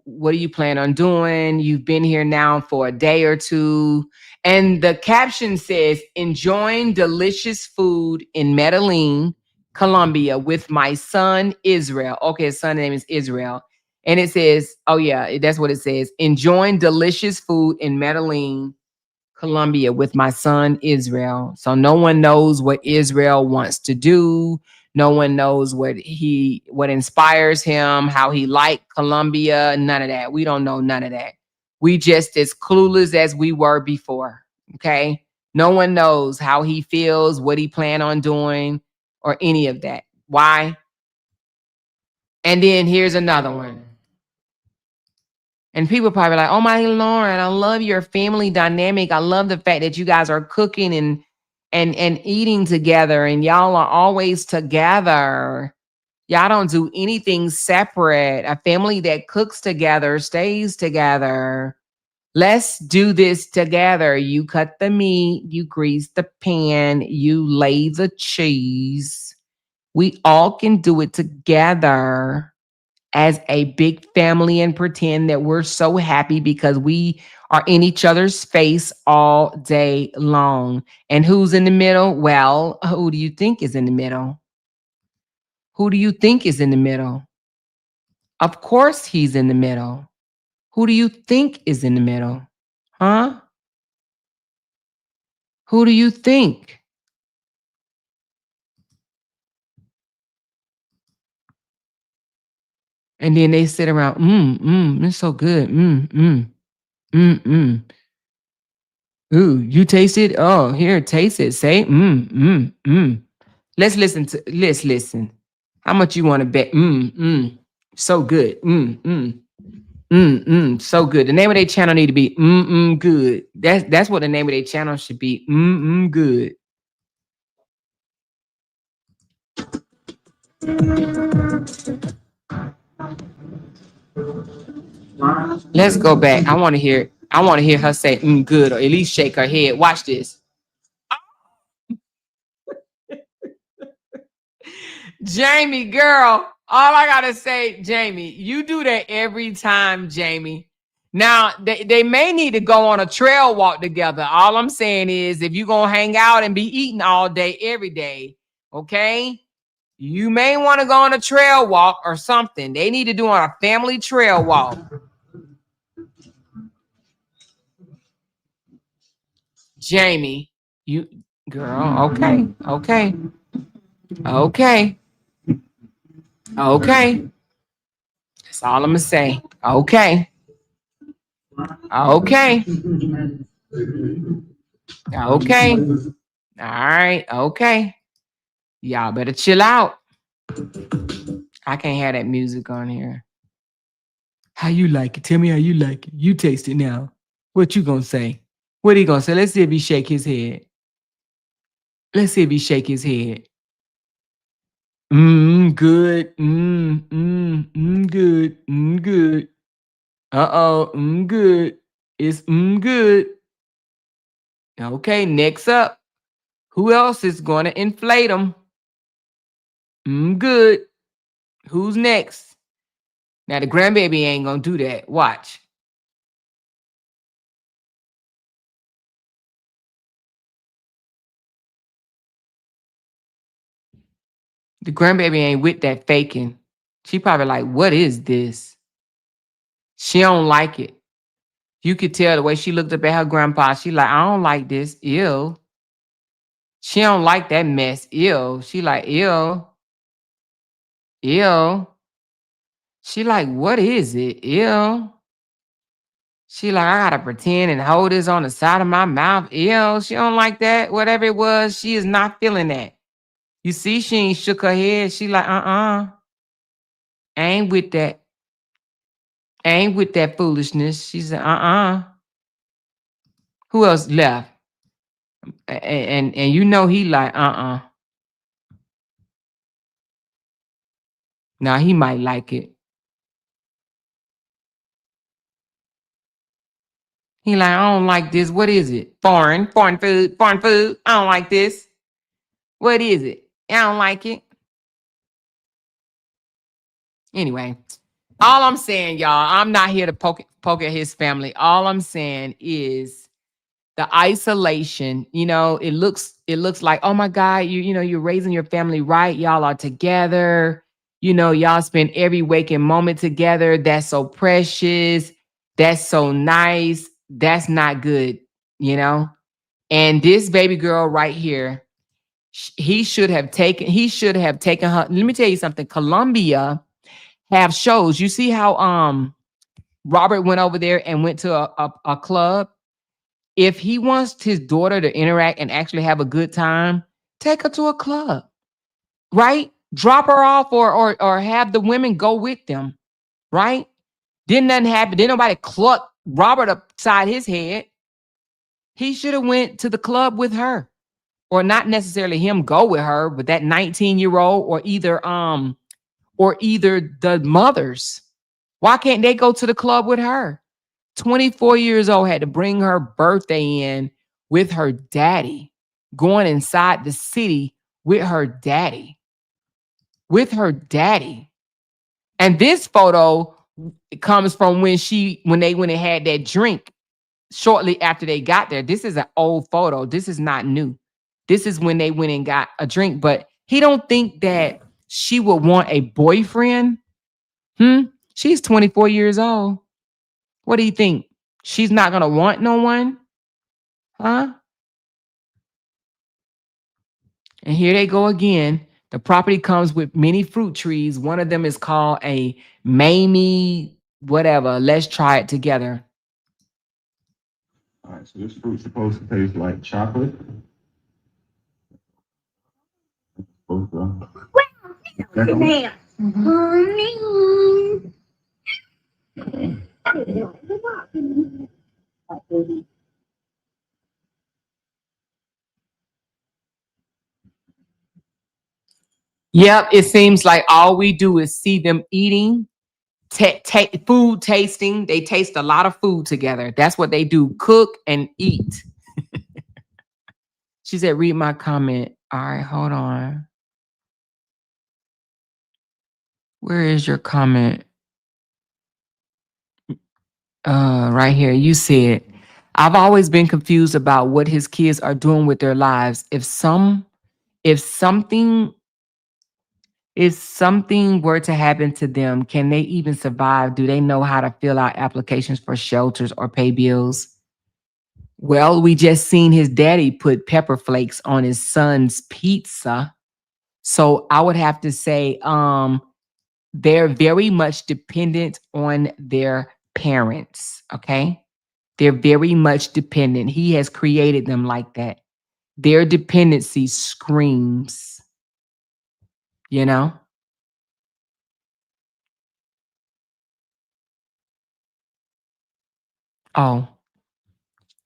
what do you plan on doing? You've been here now for a day or two. And the caption says, enjoying delicious food in Medellin, Colombia with my son, Israel. Okay, his son's name is Israel. And it says, oh yeah, that's what it says. Enjoying delicious food in Medellin, Colombia with my son, Israel. So no one knows what Israel wants to do. No one knows what inspires him, how he liked Colombia, none of that. We don't know none of that. We just as clueless as we were before, okay? No one knows how he feels, what he plan on doing, or any of that. Why? And then here's another one. And people probably like, oh my Lauren, I love your family dynamic. I love the fact that you guys are cooking and eating together, and y'all are always together. Y'all don't do anything separate. A family that cooks together stays together. Let's do this together. You cut the meat, you grease the pan, you lay the cheese. We all can do it together as a big family and pretend that we're so happy because we are in each other's face all day long. And who's in the middle? Well, who do you think is in the middle? Who do you think is in the middle? Of course, he's in the middle. Who do you think is in the middle? Huh? Who do you think? And then they sit around, it's so good. Mm. Ooh, you taste it? Oh, here, taste it. Say, Let's listen. How much you want to bet? So good. So good. The name of their channel need to be good. That's what the name of their channel should be. Good. Let's go back. I want to hear her say good, or at least shake her head. Watch this. Jamie, girl, all I gotta say, Jamie, you do that every time, Jamie. Now, they may need to go on a trail walk together. All I'm saying is, if you're gonna hang out and be eating all day, every day, okay, you may want to go on a trail walk or something. They need to do on a family trail walk. Jamie, you, girl, okay. That's all I'm gonna say. Okay. All right. Okay. Y'all better chill out. I can't have that music on here. How you like it? Tell me how you like it. You taste it now. What you gonna say? What he gonna say? Let's see if he shake his head. Good. Good. Good. Good. Uh-oh. Good. It's good. Okay, next up. Who else is gonna inflate them? Good. Who's next? Now the grandbaby ain't gonna do that. Watch. The grandbaby ain't with that faking. She probably like, what is this? She don't like it. You could tell the way she looked up at her grandpa. She like, I don't like this. Ew. She don't like that mess. Ew. She like, ew. Ew. She like, what is it? Ew. She like, I gotta pretend and hold this on the side of my mouth. Ew. She don't like that. Whatever it was, she is not feeling that. You see, she ain't shook her head. She like, ain't with that. Ain't with that foolishness. She said, Who else left? And you know he like, Now he might like it. He like, I don't like this. What is it? Foreign food. I don't like this. What is it? I don't like it. Anyway, all I'm saying, y'all, I'm not here to poke at his family. All I'm saying is the isolation. You know, it looks like, oh my God, you're raising your family right. Y'all are together. You know, y'all spend every waking moment together. That's so precious. That's so nice. That's not good, you know? And this baby girl right here, he should have taken her. Let me tell you something. Colombia have shows. You see how Robert went over there and went to a club? If he wants his daughter to interact and actually have a good time, take her to a club, right? Drop her off or have the women go with them, right? Didn't nothing happen. Didn't nobody cluck Robert upside his head. He should have went to the club with her or not necessarily him go with her, but that 19-year-old or either the mothers. Why can't they go to the club with her? 24 years old, had to bring her birthday in with her daddy, going inside the city with her daddy. With her daddy. And this photo comes from when they went and had that drink shortly after they got there. This is an old photo. This is not new. This is when they went and got a drink. But he don't think that she would want a boyfriend. She's 24 years old. What do you think? She's not going to want no one? Huh? And here they go again. The property comes with many fruit trees. One of them is called a Mamie, whatever. Let's try it together. All right, so this fruit's supposed to taste like chocolate. Yep, it seems like all we do is see them eating, food tasting. They taste a lot of food together. That's what they do, cook and eat. She said, read my comment. All right, hold on. Where is your comment? Right here. You said, I've always been confused about what his kids are doing with their lives. If something were to happen to them, can they even survive? Do they know how to fill out applications for shelters or pay bills? Well, we just seen his daddy put pepper flakes on his son's pizza. So I would have to say they're very much dependent on their parents, okay? They're very much dependent. He has created them like that. Their dependency screams, you know? Oh,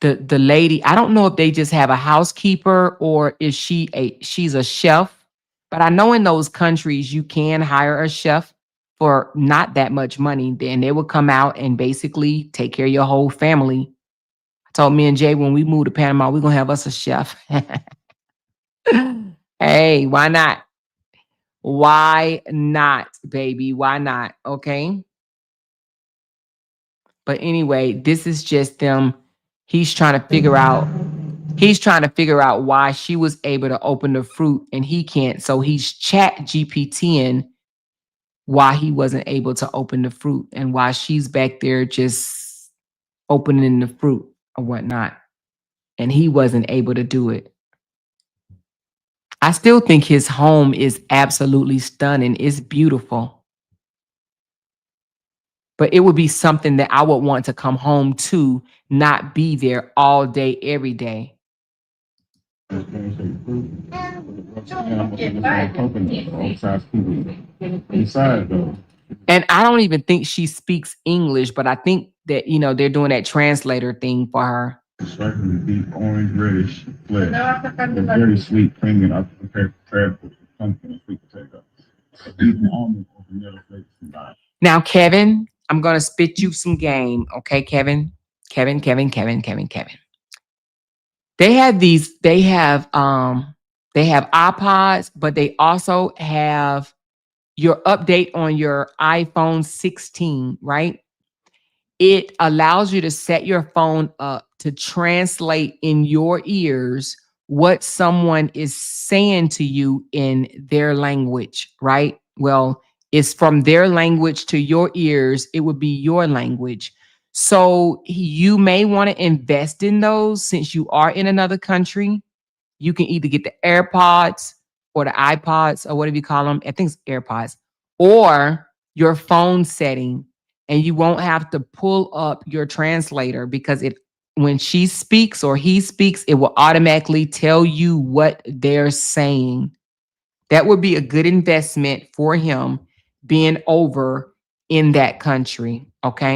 the lady, I don't know if they just have a housekeeper or is she's a chef, but I know in those countries you can hire a chef for not that much money. Then they will come out and basically take care of your whole family. I told me and Jay when we move to Panama, we're gonna have us a chef. Hey, why not? Why not, baby? Why not? Okay. But anyway, this is just them. He's trying to figure out why she was able to open the fruit and he can't. So he's chat GPTing why he wasn't able to open the fruit and why she's back there just opening the fruit or whatnot. And he wasn't able to do it. I still think his home is absolutely stunning. It's beautiful. But it would be something that I would want to come home to, not be there all day, every day. And I don't even think she speaks English, but I think that, they're doing that translator thing for her. Striking deep orange reddish flesh. It's very sweet, creamy, and prepared for pumpkin and sweet potato. Eaten almond or vanilla flakes combined. Now, Kevin, I'm gonna spit you some game, okay, Kevin? Kevin. They have iPods, but they also have your update on your iPhone 16, right? It allows you to set your phone up to translate in your ears what someone is saying to you in their language, right? Well, it's from their language to your ears. It would be your language. So you may want to invest in those since you are in another country. You can either get the AirPods or the iPods or whatever you call them. I think it's AirPods or your phone setting. And you won't have to pull up your translator because when she speaks or he speaks, it will automatically tell you what they're saying. That would be a good investment for him being over in that country. Okay.